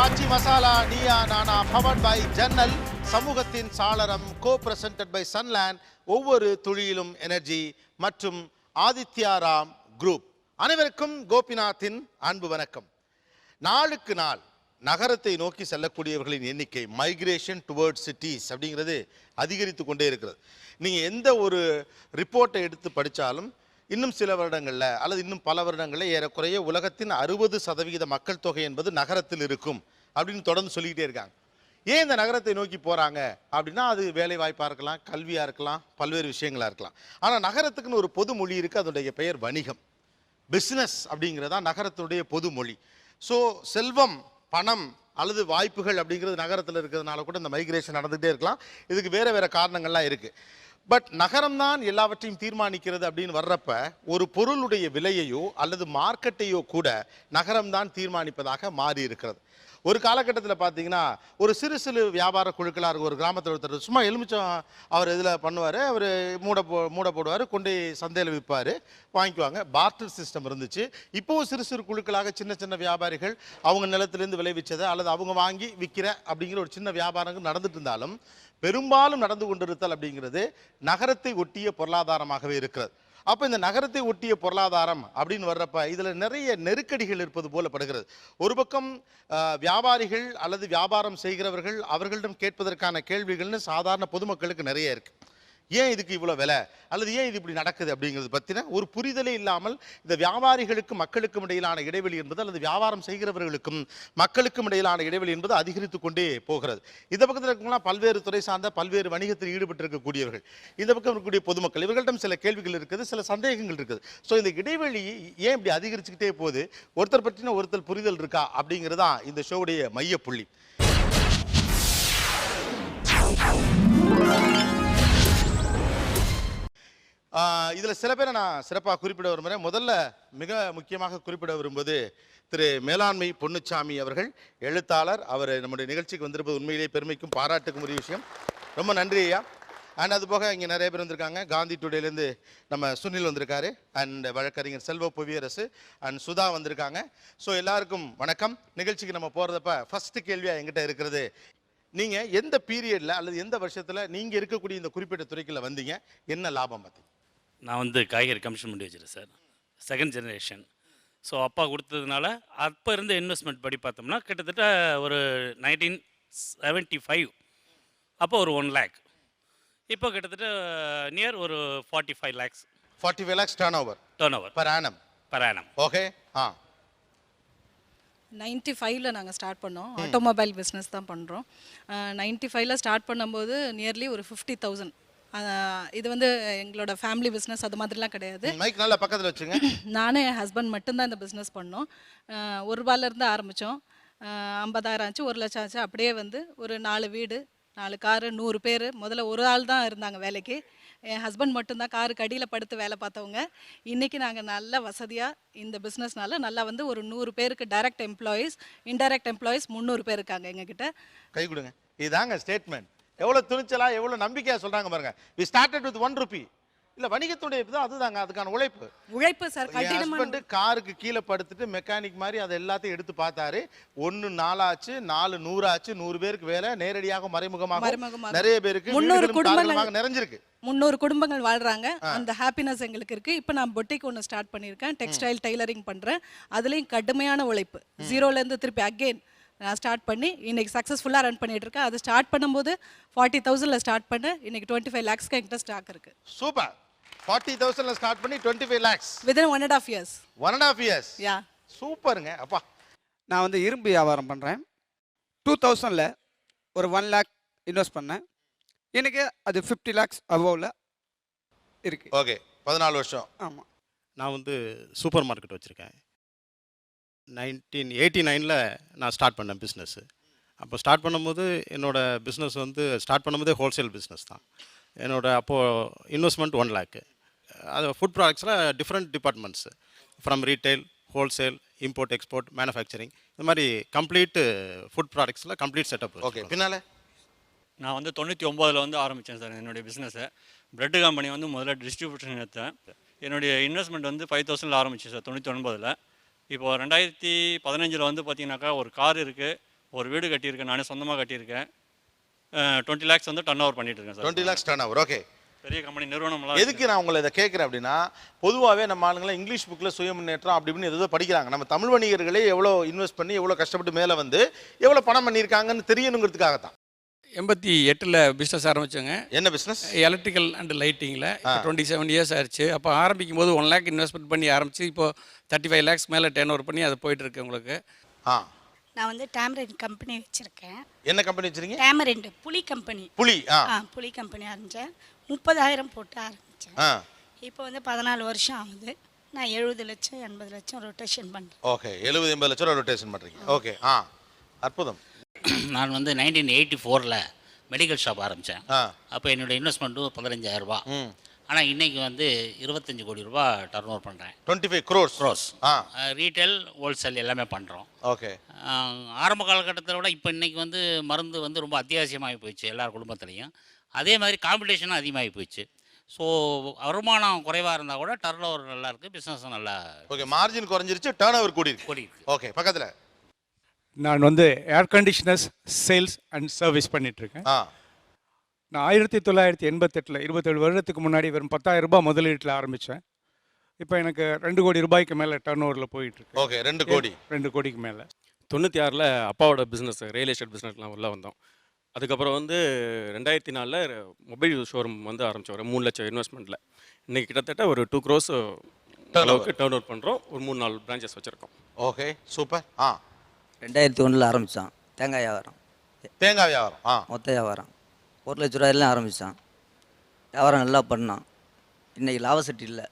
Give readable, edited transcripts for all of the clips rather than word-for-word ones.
Aachi Masala Neeya Naana powered by ஜன்னல் சமூகத்தின் சாளரம் கோ பிரசன்டட் பை சன்லேண்ட் ஒவ்வொரு துளியிலும் எனர்ஜி மற்றும் ஆதித்யா ராம் குரூப். அனைவருக்கும் கோபிநாத்தின் அன்பு வணக்கம். நாளுக்கு நாள் நகரத்தை நோக்கி செல்லக்கூடியவர்களின் எண்ணிக்கை மைக்ரேஷன் டுவர்ட்ஸ் சிட்டிஸ் அப்படிங்கிறது அதிகரித்து கொண்டே இருக்கிறது. நீங்கள் எந்த ஒரு ரிப்போர்ட்டை எடுத்து படித்தாலும் இன்னும் சில வருடங்களில் அல்லது இன்னும் பல வருடங்களில் ஏறக்குறைய உலகத்தின் 60% மக்கள் தொகை என்பது நகரத்தில் இருக்கும் அப்படின்னு தொடர்ந்து சொல்லிக்கிட்டே இருக்காங்க. ஏன் இந்த நகரத்தை நோக்கி போகிறாங்க அப்படின்னா அது வேலை வாய்ப்பாக இருக்கலாம், கல்வியாக இருக்கலாம், பல்வேறு விஷயங்களாக இருக்கலாம். ஆனால் நகரத்துக்குன்னு ஒரு பொது மொழி இருக்குது, அதனுடைய பெயர் வணிகம், பிஸ்னஸ் அப்படிங்கிறதா நகரத்தினுடைய பொது மொழி. ஸோ செல்வம், பணம் அல்லது வாய்ப்புகள் அப்படிங்கிறது நகரத்தில் இருக்கிறதுனால கூட இந்த மைக்ரேஷன் நடந்துகிட்டே இருக்கலாம். இதுக்கு வேறு வேறு காரணங்கள்லாம் இருக்குது. பட் நகரம்தான் எல்லாவற்றையும் தீர்மானிக்கிறது அப்படின்னு வர்றப்ப ஒரு பொருளுடைய விலையையோ அல்லது மார்க்கெட்டையோ கூட நகரம்தான் தீர்மானிப்பதாக மாறி இருக்கிறது. ஒரு காலகட்டத்தில் பார்த்தீங்கன்னா ஒரு சிறு சிறு வியாபார குழுக்களாக இருக்கும். ஒரு கிராமத்தில் ஒருத்தர் சும்மா எலுமிச்சம் அவர் இதில் பண்ணுவார், அவர் மூட போடுவார், கொண்டு சந்தையில் விற்பார், வாங்கிக்குவாங்க. பார்ட்டர் சிஸ்டம் இருந்துச்சு. இப்போவும் சிறு சிறு குழுக்களாக சின்ன சின்ன வியாபாரிகள் அவங்க நிலத்திலேருந்து விளைவிச்சதை அல்லது அவங்க வாங்கி விற்கிற அப்படிங்கிற ஒரு சின்ன வியாபாரங்கள் நடந்துட்டு இருந்தாலும் பெரும்பாலும் நடந்து கொண்டிருத்தல் அப்படிங்கிறது நகரத்தை ஒட்டிய பொருளாதாரமாகவே இருக்கிறது. அப்போ இந்த நகரத்தை ஒட்டிய பொருளாதாரம் அப்படின்னு வர்றப்ப இதில் நிறைய நெருக்கடிகள் இருப்பது போல படுகிறது. ஒரு பக்கம் வியாபாரிகள் அல்லது வியாபாரம் செய்கிறவர்கள் அவர்களிடம் கேட்பதற்கான கேள்விகள்னு சாதாரண பொதுமக்களுக்கு நிறைய இருக்குது. ஏன் இதுக்கு இவ்வளோ விலை அல்லது ஏன் இது இப்படி நடக்குது அப்படிங்கிறது பற்றின ஒரு புரிதலே இல்லாமல் இந்த வியாபாரிகளுக்கும் மக்களுக்கும் இடையிலான இடைவெளி என்பது அல்லது வியாபாரம் செய்கிறவர்களுக்கும் மக்களுக்கும் இடையிலான இடைவெளி என்பது அதிகரித்து கொண்டே போகிறது. இந்த பக்கத்தில் இருக்கவங்களாம் பல்வேறு துறை சார்ந்த பல்வேறு வணிகத்தில் ஈடுபட்டிருக்கக்கூடியவர்கள், இந்த பக்கம் இருக்கக்கூடிய பொதுமக்கள், இவர்களிடம் சில கேள்விகள் இருக்குது, சில சந்தேகங்கள் இருக்குது. ஸோ இந்த இடைவெளி ஏன் இப்படி அதிகரிச்சுக்கிட்டே போகுது, ஒருத்தர் பற்றின ஒருத்தர் புரிதல் இருக்கா அப்படிங்கிறது தான் இந்த ஷோவுடைய மையப்புள்ளி. இதில் சில பேரை நான் சிறப்பாக குறிப்பிட விரும்புகிறேன். முதல்ல மிக முக்கியமாக குறிப்பிட விரும்புவது திரு மேலாண்மை பொன்னுச்சாமி அவர்கள், எழுத்தாளர். அவர் நம்முடைய நிகழ்ச்சிக்கு வந்திருப்பது உண்மையிலேயே பெருமைக்கும் பாராட்டுக்கும் உரிய விஷயம். ரொம்ப நன்றி ஐயா. அண்ட் அது போக இங்கே நிறைய பேர் வந்திருக்காங்க. காந்தி டுடேலேருந்து நம்ம சுனில் வந்திருக்காரு, அண்ட் வழக்கறிஞர் செல்வ புவியரசு அண்ட் சுதா வந்திருக்காங்க. ஸோ எல்லாருக்கும் வணக்கம். நிகழ்ச்சிக்கு நம்ம போகிறதப்ப ஃபஸ்ட்டு கேள்வியாக எங்கிட்ட இருக்கிறது, நீங்கள் எந்த பீரியடில் அல்லது எந்த வருஷத்தில் நீங்கள் இருக்கக்கூடிய இந்த குறிப்பிட்ட துறைக்குள்ள வந்தீங்க, என்ன லாபம் பார்த்தீங்க? நான் வந்து காய்கறி கமிஷன் பண்ணி வச்சுருக்கேன் சார், செகண்ட் ஜெனரேஷன். ஸோ அப்பா கொடுத்ததுனால அப்போ இருந்த இன்வெஸ்ட்மெண்ட் படி பார்த்தோம்னா கிட்டத்தட்ட ஒரு 1975 அப்போ ஒரு 1 lakh, இப்போ கிட்டத்தட்ட நியர் ஒரு 45 lakhs. 45 lakhs turnover per annum. Okay. 95ல் நாங்கள் ஸ்டார்ட் பண்ணோம். ஆட்டோமொபைல் பிஸ்னஸ் தான் பண்ணுறோம். 95ல் ஸ்டார்ட் பண்ணும்போது நியர்லி ஒரு 50,000. இது வந்து எங்களோட ஃபேமிலி பிஸ்னஸ் அது மாதிரிலாம் கிடையாது. மைக் நல்லா பக்கத்தில் வச்சுங்க. நானும் என் ஹஸ்பண்ட் மட்டும்தான் இந்த பிஸ்னஸ் பண்ணோம். 1 ரூபாயிலேருந்து ஆரம்பித்தோம். 50,000 ஆச்சு, 1 லட்சம் ஆச்சு. அப்படியே வந்து ஒரு 4 வீடு, 4 காரு, 100 பேர். முதல்ல ஒரு ஆள் தான் இருந்தாங்க வேலைக்கு. என் ஹஸ்பண்ட் மட்டும்தான் காருக்கு அடியில் படுத்து வேலை பார்த்தவங்க. இன்றைக்கி நாங்கள் நல்ல வசதியாக இந்த பிஸ்னஸ்னால நல்லா வந்து ஒரு 100 பேருக்கு டைரக்ட் எம்ப்ளாயீஸ், இன்டைரக்ட் எம்ப்ளாயீஸ் 300 பேர் இருக்காங்க எங்ககிட்ட. கை கொடுங்க. இதுதாங்க ஸ்டேட்மெண்ட். எவ்வளோ துணிச்சலா எவ்வளோ நம்பிக்கையாக சொல்கிறாங்க பாருங்க. we started with 1 rupee. இல்லை, வணிகத்துடைய இதுதான் அதுதாங்க, அதுக்கான உழைப்பு சார். ஹஸ்பண்ட் காருக்கு கீழே படுத்துட்டு மெக்கானிக் மாதிரி அதை எல்லாத்தையும் எடுத்து பார்த்தாரு. 1 4 ஆச்சு, 4 100 ஆச்சு. 100 பேருக்கு வேலை நேரடியாக மறைமுகமாக நிறைய பேருக்கு 300 குடும்பங்கள் நிறைஞ்சிருக்கு. 300 குடும்பங்கள் வாழ்கிறாங்க. அந்த ஹாப்பினஸ் எங்களுக்கு இருக்குது. இப்போ நான் பொட்டிக் ஒன்று ஸ்டார்ட் பண்ணியிருக்கேன், டெக்ஸ்டைல் டெய்லரிங் பண்ணுறேன். அதுலேயும் கடுமையான உழைப்பு. 0லேருந்து திருப்பி அகெயின் நான் ஸ்டார்ட் பண்ணி இன்றைக்கி சக்ஸஸ்ஃபுல்லாக ரன் பண்ணிகிட்டு இருக்கேன். அது ஸ்டார்ட் பண்ணும்போது 40,000ல் ஸ்டார்ட் பண்ண இன்றைக்கி 25 lakhs என்கிட்ட ஸ்டாக் இருக்குது. சூப்பர். 40,000ல் ஸ்டார்ட் பண்ணி 25 lakhs within 1.5 years. 1.5 years. யா, சூப்பருங்க. அப்பா, நான் வந்து இரும்பு வியாபாரம் பண்ணுறேன். 2000ல் ஒரு 1 lakh இன்வெஸ்ட் பண்ணேன். எனக்கு அது 50 lakhs அபோவில் இருக்குது. ஓகே, 14 வருஷம். ஆமாம். நான் வந்து சூப்பர் மார்க்கெட் வச்சுருக்கேன். 1989ல் நான் ஸ்டார்ட் பண்ணேன் பிஸ்னஸ்ஸு. அப்போ ஸ்டார்ட் பண்ணும்போது என்னோடய பிஸ்னஸ் வந்து ஸ்டார்ட் பண்ணும்போதே ஹோல்சேல் பிஸ்னஸ் தான். அப்போது இன்வெஸ்ட்மெண்ட் 1 lakh. அது ஃபுட் ப்ராடக்ட்ஸில் different departments, from retail, wholesale, import, export, manufacturing, இந்த மாதிரி கம்ப்ளீட்டு ஃபுட் ப்ராடக்ட்ஸில் கம்ப்ளீட் செட்டப். ஓகே. பின்னால் நான் வந்து 99ல் வந்து ஆரம்பித்தேன் சார் என்னுடைய பிஸ்னஸை. ப்ரெட்டு கம்பெனி வந்து முதல்ல டிஸ்ட்ரிபியூஷன் எடுத்தேன். என்னுடைய இன்வெஸ்ட்மெண்ட் வந்து 5,000ல் ஆரம்பிச்சு சார் 99ல். இப்போது 2015ல் வந்து பார்த்தீங்கன்னாக்கா ஒரு கார் இருக்குது, ஒரு வீடு கட்டியிருக்கேன், நானே சொந்தமாக கட்டியிருக்கேன். 20 lakhs வந்து டர்ன் ஓவர் பண்ணிட்டு இருக்கேன் sir. 20 lakhs turn over. Okay. பெரிய கம்பெனி நிறுவனம்லாம் எதுக்கு நான் உங்களை இதை கேட்குறேன் அப்படின்னா, பொதுவாகவே நம்ம ஆளுங்களாம் இங்கிலீஷ் புக்கில் சுய முன்னேற்றம் அப்படி இப்படின்னு ஏதோ படிக்கிறாங்க. நம்ம தமிழ் வணிகர்களே எவ்வளோ இன்வெஸ்ட் பண்ணி எவ்வளோ கஷ்டப்பட்டு மேலே வந்து எவ்வளோ பணம் பண்ணியிருக்காங்கன்னு தெரியணுங்கிறதுக்காக தான். 88ல் பிஸ்னஸ் ஆரம்பித்தோங்க. என்ன பிஸ்னஸ்? எலக்ட்ரிக்கல் அண்ட் லைட்டிங்கில் 27 இயர்ஸ் ஆயிடுச்சு. அப்போ ஆரம்பிக்கும் போது 1 lakh இன்வெஸ்ட்மெண்ட் பண்ணி ஆரம்பிச்சு இப்போ 35 lakhs மேலே டர்ன் ஓவர் பண்ணி அது போயிட்டுருக்கு உங்களுக்கு. நான் வந்து டேமரிண்ட் கம்பெனி வச்சுருக்கேன். என்ன கம்பெனி வச்சுருக்கீங்க? டேமரிண்ட் புளி கம்பெனி. புளி? புளி கம்பெனி ஆரம்பித்தேன். 30,000 போட்டு ஆரம்பித்தேன். இப்போ வந்து 14 வருஷம் ஆகுது. நான் 70 லட்சம் 80 லட்சம் ரொட்டேஷன் பண்ணுறேன். ஓகே, 70-80 லட்சம் ரொட்டேஷன் பண்ணுறீங்க. ஓகே, அற்புதம். நான் வந்து 1984ல் மெடிக்கல் ஷாப் ஆரம்பித்தேன். அப்போ என்னோடய இன்வெஸ்ட்மெண்ட்டும் 15,000 ரூபா. ஆனால் இன்றைக்கி வந்து 25 கோடி ரூபா டர்ன் ஓவர் பண்ணுறேன். 25 crores. ரீட்டைல் ஹோல்சேல் எல்லாமே பண்ணுறோம். ஓகே. ஆரம்ப காலகட்டத்தை விட இப்போ இன்றைக்கி வந்து மருந்து வந்து ரொம்ப அத்தியாவசியமாகி போயிடுச்சு எல்லார் குடும்பத்துலேயும். அதே மாதிரி காம்படிஷனும் அதிகமாகி போயிடுச்சு. ஸோ வருமானம் குறைவாக இருந்தால் கூட டர்ன் ஓவர் நல்லா இருக்குது, பிஸ்னஸும் நல்லா. ஓகே, மார்ஜின் குறைஞ்சிருச்சு, டர்ன் ஓவர் கூடி இருக்கு. ஓகே, பக்கத்தில் நான் வந்து ஏர் கண்டிஷனர்ஸ் சேல்ஸ் அண்ட் சர்வீஸ் பண்ணிகிட்ருக்கேன். நான் 1988 27 வருடத்துக்கு முன்னாடி வெறும் 10,000 ரூபாய் முதலீட்டில் ஆரம்பித்தேன். இப்போ எனக்கு 2 கோடி ரூபாய்க்கு மேலே டர்ன் ஓவரில் போயிட்டுருக்கு. ஓகே, 2 கோடிக்கு மேலே. 96ல் அப்பாவோட பிஸ்னஸ் ரியல் எஸ்டேட் பிஸ்னஸ்லாம் உள்ள வந்தோம். அதுக்கப்புறம் வந்து 2004ல் மொபைல் ஷோரூம் வந்து ஆரம்பித்தோம். ஒரு 3 லட்சம் இன்வெஸ்ட்மெண்ட்டில். இன்றைக்கி கிட்டத்தட்ட ஒரு 2 crores அளவுக்கு டர்ன் ஓவர் பண்ணுறோம். ஒரு 3-4 பிரான்ச்சஸ் வச்சுருக்கோம். Okay, super. 2001ல் ஆரம்பித்தான் தேங்காய் வியாபாரம். தேங்காய் வியாபாரம் மொத்த வியாபாரம் 1 லட்ச ரூபாயிலாம் ஆரம்பித்தான். வியாபாரம் நல்லா பண்ணான். இன்றைக்கி லாபசட்டி இல்லை.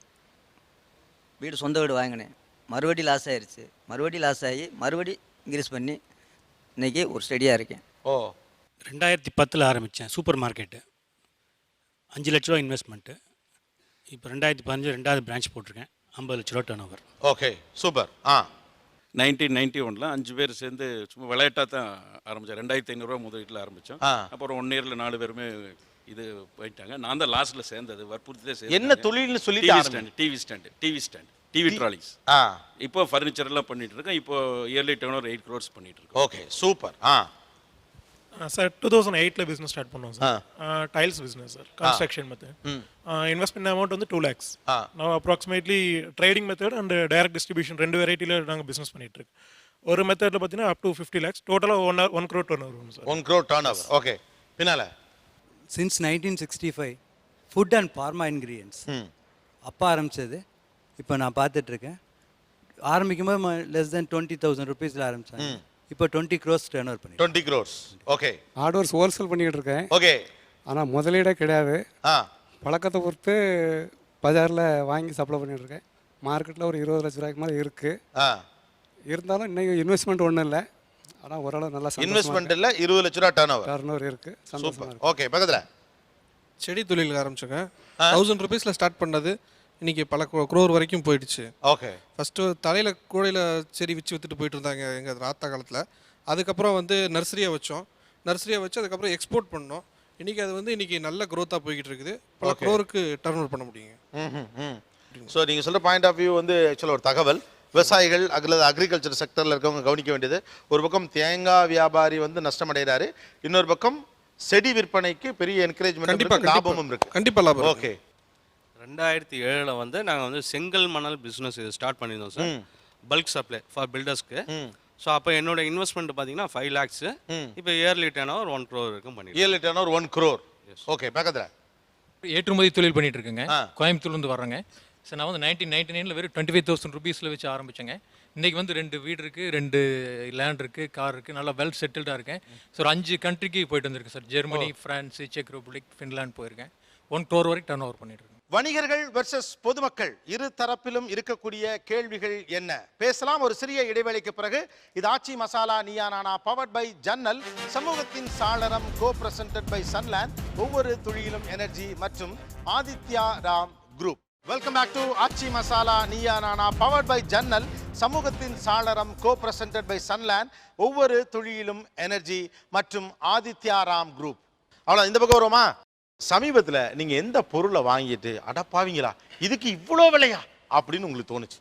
வீடு சொந்த வீடு வாங்கினேன், மறுபடி லாஸ் ஆயிடுச்சு. மறுபடி லாஸ் ஆகி மறுபடி இன்க்ரீஸ் பண்ணி இன்றைக்கி ஒரு ஸ்டடியாக இருக்கேன். 2010ல் ஆரம்பித்தேன் சூப்பர் மார்க்கெட்டு. 5 லட்ச ரூபா இன்வெஸ்ட்மெண்ட்டு. இப்போ 2015 2வது பிரான்ச் போட்டிருக்கேன். 50 லட்ச ரூபா டர்ன் ஓவர். Okay, super. 1991ல் 5 பேர் சேர்ந்து சும்மா விளையாட்டாக தான் ஆரம்பித்தோம். 2,500 ரூபா முதலீட்டில் ஆரம்பித்தோம். அப்புறம் 1 இயரில் 4 பேருமே இது போயிட்டாங்க. நான் தான் லாஸ்ட்டில் சேர்ந்தது, வற்புறுத்தி தான் சேர்ந்தேன். என்ன தொழில்னு சொல்லி? TV stand, TV trolleys. இப்போ ஃபர்னிச்சர்லாம் பண்ணிட்டு இருக்கேன். இப்போ இயர்லி டர்ன் ஓவர் 8 crores பண்ணிட்டு இருக்கேன். Okay, super. சார் 2008ல் பிஸ்னஸ் ஸ்டார்ட் பண்ணோம் sir. Tiles business sir, construction method. Investment amount வந்து 2 lakhs. நான் approximately trading method and direct distribution 2 வெரைட்டியில் நாங்கள் பிஸ்னஸ் பண்ணிட்டு இருக்கோம். ஒரு மெத்தடில் பார்த்தீங்கன்னா அப் டு 50 lakhs. டோட்டலாக 1 crore turnover sir. 1 crore turnover. Okay, பின்னால் since 1965 food and pharma ingredients அப்பா ஆரம்பித்தது. இப்போ நான் பார்த்துட்ருக்கேன். ஆரம்பிக்கும்போது லெஸ் தென் 20,000 rupeesல ஆரம்பித்தாங்க. இப்போ 20 crores டர்ன் ஓவர் பண்ணி 20 crores. ஓகே. ஹார்ட்வேர்ஸ் ஹோல்சேல் பண்ணிக்கிட்டு இருக்கேன். ஓகே. ஆனால் முதலீடே கிடையாது. பழக்கத்தை பொறுத்து பஜாரில் வாங்கி சப்ளை பண்ணிட்டு இருக்கேன். மார்க்கெட்டில் ஒரு 20 லட்ச ரூபாய்க்கு மேலே இருக்குது. இருந்தாலும் இன்னைக்கு இன்வெஸ்ட்மெண்ட் ஒன்றும் இல்லை. ஆனால் ஓரளவு நல்லா இன்வெஸ்ட்மெண்ட் இல்லை, 20 லட்ச ரூபா டர்ன் ஓவர் இருக்குது. சூப்பர். ஓகே, பக்கத்தில் செடி தொழில் ஆரம்பிச்சோங்க. 1000 rupeesல ஸ்டார்ட் பண்ணது இன்றைக்கி பல crore வரைக்கும் போயிடுச்சு. ஓகே. ஃபஸ்ட்டு தலையில் கூடையில் செடி வச்சு விற்றுட்டு போயிட்டு இருந்தாங்க எங்கள் தாத்தா காலத்தில். அதுக்கப்புறம் வந்து நர்சரியை வச்சோம். நர்சரியை வச்சு அதுக்கப்புறம் எக்ஸ்போர்ட் பண்ணோம். இன்றைக்கி அது வந்து இன்றைக்கி நல்ல க்ரோத்தாக போய்கிட்டு இருக்குது. பல crore டர்ன் ஓவர் பண்ண முடியுங்க. ஸோ நீங்கள் சொல்கிற பாயிண்ட் ஆஃப் வியூ வந்து ஆக்சுவலாக ஒரு தகவல். விவசாயிகள் அல்லது அக்ரிகல்ச்சர் செக்டரில் இருக்கவங்க கவனிக்க வேண்டியது, ஒரு பக்கம் தேங்காய் வியாபாரி வந்து நஷ்டம் அடைகிறாரு, இன்னொரு பக்கம் செடி விற்பனைக்கு பெரிய என்கரேஜ்மெண்ட், லாபமும் இருக்கு. கண்டிப்பாக லாபம். ஓகே. 2007ல் வந்து நாங்கள் வந்து செங்கல் மணல் பிஸ்னஸ் ஸ்டார்ட் பண்ணியிருந்தோம் சார். பல்க் சப்ளை ஃபார் பில்டர்ஸ்க்கு. ஸோ அப்போ என்னோட இன்வெஸ்ட்மெண்ட் பார்த்தீங்கன்னா 5 lakhs. இப்போ இயர்லி டர்ன் ஓவர் 1 crore வரைக்கும் பண்ணி. Yearly turnover 1 crore. Okay, பக்கத்தில் ஏற்றுமதி தொழில் பண்ணிட்டு இருக்கேங்க. கோயம்புத்தூர்லேருந்து வர்றேங்க. சார் நான் வந்து 1999ல் வெறும் 25,000 rupeesல வச்சு ஆரம்பித்தேங்க. இன்றைக்கி வந்து 2 வீடு இருக்குது, 2 லேண்ட் இருக்குது, கார் இருக்குது, நல்லா வெல் செட்டில்டாக இருக்கேன். ஸோ ஒரு 5 கண்ட்ரிக்கு போயிட்டு வந்திருக்கேன் sir. Germany, France, check republic, Finland போயிருக்கேன். 1 crore வரைக்கும் டர்ன் ஓவர் பண்ணிட்டு இருக்கேன். வணிகர்கள் வெர்சஸ் பொதுமக்கள் இரு தரப்பிலும் இருக்கக்கூடிய கேள்விகள் என்ன? பேசலாம் ஒரு சிறிய இடைவேளைக்கு பிறகு. இது ஆச்சி மசாலா நீயா நானா, பவர்ட் பை ஜன்னல், சமூகத்தின் சாளரம், கோ பிரசன்டட் பை சன்லேண்ட், ஒவ்வொரு துளியிலும் எனர்ஜி மற்றும் Aditya Ram group. Welcome back to Aachi Masala Neeya Naana, powered by ஜன்னல், சமூகத்தின் சாளரம், கோ பிரசன்டட் பை சன்லேண்ட், ஒவ்வொரு துளியிலும் எனர்ஜி மற்றும் ஆதித்யா ராம் குரூப். அவ்வளோ, இந்த பக்கம் வருவோமா? சமீபத்தில் நீங்கள் எந்த பொருளை வாங்கிட்டு அடப்பாவீங்களா இதுக்கு இவ்வளோ விலையா அப்படின்னு உங்களுக்கு தோணுச்சு,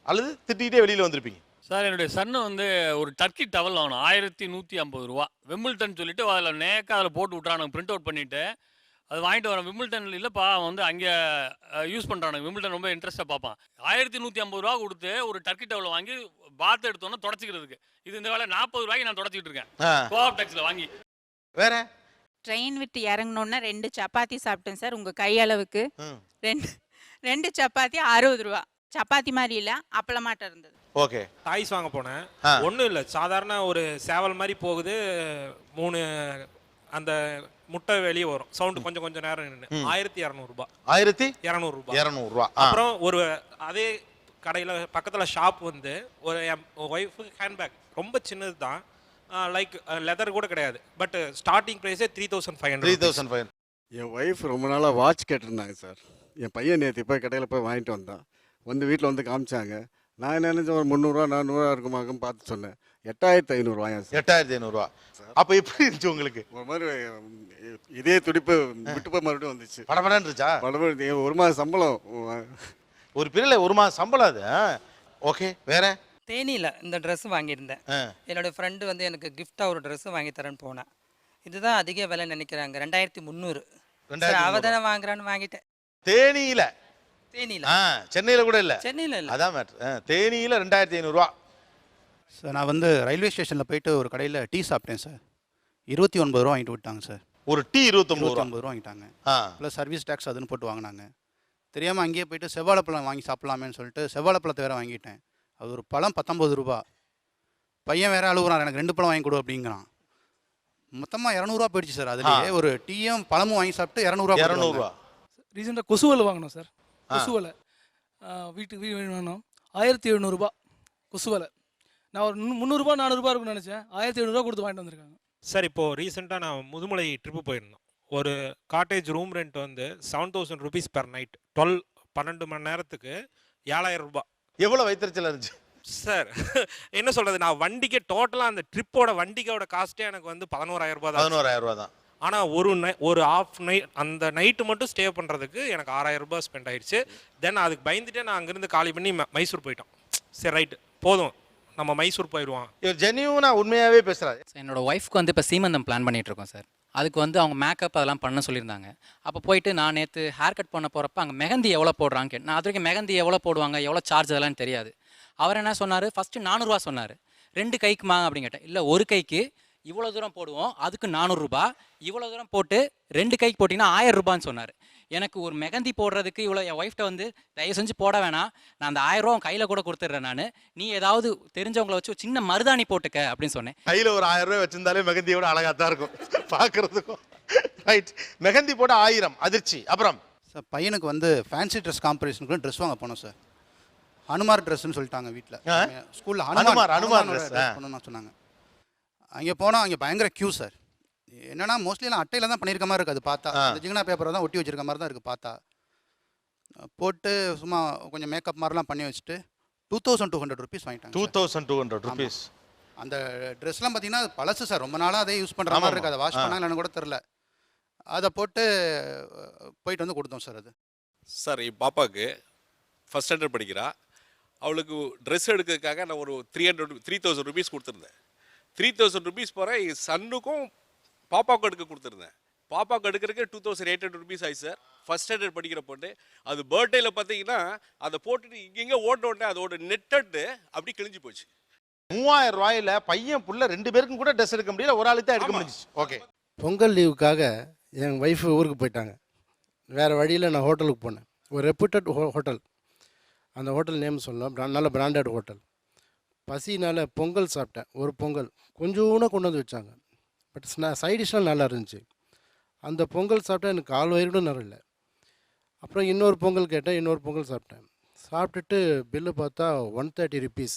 அல்லது திட்டிகிட்டே வெளியில் வந்திருப்பீங்க? சார் என்னுடைய சன்னு வந்து ஒரு டர்க்கி டவல் வாங்கணும் 1150 ரூபா. விம்பிள்டன் சொல்லிட்டு அதில் நேக்காக அதில் போட்டு விட்றானுங்க பிரிண்ட் அவுட் பண்ணிவிட்டு அது வாங்கிட்டு வரேன். விம்பிள்டன் இல்லைப்பா அவன் வந்து அங்கே யூஸ் பண்ணுறானுங்க. விம்பிள்டன் ரொம்ப இன்ட்ரெஸ்ட்டாக பார்ப்பான். 1150 ரூபா கொடுத்து ஒரு டர்க்கி டவல் வாங்கி பாத் எடுத்தோன்னா தொடச்சிக்கிறதுக்கு. இது இந்த வேலை 40 ரூபாய்க்கு நான் தொடச்சிக்கிட்டு இருக்கேன் கோஆப் டெக்ஸில் வாங்கி. வேற ட்ரெயின் விட்டு இறங்கினோன்னா 2 சப்பாத்தி சாப்பிட்டேன் சார் உங்கள் கையளவுக்கு. ரெண்டு சப்பாத்தி 60 ரூபா. சப்பாத்தி மாதிரி இல்லை அப்பளமாட்டம் இருந்தது. ஓகே. டாய்ஸ் வாங்க போனேன். ஒன்றும் இல்லை, சாதாரண ஒரு சேவல் மாதிரி போகுது. 3 அந்த முட்டை வெளியே வரும், சவுண்டு கொஞ்சம் கொஞ்சம் நேரம் நின்று 1200 ரூபா. 1200 ரூபா. 200 ரூபா. அப்புறம் ஒரு அதே கடையில் பக்கத்தில் ஷாப் வந்து ஒரு என் ஒய்ஃபு ஹேண்ட்பேக் ரொம்ப சின்னது தான், லைக் லெதர் கூட கிடையாது, பட் ஸ்டார்டிங் ப்ரைஸே 3500. என் ஒய்ஃப் ரொம்ப நாளாக வாட்ச் கேட்டிருந்தாங்க சார். என் பையன் நேற்று போய் கடையில் போய் வாங்கிட்டு வந்தான். வந்து வீட்டில் வந்து காமிச்சாங்க. நான் என்ன நினைச்சேன் ஒரு 300 400 இருக்குமாங்கன்னு பார்த்து சொன்னேன். 8500 வாங்க சார். 8500 அப்போ எப்படி இருந்துச்சு உங்களுக்கு? ஒரு மாதிரி இதே துடிப்பு விட்டு போய் மறுபடியும் வந்துச்சு. படபடன்னு இருந்துச்சா? படபட. ஒரு மாதம் சம்பளம், ஒரு பிரிவில் ஒரு மாதம் சம்பளம் அது. ஓகே. வேற தேனியில் இந்த ட்ரெஸ் வாங்கியிருந்தேன். என்னோடய ஃப்ரெண்டு வந்து எனக்கு கிஃப்டாக ஒரு ட்ரெஸ்ஸு வாங்கி தரேன்னு போனேன். இதுதான் அதிக விலை நினைக்கிறாங்க, 2300. அவதானே வாங்குறான்னு வாங்கிட்டேன். தேனியில் சென்னையில் கூட இல்லை. சென்னையில் இல்லை, அதான் மேட்ரு. தேனியில் 2500 ரூபா. சார் நான் வந்து ரயில்வே ஸ்டேஷனில் போயிட்டு ஒரு கடையில் டீ சாப்பிட்டேன் சார். 29 ரூபா வாங்கிட்டு விட்டாங்க சார். ஒரு டீ 29 ரூபா வாங்கிட்டாங்க. ப்ளஸ் சர்வீஸ் டேக்ஸ் அதுன்னு போட்டு வாங்கினாங்க. தெரியாமல் அங்கேயே போயிட்டு செவ்வாழைப்பழம் வாங்கி சாப்பிட்லாமேன்னு சொல்லிட்டு செவ்வாழைப்பழத்தை வேறு வாங்கிட்டேன். அது ஒரு பழம் 19 ரூபா. பையன் வேறு அழுகுறான், எனக்கு 2 பழம் வாங்கி கொடு அப்படிங்கிறான். மொத்தமாக 200 ரூபா போயிடுச்சு சார். அதுலேயே ஒரு டீயும் பழமும் வாங்கி சாப்பிட்டு 200 ரூபா. ரீசெண்டாக கொசுவலை வாங்கினோம் சார். கொசுவலை வீட்டுக்கு வேணும் 1700 ரூபா கொசுவலை. நான் ஒரு 300 ரூபா 400 ரூபா இருக்குன்னு நினச்சேன். 1700 ரூபா கொடுத்து வாங்கிட்டு வந்திருக்காங்க. சார் இப்போது ரீசெண்டாக நான் முதுமலை ட்ரிப்பு போயிருந்தோம். ஒரு காட்டேஜ் ரூம் ரெண்ட் வந்து 7000 rupees per night. 12 மணி நேரத்துக்கு 7000 ரூபா. எவ்வளோ வைத்திருச்சல் இருந்துச்சு சார்? என்ன சொல்கிறது, நான் வண்டிக்கு டோட்டலாக அந்த ட்ரிப்போட வண்டிக்கோட காஸ்ட்டே எனக்கு வந்து 11000 ரூபா தான். 11000 ரூபா தான். ஆனால் ஒரு ஆஃப் நைட் அந்த நைட்டு மட்டும் ஸ்டே பண்ணுறதுக்கு எனக்கு 6000 ரூபாய் ஸ்பெண்ட் ஆயிடுச்சு. தென் அதுக்கு பயந்துட்டே நான் அங்கேருந்து காலி பண்ணி மைசூர் போயிட்டோம். சரி ரைட்டு போதும், நம்ம மைசூர் போயிடுவோம். இவர் ஜென்யூனாக உண்மையாகவே பேசுகிறாரு. என்னோட ஒய்ஃப்க்கு வந்து இப்போ சீமந்தம் பிளான் பண்ணிகிட்ருக்கோம் சார். அதுக்கு வந்து அவங்க மேக்கப் அதெல்லாம் பண்ண சொல்லியிருந்தாங்க. அப்போ போயிட்டு நான் நேற்று ஹேர் கட் பண்ண போகிறப்ப அங்கே மெஹந்தி எவ்வளோ போடுறாங்க கேட்டு. நான் அது வரைக்கும் மெஹந்தி எவ்வளோ போடுவாங்க, எவ்வளோ சார்ஜ் அதெல்லாம் தெரியாது. அவர் என்ன சொன்னார், ஃபஸ்ட்டு 400 ரூபா சொன்னார். 2 கைக்குமா அப்படின்னு கேட்டேன். இல்லை, ஒரு கைக்கு இவ்வளோ தூரம் போடுவோம், அதுக்கு 400 ரூபா. இவ்வளோ தூரம் போட்டு 2 கைக்கு போட்டிங்கன்னா 1000 ரூபான்னு சொன்னார். எனக்கு ஒரு மெஹந்தி போடுறதுக்கு இவ்வளோ என் ஒய்ஃப்ட்ட வந்து தயவு செஞ்சு போட வேணாம், நான் அந்த 1000 ரூபா கையில் கூட கொடுத்துட்றேன், நான் நீ ஏதாவது தெரிஞ்சவங்கள வச்சு சின்ன மருதாணி போட்டுக்க அப்படின்னு சொன்னேன். கையில் ஒரு 1000 ரூபாய் வச்சிருந்தாலே மெஹந்தியோட அழகாக தான் இருக்கும் பார்க்குறதுக்கும். ரைட். மெஹந்தி போட 1000 அதிர்ச்சி. அப்புறம் சார் பையனுக்கு வந்து ஃபேன்சி ட்ரெஸ் காம்படிஷனுக்கு ட்ரெஸ் வாங்க போனோம் சார். ஹனுமார் ட்ரெஸ்ன்னு சொல்லிட்டாங்க வீட்டில். ஸ்கூலில் ஹனுமார் ட்ரெஸ் பண்ணணும்னு சொன்னாங்க. அங்கே போனால் அங்கே பயங்கர க்யூ சார். என்னன்னா மோஸ்ட்லி எல்லாம் அட்டையில் தான் பண்ணியிருக்க மாதிரி இருக்குது. அது பார்த்தா அந்த ஜிங்கனா பேப்பரை தான் ஒட்டி வச்சிருக்க மாதிரி தான் இருக்குது பார்த்தா. போட்டு சும்மா கொஞ்சம் மேக்கப் மாதிரிலாம் பண்ணி வச்சுட்டு 2200 rupees வாங்கிட்டாங்க. 2200 rupees. அந்த ட்ரெஸ்லாம் பார்த்தீங்கன்னா பழசு சார், ரொம்ப நாளாக அதே யூஸ் பண்ணுற மாதிரி இருக்குது. அதை வாஷ் பண்ணாங்கன்னு கூட தெரில. அதை போட்டு போயிட்டு வந்து கொடுத்தோம் சார். அது சார் என் பாப்பாவுக்கு ஃபஸ்ட் ஸ்டாண்டர்ட் படிக்கிறா. அவளுக்கு ட்ரெஸ் எடுக்கிறதுக்காக நான் ஒரு 3000 rupees கொடுத்துருந்தேன். 3000 rupees போகிறேன் என் சன்னுக்கும் பாப்பாவுக்கும் எடுக்க கொடுத்துருந்தேன். பாப்பாவுக்கு எடுக்கிறதுக்கு 2800 rupees ஆயிடுச்சு சார். ஃபஸ்ட் ஸ்டாண்டர்ட் படிக்கிற பொண்ணு. அது பர்த்டேயில் பார்த்தீங்கன்னா அதை போட்டுட்டு இங்கெங்கே ஓட்டோடனே அதோட நெட்டட்டு அப்படி கிழிஞ்சு போச்சு. 3000 ரூபாயில் பையன் புள்ள 2 பேருக்கும் கூட ட்ரெஸ் எடுக்க முடியல, ஒரு ஆளுக்கு தான் எடுக்க முடிஞ்சிச்சு. ஓகே. பொங்கல் லீவுக்காக என் ஒய்ஃபு ஊருக்கு போயிட்டாங்க. வேறு வழியில் நான் ஹோட்டலுக்கு போனேன். ஒரு ரெப்யூட்டட் ஹோட்டல். அந்த ஹோட்டல் நேம் சொல்லலாம், நல்ல பிராண்டட் ஹோட்டல். பசினால் பொங்கல் சாப்பிட்டேன். ஒரு பொங்கல் கொஞ்சோன்னு கொண்டு வந்து வச்சாங்க. பட் சைட் டிஷ்லாம் நல்லா இருந்துச்சு. அந்த பொங்கல் சாப்பிட்டா எனக்கு 4 வயிறு கூட நிறையில. அப்புறம் இன்னொரு பொங்கல் கேட்டேன், இன்னொரு பொங்கல் சாப்பிட்டேன். சாப்பிட்டுட்டு பில்லு பார்த்தா 130 rupees.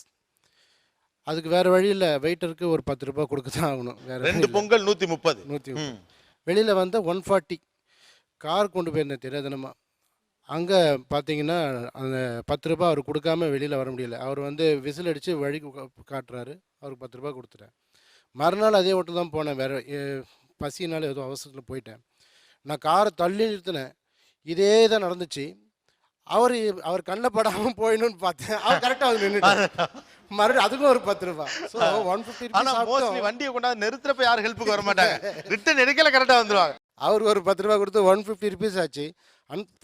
அதுக்கு வேறு வழியில் வெயிட்டருக்கு ஒரு 10 ரூபா கொடுக்க தான் ஆகணும். வேறு 2 பொங்கல் 130. வெளியில் வந்து 140. கார் கொண்டு போயிருந்தேன் தெரியாதனமாக. அங்கே பார்த்தீங்கன்னா அந்த 10 ரூபா அவர் கொடுக்காம வெளியில் வர முடியல. அவர் வந்து விசில் அடித்து வழி காட்டுறாரு. அவருக்கு 10 ரூபா கொடுத்துட்டேன். மறுநாள் அதே ஹோட்டல் தான் போனேன். வேறு பசினால் ஏதோ அவசரத்தில் போயிட்டேன். நான் காரை தள்ளி நிறுத்தினேன். இதே தான் நடந்துச்சு. அவர் கண்ணில் படாமல் போயிடணும்னு பார்த்தேன். அவர் கரெக்டாக வந்து நின்றுட்டார். மறுபடியும் அதுக்கும் ஒரு 10 ரூபா. ஸோ 150 ஆனா மோஸ்ட்லி வண்டியை கொண்டாந்து நிறுத்துறப்ப யாரும் ஹெல்ப்புக்கு வர மாட்டாங்க. ரிட்டர்ன் எடுக்கல கரெக்டாக வந்துருவாங்க. அவர் ஒரு 10 ரூபா கொடுத்து 150 ருபீஸ் ஆச்சு.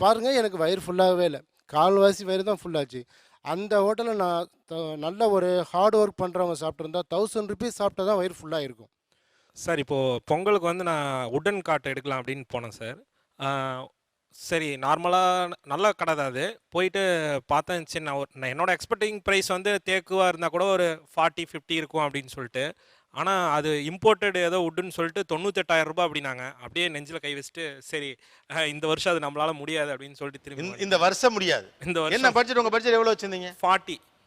பாருங்க, எனக்கு வயிறு ஃபுல்லாகவே இல்லை, கால்வாசி வயிறு தான் ஃபுல்லாச்சு. அந்த ஹோட்டலில் நான் நல்ல ஒரு ஹார்ட் ஒர்க் பண்ணுறவங்க சாப்பிட்ருந்தா 1000 ருபீஸ் சாப்பிட்டா தான் வயிறு ஃபுல்லாக இருக்கும். சார் இப்போது பொங்கலுக்கு வந்து நான் உடன் காட் எடுக்கலாம் அப்படின்னு போனேன் சார். சரி, நார்மலாக நல்ல கடை தான் அது. போயிட்டு பார்த்தேன், சரி நான் என்னோட எக்ஸ்பெக்டிங் ப்ரைஸ் வந்து தேக்குவாக இருந்தால் கூட ஒரு 40-50 இருக்கும் அப்படின்னு சொல்லிட்டு. ஆனால் அது இம்போர்ட்டட் ஏதோ உட்டுன்னு சொல்லிட்டு 98,000 ரூபாய் அப்படின்னாங்க. அப்படியே நெஞ்சில் கை வச்சுட்டு சரி இந்த வருஷம் அது நம்மளால முடியாது அப்படின்னு சொல்லிட்டு திரும்பி இந்த வருஷம் முடியாது. இந்த வருஷம் என்ன பட்ஜெட்? உங்க பட்ஜெட் எவ்வளவு வச்சிருந்தீங்க?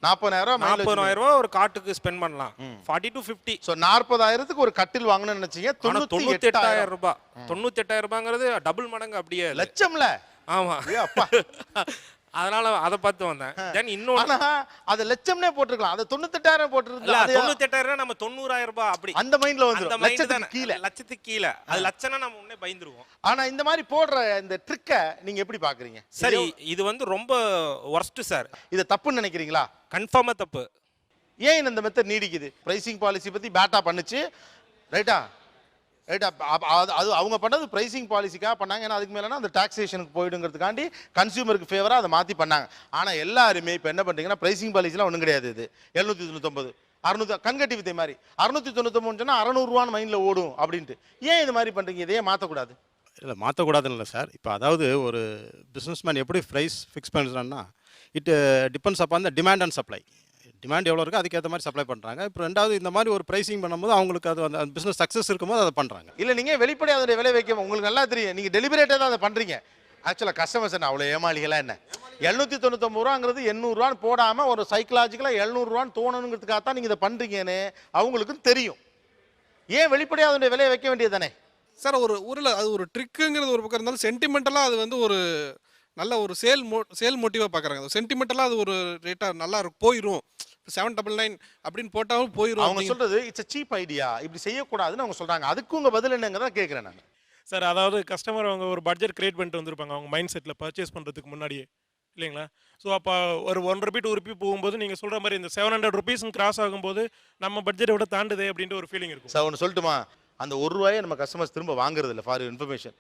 40,000 ரூபாய் ஒரு காட்டுக்கு ஸ்பெண்ட் பண்ணலாம். 40 to 50. ஸோ 40,000க்கு ஒரு கட்டில் வாங்கணும்னு நினைச்சீங்க. 98,000 ரூபாய். 98,000 ரூபாங்கிறது டபுள் மடங்கு, அப்படியே லட்சம்ல. ஆமா, அப்பா. அதனால அதை பார்த்து வந்தேன். தென் இன்னொன்று, அது லட்சம்னே போட்டுருக்கலாம், அது 98,000 போட்டுருந்தா 98,000 நம்ம 90,000 ரூபாய் அப்படி அந்த மைண்ட்ல வந்து லட்சத்துக்கு கீழே. லட்சத்துக்கு கீழே அது லட்சம்னா நம்ம முன்னே பயந்துருவோம். ஆனா இந்த மாதிரி போடுற இந்த ட்ரிக்கை நீங்க எப்படி பாக்குறீங்க? சரி, இது வந்து ரொம்ப வொர்ஸ்ட் சார். இதை தப்புன்னு நினைக்கிறீங்களா? கன்ஃபார்மா தப்பு. ஏன் இந்த மெத்தட் நீடிக்குது? பிரைசிங் பாலிசி பத்தி பேட்டா பண்ணுச்சு, ரைட்டா? ரைட்டா, அது அவங்க பண்ணது பிரைசிங் பாலிசிக்காக பண்ணாங்க. ஏன்னா அதுக்கு மேலேனா அந்த டாக்ஸேஷனுக்கு போயிடுங்கிறதுக்காண்டி கன்சியூமருக்கு ஃபேவராக அதை மாற்றி பண்ணாங்க. ஆனால் எல்லாருமே இப்போ என்ன பண்ணுறீங்கன்னா, பிரைசிங் பாலிசிலாம் ஒன்றும் கிடையாது. இது 799 600 கண்கட்டி வித்தை மாதிரி 699 சொன்னால் 600 ரூபான்னு மைண்டில் ஓடும் அப்படின்ட்டு. ஏன் இது மாதிரி பண்ணுறீங்க? இதையே மாற்றக்கூடாது? இல்லை, மாற்றக்கூடாதுன்னு இல்லை சார். இப்போ அதாவது ஒரு பிஸ்னஸ்மேன் எப்படி ப்ரைஸ் ஃபிக்ஸ் பண்ணுறான்னா, it depends upon the demand and supply. Demand எவ்வளோ இருக்கோ அதுக்கேற்ற மாதிரி சப்ளை பண்ணுறாங்க. இப்போ ரெண்டாவது இந்த மாதிரி ஒரு ப்ரைசிங் பண்ணும்போது அவங்களுக்கு அது அந்த பிஸ்னஸ் சக்ஸஸ் இருக்கும்போது அதை பண்ணுறாங்க. இல்லை, நீங்கள் வெளிப்படையாக அதோடைய விலை வைக்க உங்களுக்கு நல்லா தெரியும். நீங்கள் டெலிபரேட்டாக தான் அதை பண்ணுறீங்க. ஆக்சுவலாக கஸ்டமர்ஸ் என்ன அவ்வளோ ஏமாளிகளா என்ன? 799 ரூபாங்கிறது 800 ரூபான்னு போடாமல் ஒரு சைக்கலாஜிக்கலாக 700 ரூபான்னு தோணணுங்கிறதுக்காக தான் நீங்கள் இதை பண்ணுறீங்கன்னு அவங்களுக்கும் தெரியும். ஏன் வெளிப்படையாக அதோடைய விலையை வைக்க வேண்டியது தானே சார்? ஒரு ஊரில் அது ஒரு ட்ரிக்குங்கிறது ஒரு பக்கம் இருந்தாலும் சென்டிமெண்டலாக அது வந்து ஒரு நல்ல ஒரு சேல் மோட்டிவாக பார்க்குறாங்க. சென்டிமெண்டலாக அது ஒரு ரேட்டாக நல்லா போயிடும். 799 அப்படின்னு போட்டாலும் போயிடும். அவங்க சொல்றது இட்ஸ் a cheap ஐடியா, இப்படி செய்யக்கூடாதுன்னு அவங்க சொல்றாங்க. அதுக்கு உங்க பதில் என்னங்கிறத கேட்குறேன் நான். சார், அதாவது கஸ்டமர் அவங்க ஒரு பட்ஜெட் கிரியேட் பண்ணிட்டு வந்திருப்பாங்க அவங்க மைண்ட் செட்டில் பர்ச்சேஸ் பண்ணுறதுக்கு முன்னாடியே, இல்லைங்களா? ஸோ அப்போ ஒரு 1 ரூபி 2 ரூபி போகும்போது நீங்கள் சொல்கிற மாதிரி இந்த 700 ருபீஸ் கிராஸ் ஆகும்போது நம்ம பட்ஜெட்டை விட தாண்டுதே அப்படின்ட்டு ஒரு ஃபீலிங் இருக்கும். சார், ஒன்று சொல்லட்டுமா? அந்த 1 ரூபாயை நம்ம கஸ்டமர்ஸ் திரும்ப வாங்குறது இல்லை. ஃபார் இன்ஃபர்மேஷன்,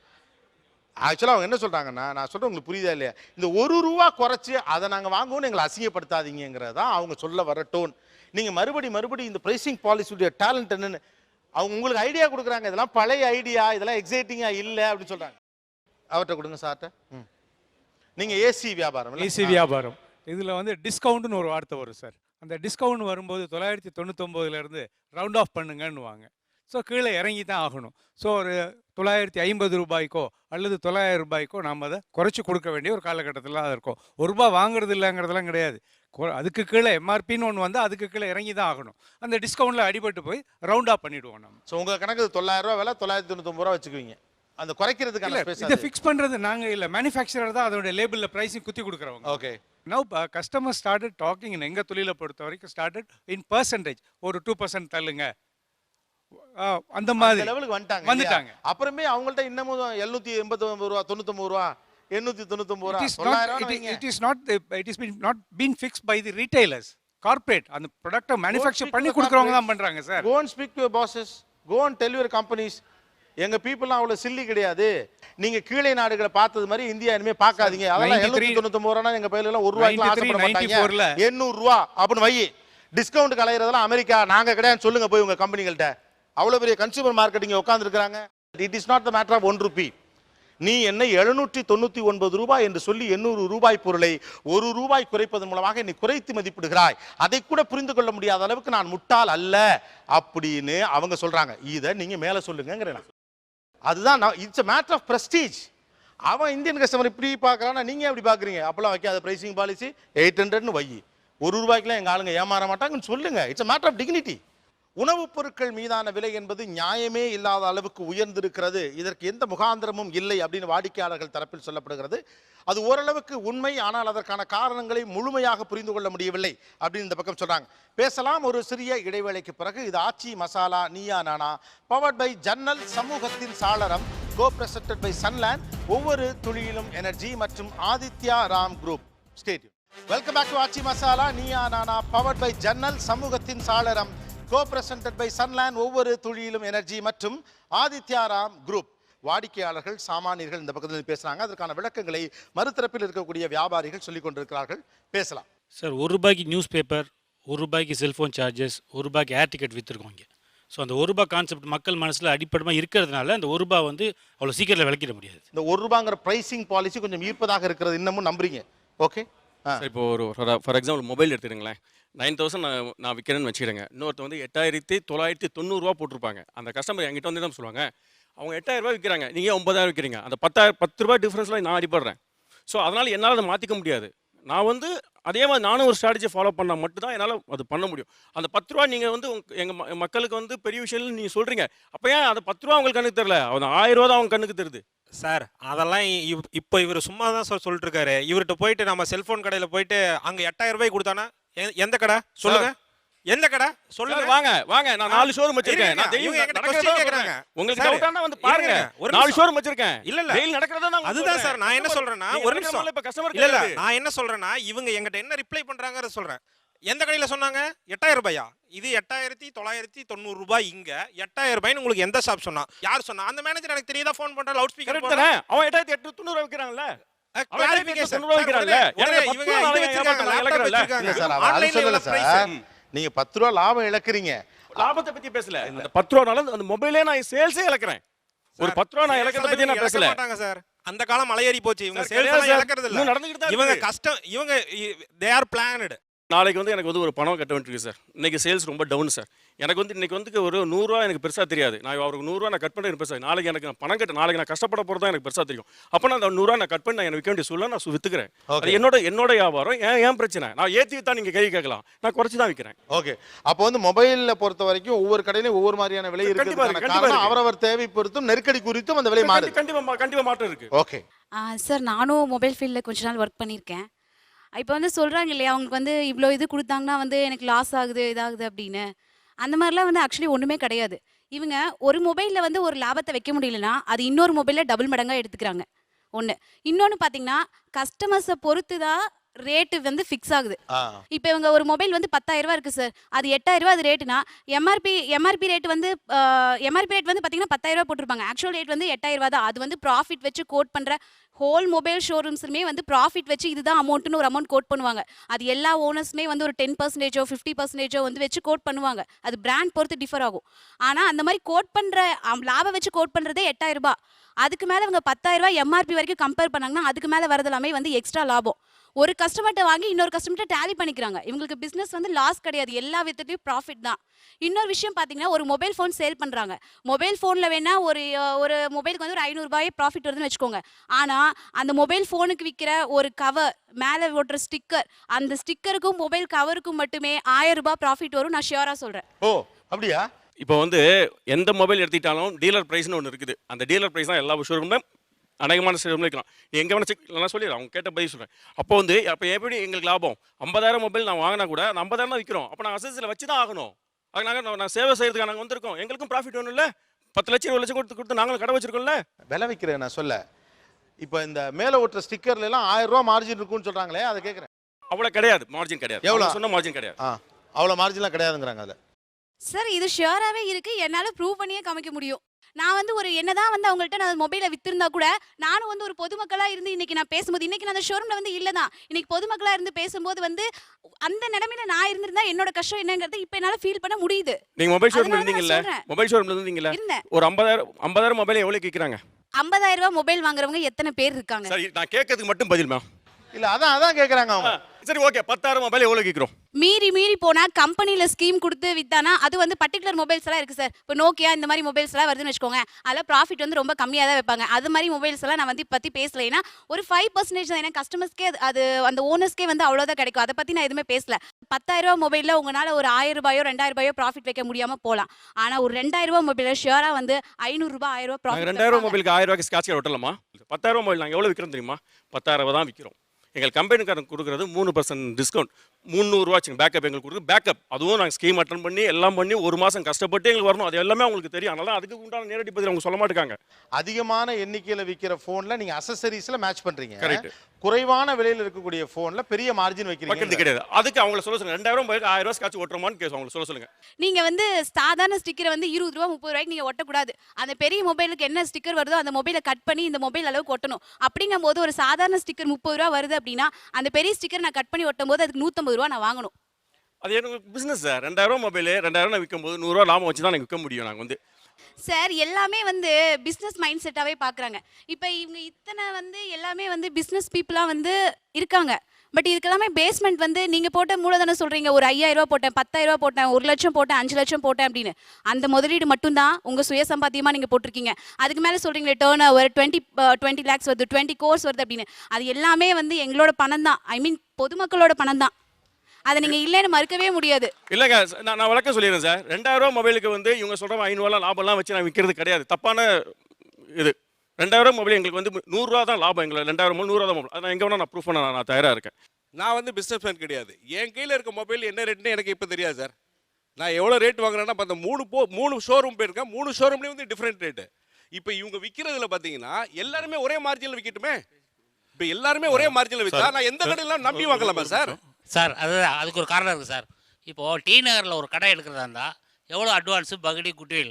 ஆக்சுவலாக அவங்க என்ன சொல்கிறாங்கன்னா, நான் சொல்கிறேன் உங்களுக்கு புரியுதா இல்லையா, இந்த 1 ரூபா குறைச்சி அதை நாங்கள் வாங்குவோன்னு எங்களை அசிங்கப்படுத்தாதீங்கிறது தான் அவங்க சொல்ல வர டோன். நீங்கள் மறுபடி இந்த ப்ரைசிங் பாலிசியுடைய டேலண்ட் என்னன்னு அவங்க உங்களுக்கு ஐடியா கொடுக்குறாங்க. இதெல்லாம் பழைய ஐடியா, இதெல்லாம் எக்ஸைட்டிங்காக இல்லை அப்படின்னு சொல்கிறாங்க. அவர்கிட்ட கொடுங்க சார்ட்ட. நீங்கள் ஏசி வியாபாரம். ஏசி வியாபாரம் இதில் வந்து டிஸ்கவுண்ட்னு ஒரு வார்த்தை வரும் சார். அந்த டிஸ்கவுண்ட் வரும்போது 999 ரவுண்ட் ஆஃப் பண்ணுங்கன்னு வாங்க. ஸோ கீழே இறங்கி தான் ஆகணும். ஸோ ஒரு 950 ரூபாய்க்கோ அல்லது 900 ரூபாய்க்கோ நாம் அதை குறைச்சி கொடுக்க வேண்டிய ஒரு காலகட்டத்தில் தான் இருக்கும். 1 ரூபா வாங்குறது இல்லைங்கிறதுலாம் கிடையாது. அதுக்கு கீழே எம்ஆர்பின்னு ஒன்று வந்து அதுக்கு கீழே இறங்கி தான் ஆகணும். அந்த டிஸ்கவுண்ட்டில் அடிபட்டு போய் ரவுண்ட் ஆஃப் பண்ணிவிடுவோம் நம்ம. ஸோ உங்கள் கணக்கு 900 ரூபா விலை 999 ரூபா வச்சுக்குவீங்க. அந்த குறைக்கிறதுக்கான இதை ஃபிக்ஸ் பண்ணுறது நாங்கள் இல்லை, மேனுஃபேக்சரர் தான் அதோட லேபிளில் ப்ரைஸிங் குத்தி கொடுக்குறவங்க. Okay. Now customer started docking எங்கள் தொழிலை பொறுத்த வரைக்கும் ஸ்டார்டட் இன் பர்சன்டேஜ் ஒரு 2% தள்ளுங்க அந்த மாதிரி லெவலுக்கு வந்துட்டாங்க. அப்புறமே அவங்கள்ட்ட இன்னமும் 789 ரூபா 99 ரூபா 899 ரூபா 900. It is not been fixed by the retailers, corporate. அந்த ப்ராடக்ட்டை மேனுஃபேக்சர் பண்ணி கொடுக்குறவங்க தான் பண்றாங்க sir. Go and speak to your bosses, go and tell your companies. எங்க பீப்புள்லாம் அவ்வளோ சில்லி கிடையாது. நீங்க கீழே நாடுகளை பார்த்தது மாதிரி இந்தியா இனிமே பார்க்காதீங்க. அதெல்லாம் 799 ரூபா எங்க பையில எல்லாம் 1 ரூபாய்க்கு ஆசைப்பட மாட்டாங்க. 800 ரூபா அப்படின்னு வை. டிஸ்கவுண்ட் கலையிறதெல்லாம் அமெரிக்கா, நாங்க கிடையாது சொல்லுங்க போய் உங்க கம்பெனிகள்கிட்ட. அவ்வளோ பெரிய கன்சூமர் மார்க்கெட்டிங் உட்காந்துருக்காங்க. It is not the matter of 1 rupee. நீ என்ன 799 ரூபாய் என்று சொல்லி 800 ரூபாய் பொருளை 1 ரூபாய் குறைப்பதன் மூலமாக நீ குறைத்து மதிப்பிடுகிறாய். அதை கூட புரிந்து கொள்ள முடியாத அளவுக்கு நான் முட்டாள் அல்ல அப்படின்னு அவங்க சொல்றாங்க. இதை நீங்க மேல சொல்லுங்கிறேன். அதுதான் it's a matter of prestige. அவன் இந்தியன் கஸ்டமர் இப்படி பார்க்கறானா, நீங்க எப்படி பார்க்குறீங்க? அப்பெல்லாம் வைக்காத பிரைசிங் பாலிசி 800ன்னு வை. 1 ரூபாய்க்குலாம் எங்கள் ஆளுங்க ஏமாற மாட்டாங்கன்னு சொல்லுங்க. It's a matter of dignity. உணவுப் பொருட்கள் மீதான விலை என்பது நியாயமே இல்லாத அளவுக்கு உயர்ந்திருக்கிறது. இதற்கு எந்த முகாந்திரமும் இல்லை அப்படின்னு வாடிக்கையாளர்கள் தரப்பில் சொல்லப்படுகிறது. அது ஓரளவுக்கு உண்மை. ஆனால் அதற்கான காரணங்களை முழுமையாக புரிந்து கொள்ள முடியவில்லை அப்படின்னு இந்த பக்கம் சொல்றாங்க. பேசலாம் ஒரு சிறிய இடைவேளைக்கு பிறகு. இது ஆச்சி மசாலா நீயா நானா, பவர்ட் பை ஜன்னல், சமூகத்தின் சாளரம், கோ பிரசன்டட் பை சன்லேண்ட், ஒவ்வொரு துளியிலும் எனர்ஜி மற்றும் Aditya Ram group. State. Welcome back to Aachi Masala Neeya Naana powered by ஜன்னல் சமூகத்தின் சாளரம் co-presented by சன்லேண்ட் ஒவ்வொரு துளியிலும் எனர்ஜி மற்றும் ஆதித்யாராம் குரூப். வாடிக்கையாளர்கள் சாமானியர்கள் இந்த பக்கத்தில் பேசுறாங்க. அதற்கான விளக்கங்களை மறுதரப்பில் இருக்கக்கூடிய வியாபாரிகள் சொல்லிக் கொண்டிருக்கிறார்கள். பேசலாம் sir. ₹1 newspaper, ₹1 cellphone charges, ₹1 air ticket விற்றுருக்கோம் இங்கே. ஸோ அந்த ₹1 கான்செப்ட் மக்கள் மனசில் அடிப்படமாக இருக்கிறதுனால அந்த ₹1 வந்து அவ்வளோ சீக்கிரத்தில் விளக்கிட முடியாது. இந்த ₹1ங்கிற பிரைசிங் பாலிசி கொஞ்சம் ஈர்ப்பதாக இருக்கிறது இன்னமும் நம்புறீங்க. ஓகே, இப்போ ஒரு ஃபார் எக்ஸாம்பிள் மொபைல் எடுத்துக்கிங்களேன். 9000 நான் விற்கிறேன்னு வச்சுக்கிறேங்க. இன்னொருத்த வந்து 8990 போட்டிருப்பாங்க. அந்த கஸ்டமர் என்கிட்ட வந்து தான் சொல்லுவாங்க, அவங்க 8000 விற்கிறாங்க, நீங்கள் 9000 விற்கிறீங்க. அந்த ₹10 டிஃப்ரென்ஸில் நான் அடிபடுறேன். ஸோ அதனால் என்னால் அதை மாற்றிக்க முடியாது. நான் வந்து அதே மாதிரி நானும் ஒரு ஸ்ட்ராட்டஜி ஃபாலோ பண்ணால் மட்டும்தான் என்னால் அது பண்ண முடியும். அந்த ₹10 நீங்கள் வந்து எங்கள் மக்களுக்கு வந்து பெரிய விஷயம் நீங்கள் சொல்கிறீங்க. அப்போ ஏன் அந்த ₹10 உங்களுக்கு கண்ணுக்கு தெரியல, அந்த ₹1000 தான் அவங்க கண்ணுக்கு தெரியுது. சார் அதெல்லாம் இப்போ இவர் சும்மா தான் சார் சொல்லிட்டு இருக்காரு. இவர்கிட்ட போயிட்டு நம்ம செல்ஃபோன் கடையில் போயிட்டு அங்கே ₹8000 கொடுத்தானா எந்த கடை சொல்லுங்க, எந்த கடை சொல்லுங்க. வாங்க வாங்க, நான் 4 ஷோரூம் வச்சிருக்கேன். நான் டெய்லி கேக்குறாங்க. உங்களுக்கு டவுட்டானா வந்து பாருங்க. 4 ஷோரூம் வச்சிருக்கேன். இல்ல டெய்லி நடக்கிறதா நான் அதுதான் சார் நான் என்ன சொல்றேன்னா, ஒரு நிமிஷம். இப்ப கஸ்டமர் இல்ல நான் என்ன சொல்றேன்னா, இவங்க என்கிட்ட என்ன ரிப்ளை பண்றாங்கற சொல்றேன். எந்த கடையில சொன்னாங்க ₹8000? இது ₹8990 இங்க ₹8000 உங்களுக்கு எந்த ஷாப் சொன்னா, யார் சொன்னா? அந்த மேனேஜர் எனக்கு தெரியாதா ஃபோன் பண்ற லவுட் ஸ்பீக்கர் போறா. அவன் 8890 விக்கிறான்ல. கிளாரிஃபிகேஷன் விக்கிறான்ல. இவங்க இது வச்சிருக்காங்க, லேப்டாப் வச்சிருக்காங்க. இல்ல சார், அவர் அது சொல்லல சார். நீங்க ₹10 லாபம் இழக்கிறீங்க. லாபத்தை பத்தி பேசல. அந்த ₹10 அந்த மொபைலே நான் சேல்ஸே இழக்கிறேன். ஒரு ₹10 நான் இழக்கிறத பத்தி நான் பேசல. மாட்டாங்க சார். அந்த காலம் மலையேறி போச்சு. இவங்க சேல்ஸ் இழக்கிறது இல்ல. இவங்க கஷ்டம், இவங்க தே ஆர் பிளான்ட். நாளைக்கு வந்து எனக்கு வந்து ஒரு பணம் கட்ட வேண்டியிருக்கு சார். இன்னைக்கு சேல்ஸ் ரொம்ப டவுன் சார். எனக்கு வந்து இன்னைக்கு வந்து ஒரு ₹100 எனக்கு பெருசாக தெரியாது. நான் அவருக்கு ₹100 நான் கட் பண்ண எனக்கு பெருசாக. நாளைக்கு எனக்கு நான் பணம் கட்ட, நாளைக்கு நான் கஷ்டப்பட போகிறதா எனக்கு பெருசாக தெரியும். அப்போ நான் அந்த ₹100 நான் கட் பண்ணி நான் எனக்கு விற்க வேண்டிய சூழலை நான் விற்றுக்கிறேன். அது என்னோட வியாபாரம், ஏன் பிரச்சனை. நான் ஏற்றி விற்றா நீங்கள் கை கேட்கலாம், நான் குறைச்சி தான் விற்கிறேன். ஓகே, அப்போ வந்து மொபைலில் பொறுத்த வரைக்கும் ஒவ்வொரு கடையிலும் ஒவ்வொரு மாதிரியான விலை இருக்குது. அவரவர் தேவை பொறுத்தும் நெருக்கடி குறித்தும் அந்த விலை மாறுது. கண்டிப்பாக மாற்றம் இருக்குது. ஓகே சார், நானும் மொபைல் ஃபீல்டில் கொஞ்ச நாள் ஒர்க் பண்ணியிருக்கேன். இப்போ வந்து சொல்கிறாங்க இல்லையா, அவங்களுக்கு வந்து இவ்வளோ இது கொடுத்தாங்கன்னா வந்து எனக்கு லாஸ் ஆகுது இதாகுது அப்படின்னு. அந்த மாதிரிலாம் வந்து ஆக்சுவலி ஒன்றுமே கிடையாது. இவங்க ஒரு மொபைலில் வந்து ஒரு லாபத்தை வைக்க முடியலன்னா அது இன்னொரு மொபைலில் டபுள் மடங்காக எடுத்துக்கிறாங்க. ஒன்று. இன்னொன்று பார்த்தீங்கன்னா கஸ்டமர்ஸை பொறுத்து தான் ரேட்டு வந்து ஃபிக்ஸ் ஆகுது. இப்போ இவங்க ஒரு மொபைல் வந்து ₹10,000 இருக்குது சார், அது ₹8,000 அது ரேட்டுனா எம்ஆர்பி ரேட் வந்து பார்த்தீங்கன்னா ₹10,000 போட்டிருப்பாங்க. ஆக்சுவல் ரேட் வந்து ₹8,000 தான். அது வந்து ப்ராஃபிட் வச்சு கோட் பண்ணுற ஹோல் மொபைல் ஷோரூம்ஸுமே வந்து ப்ராஃபிட் வச்சு இதுதான் அமௌண்ட்டுன்னு ஒரு அமௌண்ட் கோட் பண்ணுவாங்க. அது எல்லா ஓனர்ஸுமே வந்து ஒரு 10% 50% வந்து வச்சு கோட் பண்ணுவாங்க. அது பிராண்ட் பொறுத்து டிஃபர் ஆகும். ஆனால் அந்த மாதிரி கோட் பண்ணுற லாபம் வச்சு கோட் பண்ணுறதே ₹8,000. அதுக்கு மேலே இவங்க ₹10,000 எம்ஆர்பி வரைக்கும் கம்பேர் பண்ணாங்கன்னா அதுக்கு மேலே வரதெல்லாமே வந்து எக்ஸ்ட்ரா லாபம். ஒரு கஸ்டமர்கிட்ட வாங்கி இன்னொரு கஸ்டமர்கிட்ட டேலி பண்ணிக்கிறாங்க. இவங்களுக்கு பிஸ்னஸ் வந்து லாஸ் கிடையாது, எல்லா விதத்துலையும் ப்ராஃபிட் தான். இன்னொரு விஷயம் பார்த்தீங்கன்னா, ஒரு மொபைல் ஃபோன் சேல் பண்ணுறாங்க. மொபைல் ஃபோனில் வேணால் ஒரு மொபைலுக்கு வந்து ஒரு ₹500 ப்ராஃபிட் வருதுன்னு வச்சுக்கோங்க. ஆனால் அந்த மொபைல் ஃபோனுக்கு விற்கிற ஒரு கவர், மேலே ஓட்டுற ஸ்டிக்கர், அந்த ஸ்டிக்கருக்கும் மொபைல் கவருக்கும் மட்டுமே ₹1000 ப்ராஃபிட் வரும். நான் ஷியோராக சொல்கிறேன். ஓ அப்படியா? இப்போ வந்து எந்த மொபைல் எடுத்துக்கிட்டாலும் டீலர் ப்ரைஸ்னு ஒன்று இருக்குது. அந்த டீலர் ப்ரைஸ் தான் எல்லா ஷோரூமே அநேகமான ஷோரூமில் இருக்கலாம். எங்கே வேணா நான் சொல்லிடுறேன், அவங்க கேட்ட பதில் சொல்கிறேன். அப்போ வந்து அப்போ எப்படி எங்களுக்கு லாபம்? 50,000 மொபைல் நான் வாங்கினா கூட 50,000 தான் விற்கிறோம். அப்போ நாங்கள் அசஸில் வச்சு தான் ஆகணும். அது நான் சேவை செய்யறதுக்கு நாங்கள் வந்திருக்கோம். எங்களுக்கும் ப்ராஃபிட் வேணும் இல்லை? 10 லட்சம் 20 லட்சம் கொடுத்து நாங்களும் கடை வச்சிருக்கோம்ல. விலை விற்கிறேன் நான் சொல்ல. இப்போ இந்த மேலே ஓட்டுற ஸ்டிக்கர்ல எல்லாம் ₹1000 மார்ஜின் இருக்குன்னு சொல்கிறாங்களே, அதை கேட்குறேன். அவ்வளோ கிடையாது, மார்ஜின் கிடையாது. எவ்வளோ சொன்ன மார்ஜின் கிடையாது. அவ்வளோ மார்ஜின்லாம் கிடையாதுங்கிறாங்க அதில். சார், இது ஷியோராகவே இருக்குது. என்னால் ப்ரூவ் பண்ணியே காமிக்க முடியும். நான் வந்து ஒரு என்னதான் வந்து அவங்கள்ட்ட நான் மொபைலை வித்திருந்தா கூட நானும் வந்து ஒரு பொதுமக்களாக இருந்து இன்னைக்கு நான் பேசும்போது, இன்னைக்கு நான் அந்த ஷோரூமில் வந்து இல்லை தான், இன்னைக்கு பொதுமக்களாக இருந்து பேசும்போது வந்து அந்த நிலைமையில நான் இருந்திருந்தா என்னோட கஷ்டம் என்னங்கிறது இப்போ என்னால் ஃபீல் பண்ண முடியுது. நீங்கள் மொபைல் ஷோரூமில் இருந்தீங்கல்ல, மொபைல் ஷோரூமில் இருந்தீங்கல்ல, ஒரு 50,000 மொபைல் எவ்வளோ கேட்குறாங்க? ₹50,000 மொபைல் வாங்குறவங்க எத்தனை பேர் இருக்காங்க? சரி, நான் கேட்கறதுக்கு மட்டும் பதில் மேம். இல்லை அதான் கேட்குறாங்க அவங்க. சரி ஓகே, 10,000 மொபைல் எவ்வளோ கேட்குறோம்? மீறி போனால் கம்பெனியில் ஸ்கீம் கொடுத்து வித்தானா அது வந்து பர்டிகுலர் மொபைல்ஸ் எல்லாம் இருக்குது சார். இப்போ நோக்கியா இந்த மாதிரி மொபைல்ஸ் எல்லாம் வருதுன்னு வச்சுக்கோங்க, அதில் ப்ராஃபிட் வந்து ரொம்ப கம்மியாக தான் வைப்பாங்க. அது மாதிரி மொபைல்ஸ் எல்லாம் நான் வந்து பற்றி பேசல. ஏன்னா ஒரு 5% தான். ஏன்னா கஸ்டமர்ஸ்க்கே அது அந்த ஓனர்ஸ்க்கே வந்து அவ்வளோதான் கிடைக்கும். அதை பற்றி நான் எதுவுமே பேசல. ₹10,000 மொபைலில் உங்களால் ஒரு ₹1,000 ₹2,000 ப்ராஃபிட் வைக்க முடியாமல் போகலாம். ஆனால் ஒரு ₹2,000 மொபைலில் ஷியோராக வந்து ₹500 1000 ப்ராஃபிட். ₹2,000 மொபைலுக்கு ₹1,000 ஸ்காட்ச் கார்டு ஒட்டலாமா? 10,000 மொபைல் நாங்கள் எவ்வளோ விற்கிறோம் தெரியுமா? 10,000 தான் விற்கிறோம். எங்கள் கம்பெனிக்காரங்க கொடுக்குறது 3% டிஸ்கவுண்ட். ₹300 பேக்கப் எங்களுக்கு கொடுக்குறது. பேக்கப் அதுவும் நாங்கள் ஸ்கீம் அட்டன் பண்ணி எல்லாம் பண்ணி ஒரு மாதம் கஷ்டப்பட்டு எங்களுக்கு வரணும். அது எல்லாமே அவங்களுக்கு தெரியும். அதனால அதுக்கு உண்டான நேரடி பதில் அவங்க சொல்ல மாட்டாங்க. அதிகமான எண்ணிக்கையில் விற்கிற ஃபோனில் நீங்கள் அசசரிஸில் மேட்ச் பண்ணுறீங்க. கரெக்ட். குறைவான விலையில் இருக்கக்கூடிய போன்ல பெரிய மார்ஜின் வைக்கிறீங்க வைக்கிறது கிடையாது. அதுக்கு அவங்கள சொல்ல சொல்லுங்க 2000 ரூபாய்க்கு 1000 ரூபாய் காட்சி ஓட்டுறோமான்னு கேஸ் அவங்கள சொல்ல சொல்லுங்க. நீங்க வந்து சாதாரண ஸ்டிக்கரை வந்து 20 ரூபா 30 ரூபாய்க்கு நீங்க ஒட்டக்கூடாது. அந்த பெரிய மொபைலுக்கு என்ன ஸ்டிக்கர் வருதோ அந்த மொபைலை கட் பண்ணி இந்த மொபைல் அளவுக்கு ஒட்டணும். அப்படிங்கும் போது ஒரு சாதாரண ஸ்டிக்கர் 30 ரூபா வருது அப்படின்னா அந்த பெரிய ஸ்டிக்கர் நான் கட் பண்ணி ஒட்டும் போது அதுக்கு 150 ரூபா நான் வாங்கணும். அது எனக்கு பிசினஸ் சார். 2000 மொபைல் 2000 விற்கும் போது 100 ரூபா லாபம் வச்சு தான் விற்க முடியும். நாங்கள் வந்து சார் எல்லாமே வந்து பிஸ்னஸ் மைண்ட் செட்டாகவே பார்க்குறாங்க. இப்போ இவங்க இத்தனை வந்து எல்லாமே வந்து பிஸ்னஸ் பீப்புளாக வந்து இருக்காங்க. பட் இதுக்கெல்லாமே பேஸ்மெண்ட் வந்து நீங்கள் போட்ட மூலதனம் சொல்கிறீங்க. ஒரு 5000 ரூபா போட்டேன், 10000 ரூபா போட்டேன், 1 லட்சம் போட்டேன், 5 லட்சம் போட்டேன் அப்படின்னு. அந்த முதலீடு மட்டும்தான் உங்கள் சுய சம்பாத்தியமாக நீங்கள் போட்டிருக்கீங்க. அதுக்கு மேலே சொல்கிறீங்களே டேர்ன் ஓவர் 20 lakhs வருது, 20 crores வருது அப்படின்னு. அது எல்லாமே வந்து எங்களோட பணம் தான். ஐ மீன் பொதுமக்களோட பணம் தான். அதை நீங்கள் இல்லைன்னு மறுக்கவே முடியாது. இல்லைங்க, நான் வழக்கம் சொல்லிடுறேன் சார். 2000 ரூபா மொபைலுக்கு வந்து இவங்க சொல்கிற 500 லாபம்லாம் வச்சு நான் விற்கிறது கிடையாது. தப்பான இது. 2000 மொபைல் எங்களுக்கு வந்து 100 ரூபா தான் லாபம். எங்களுக்கு 2000 100 ரூபா தான் மொபைல். அதை எங்கே வேணால் நான் ப்ரூஃப் பண்ண நான் தயாராக இருக்கேன். நான் வந்து பிஸ்னஸ் மேன் கிடையாது. என் கையில் இருக்க மொபைல் என்ன ரேட்னு எனக்கு இப்போ தெரியாது சார். நான் எவ்வளோ ரேட் வாங்குறேன்னா இப்போ அந்த 3 ஷோரூம் போயிருக்கேன். 3 ஷோரூம்லேயும் வந்து டிஃப்ரெண்ட் ரேட்டு. இப்போ இவங்க விற்கிறதுல பார்த்தீங்கன்னா எல்லாருமே ஒரே மார்ஜினில் விற்கட்டுமே. இப்போ எல்லாருமே ஒரே மார்ஜினில் விற்றா நான் எந்த கடையிலாம் நம்பி வாங்கலாமா சார்? சார் அதுக்கு ஒரு காரணம் இருக்குது சார். இப்போது டி நகரில் ஒரு கடை எடுக்கிறதா இருந்தால் எவ்வளோ அட்வான்ஸு பகடி குட்வில்.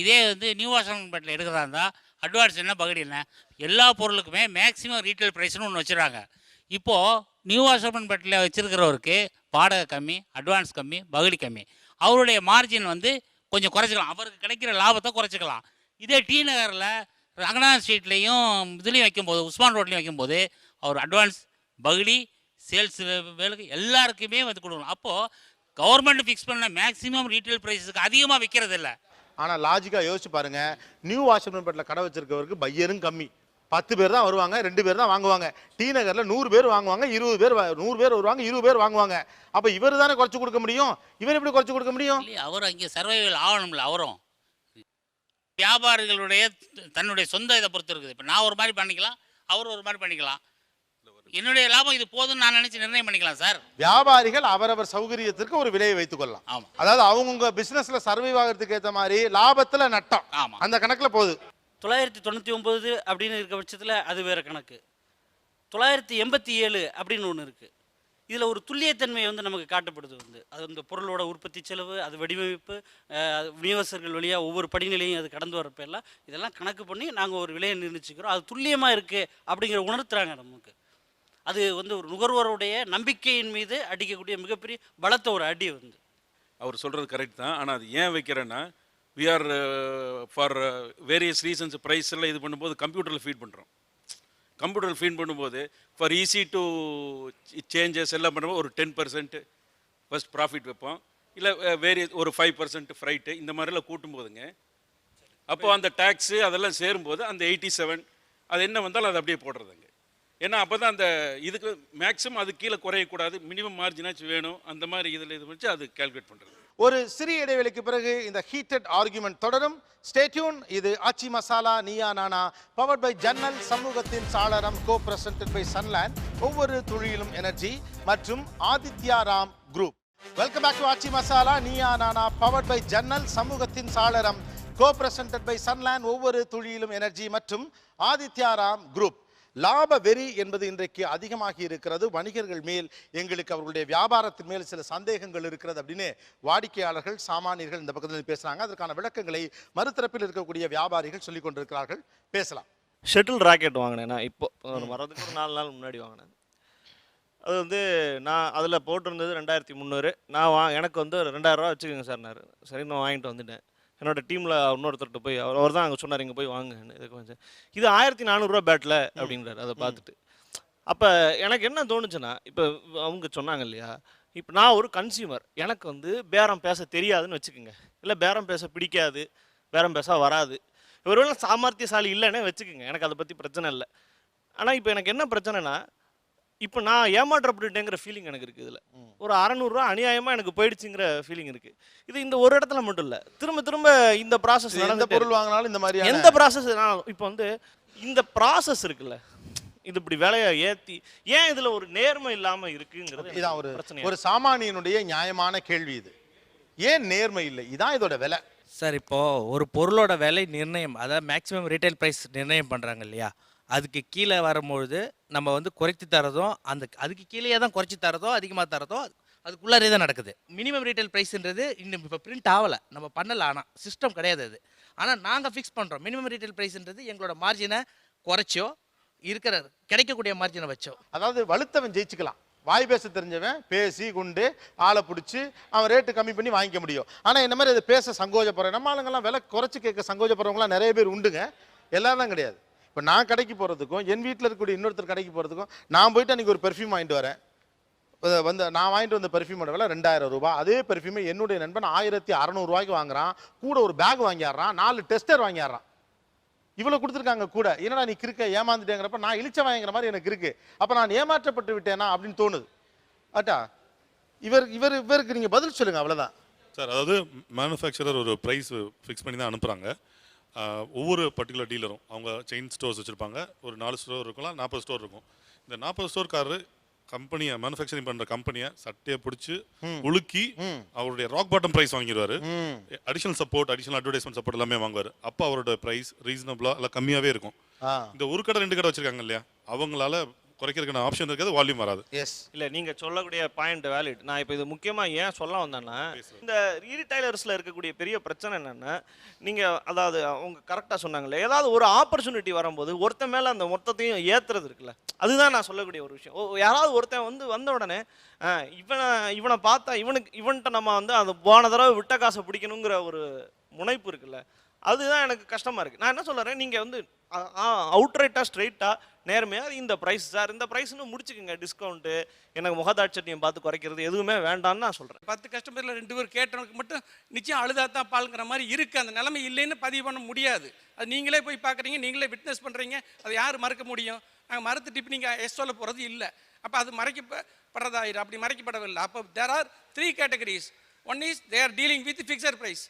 இதே வந்து நியூ வாசன்பேட்டில் எடுக்கிறதா இருந்தால் அட்வான்ஸ் என்ன பகடி என்ன எல்லா பொருளுக்குமே மேக்ஸிமம் ரீட்டைல் ப்ரைஸ்னு ஒன்று வச்சுருக்காங்க. இப்போது நியூ வாசன்பேட்டில் வச்சுருக்கிறவருக்கு வாடகை கம்மி, அட்வான்ஸ் கம்மி, பகடி கம்மி. அவருடைய மார்ஜின் வந்து கொஞ்சம் குறைச்சிக்கலாம். அவருக்கு கிடைக்கிற லாபத்தை குறைச்சிக்கலாம். இதே டி நகரில் ரங்கநாத் ஸ்ட்ரீட்லேயும் இதுலேயும் வைக்கும்போது, உஸ்மான் ரோட்லேயும் வைக்கும்போது அவர் அட்வான்ஸ், பகடி, சேல்ஸ் வேலைக்கு எல்லாருக்குமே வந்து கொடுக்கணும். அப்போது கவர்மெண்ட் ஃபிக்ஸ் பண்ண மேக்ஸிமம் ரீட்டைல் ப்ரைஸுக்கு அதிகமாக விற்கிறது இல்லை. ஆனால் லாஜிக்காக யோசிச்சு பாருங்க. நியூ வாஷர்மேன்பேட்டில் கடை வச்சிருக்கவருக்கு பையரும் கம்மி. 10 பேர் தான் வருவாங்க, 2 பேர் தான் வாங்குவாங்க. டி நகரில் 100 பேர் வாங்குவாங்க, 20 பேர் 100 பேர் வருவாங்க, 20 பேர் வாங்குவாங்க. அப்போ இவர் தானே குறைச்சி கொடுக்க முடியும். இவர் எப்படி குறைச்சி கொடுக்க முடியும்? அவர் அங்கே சர்வைவல் ஆகணும்ல. அவரும் வியாபாரிகளுடைய தன்னுடைய சொந்த இதை பொறுத்து இருக்குது. இப்போ நான் ஒரு மாதிரி பண்ணிக்கலாம், அவர் ஒரு மாதிரி பண்ணிக்கலாம். என்னுடைய லாபம் இது போதும்னு நான் நினைச்சு நிர்ணயம் பண்ணிக்கலாம் சார். வியாபாரிகள் அவரவர் சௌகரியத்திற்கு ஒரு விலையை வைத்துக் கொள்ளலாம். அதாவது அவங்க பிசினஸ்ல சர்வைவ் ஆகிறதுக்கு ஏற்ற மாதிரி லாபத்துல நட்டம் அந்த கணக்குல போகுது. 999 அப்படின்னு இருக்க பட்சத்தில் அது வேற கணக்கு. 987 அப்படின்னு ஒன்று இருக்கு. இதில் ஒரு துல்லியத்தன்மை வந்து நமக்கு காட்டப்படுது. அது அந்த பொருளோட உற்பத்தி செலவு, அது வடிவமைப்பு, விநியோகஸ்தர்கள் வழியாக ஒவ்வொரு படிநிலையும் அது கடந்து வரப்ப எல்லாம் இதெல்லாம் கணக்கு பண்ணி நாங்கள் ஒரு விலையை நிர்ணயிச்சுக்கிறோம். அது துல்லியமாக இருக்குது அப்படிங்கிற உணர்த்துறாங்க நமக்கு. அது வந்து ஒரு நுகர்வோருடைய நம்பிக்கையின் மீது அடிக்கக்கூடிய மிகப்பெரிய பலத்த ஒரு அடி வந்து. அவர் சொல்கிறது கரெக்ட் தான். ஆனால் அது ஏன் வைக்கிறேன்னா we are for various reasons price எல்லாம் இது பண்ணும்போது கம்ப்யூட்டரில் ஃபீட் பண்ணுறோம். கம்ப்யூட்டரில் ஃபீட் பண்ணும்போது ஃபார் ஈஸி டு சேஞ்சஸ் எல்லாம் பண்ணும்போது ஒரு 10% ஃபஸ்ட் ப்ராஃபிட் வைப்போம். இல்லை வேரியஸ் ஒரு 5% ஃப்ரைட்டு இந்த மாதிரிலாம் கூட்டும் போதுங்க. அப்போது அந்த டேக்ஸு அதெல்லாம் சேரும்போது அந்த 87 அது என்ன வந்தாலும் அது அப்படியே போடுறதுங்க. ஏன்னா அப்போ தான் அந்த இதுக்கு மேக்ஸிமம் அது கீழே குறையக்கூடாது, மினிமம் மார்ஜினாச்சும் வேணும். அந்த மாதிரி இதில் இது வச்சு அது கால்குலேட் பண்ணுறது. ஒரு சிறிய இடைவெளிக்கு பிறகு இந்த ஹீட்டட் ஆர்குமெண்ட் தொடரும். Stay tune. இது ஆச்சி மசாலா நீயா நானா பவர்ட் பை ஜன்னல், சமூகத்தின் சாளரம், கோ பிரசன்டட் பை சன்லேண்ட், ஒவ்வொரு துளியிலும் எனர்ஜி மற்றும் Aditya Ram group. Welcome back to Aachi Masala Neeya Naana powered by ஜன்னல், சமூகத்தின் சாளரம், கோ பிரசன்டட் பை சன்லேண்ட், ஒவ்வொரு துளியிலும் எனர்ஜி மற்றும் ஆதித்யா ராம் குரூப். லாப வெறி என்பது இன்றைக்கு அதிகமாகி இருக்கிறது. வணிகர்கள் மேல் எங்களுக்கு அவர்களுடைய வியாபாரத்தின் மேல் சில சந்தேகங்கள் இருக்கிறது அப்படின்னு வாடிக்கையாளர்கள், சாமானியர்கள் இந்த பக்கத்தில் பேசுகிறாங்க. அதற்கான விளக்கங்களை மறுதரப்பில் இருக்கக்கூடிய வியாபாரிகள் சொல்லிக் கொண்டிருக்கிறார்கள். பேசலாம். ஷட்டில் ராக்கெட் வாங்கினேன். நான் இப்போ வரதுக்கு ஒரு 4 நாள் முன்னாடி வாங்கினேன். அது வந்து நான் அதில் போட்டிருந்தது 2300. நான் எனக்கு வந்து 2000 ரூபா வச்சுக்கோங்க சார். சரி நான் வாங்கிட்டு வந்துட்டேன். என்னோடய டீமில் இன்னொருத்தர்கிட்ட போய் அவர் தான் அங்கே சொன்னார், இங்கே போய் வாங்குன்னு. இதுக்கு வந்து இது 1400 பேட்டில் அப்படின்றார். அதை பார்த்துட்டு அப்போ எனக்கு என்ன தோணுச்சுன்னா, இப்போ அவங்க சொன்னாங்க இல்லையா, இப்போ நான் ஒரு கன்சியூமர், எனக்கு வந்து பேரம் பேச தெரியாதுன்னு வச்சுக்கோங்க, இல்லை பேரம் பேச பிடிக்காது, பேரம் பேச வராது, ஒருவேளை சாமர்த்தியசாலி இல்லைன்னே வச்சுக்கோங்க, எனக்கு அதை பற்றி பிரச்சனை இல்லை. ஆனால் இப்போ எனக்கு என்ன பிரச்சனைனா, இப்போ நான் ஏமாற்றப்பட்டுட்டேங்கிற ஃபீலிங் எனக்கு இருக்குது. இதில் ஒரு 600 ரூபா அநியாயமாக எனக்கு போயிடுச்சுங்கிற ஃபீலிங் இருக்குது. இது இந்த ஒரு இடத்துல மட்டும் இல்லை, திரும்ப திரும்ப இந்த ப்ராசஸ் எந்த பொருள் வாங்கினாலும் இந்த மாதிரி எந்த ப்ராசஸ். இப்போ வந்து இந்த ப்ராசஸ் இருக்குல்ல, இது இப்படி விலையை ஏற்றி ஏன் இதில் ஒரு நேர்மை இல்லாமல் இருக்குங்கிறது இதான் ஒரு சாமானியனுடைய நியாயமான கேள்வி. இது ஏன் நேர்மை இல்லை, இதான் இதோட விலை. சார் இப்போது ஒரு பொருளோட விலை நிர்ணயம், அதாவது மேக்ஸிமம் ரீட்டைல் ப்ரைஸ் நிர்ணயம் பண்ணுறாங்க இல்லையா, அதுக்கு கீழே வரும்பொழுது நம்ம வந்து குறைச்சி தரதும் அதுக்கு கீழேயே தான் குறைச்சி தரதோ அதிகமாக தரதோ அதுக்குள்ளாரே தான் நடக்குது. மினிமம் ரீட்டைல் ப்ரைஸ்ன்றது இன்னும் இப்போ பிரிண்ட் ஆகலை, நம்ம பண்ணலை, ஆனால் சிஸ்டம் கிடையாது அது. ஆனால் நாங்கள் ஃபிக்ஸ் பண்ணுறோம். மினிமம் ரீட்டைல் ப்ரைஸ்ன்றது எங்களோட மார்ஜினை குறைச்சோ இருக்கிற கிடைக்கக்கூடிய மார்ஜினை வச்சோ. அதாவது வலுத்தவன் ஜெயிச்சுக்கலாம், வாய் பேச தெரிஞ்சவன் பேசி குண்டு ஆளை பிடிச்சி அவன் ரேட்டு கம்மி பண்ணி வாங்கிக்க முடியும். ஆனால் இந்த மாதிரி இதை பேச சங்கோஜப்படுறேன். நம்ம ஆளுங்கெல்லாம் விலை குறைச்சி கேட்க சங்கோஜப்படுறவங்களாம் நிறைய பேர் உண்டுங்க, எல்லாரும் கிடையாது. இப்போ நான் கடைக்கு போகிறதுக்கும் என் வீட்டில் இருக்கக்கூடிய இன்னொருத்தர் கடைக்கு போகிறதுக்கும், நான் போயிட்டு அன்றைக்கி ஒரு பெர்ஃப்யூம் வாங்கிட்டு வரேன். நான் வாங்கிட்டு வந்த பெர்ஃப்யூமோட விலை 2000 ரூபாய். அதே பெர்ஃப்யூமை என்னுடைய நண்பன் 1600 ரூபாய்க்கு வாங்குறான். கூட ஒரு பேக் வாங்கிடுறான், 4 டெஸ்டர் வாங்கிடுறான். இவ்வளோ கொடுத்துருக்காங்க கூட. என்னடா நீ கிறுக்க ஏமாந்துட்டேங்கிறப்ப நான் இழிச்ச வாங்கிற மாதிரி எனக்கு இருக்கு. அப்போ நான் ஏமாற்றப்பட்டு விட்டேனா அப்படின்னு தோணுது. அட்டா இவருக்கு நீங்கள் பதில் சொல்லுங்க, அவ்வளோதான் சார். அதாவது மேனுஃபேக்சரர் ஒரு ப்ரைஸ் ஃபிக்ஸ் பண்ணி தான் அனுப்புகிறாங்க. ஒவ்வொரு பர்டிகுலர் டீலரும் அவங்க செயின் ஸ்டோர்ஸ் வச்சுருப்பாங்க. ஒரு 4 ஸ்டோர் இருக்கலாம், 40 ஸ்டோர் இருக்கும். இந்த 40 ஸ்டோர்காரரு கம்பெனியை மேனுஃபேக்சரிங் பண்ணுற கம்பெனியை சட்டையை பிடிச்சி உலுக்கி அவருடைய ராக் பாட்டம் ப்ரைஸ் வாங்கிடுவார். Additional support, additional advertisement support எல்லாமே வாங்குவார். அப்போ அவரோட ப்ரைஸ் ரீசனபிளாக இல்லை கம்மியாகவே இருக்கும். இந்த ஒரு கடை 2 கடை வச்சுருக்காங்க இல்லையா, அவங்களால குறைக்கிறதுக்கான ஆப்ஷன் இருக்காது, வால்யூம் வராது. இல்லை நீங்கள் சொல்லக்கூடிய பாயிண்ட் வேலிட். நான் இப்போ இது முக்கியமாக ஏன் சொல்ல வந்தேன்னா, இந்த ரீடைலர்ஸில் இருக்கக்கூடிய பெரிய பிரச்சனை என்னென்னா, நீங்கள் அதாவது அவங்க கரெக்டாக சொன்னாங்களே, ஏதாவது ஒரு ஆப்பர்ச்சுனிட்டி வரும்போது ஒருத்தன் மேலே அந்த மொத்தத்தையும் ஏற்றுறது இருக்குல்ல, அதுதான் நான் சொல்லக்கூடிய ஒரு விஷயம். யாராவது ஒருத்தன் வந்த உடனே இவனை பார்த்தா இவன்கிட்ட நம்ம அந்த போன தடவை விட்ட காசை பிடிக்கணுங்கிற ஒரு முனைப்பு இருக்குல்ல, அதுதான் எனக்கு கஷ்டமாக இருக்குது. நான் என்ன சொல்கிறேன், நீங்கள் அவுட்ரைட்டாக ஸ்ட்ரெயிட்டாக நேர்மையாக இந்த ப்ரைஸ் சார், இந்த ப்ரைஸ்னு முடிச்சுக்கோங்க, டிஸ்கவுண்ட்டு எனக்கு முகதாட்சட்டியம் பார்த்து குறைக்கிறது எதுவுமே வேண்டாம்னு நான் சொல்கிறேன். 10 கஸ்டமரில் 2 பேர் கேட்டவனுக்கு மட்டும் நிச்சயம் அழுதாத்தான் பாலுங்கிற மாதிரி இருக்குது. அந்த நிலைமை இல்லைன்னு பதிவு பண்ண முடியாது. அது நீங்களே போய் பார்க்குறீங்க, நீங்களே விட்னஸ் பண்ணுறீங்க, அதை யார் மறக்க முடியும்? நாங்கள் மறுத்துட்டு இப்போ நீங்கள் எஸ் சொல்ல போகிறது இல்லை. அப்போ அது மறைக்கப்படுறதாயிரும். அப்படி மறைக்கப்படவில்லை. அப்போ there are 3 categories. One is they are dealing with fixed price.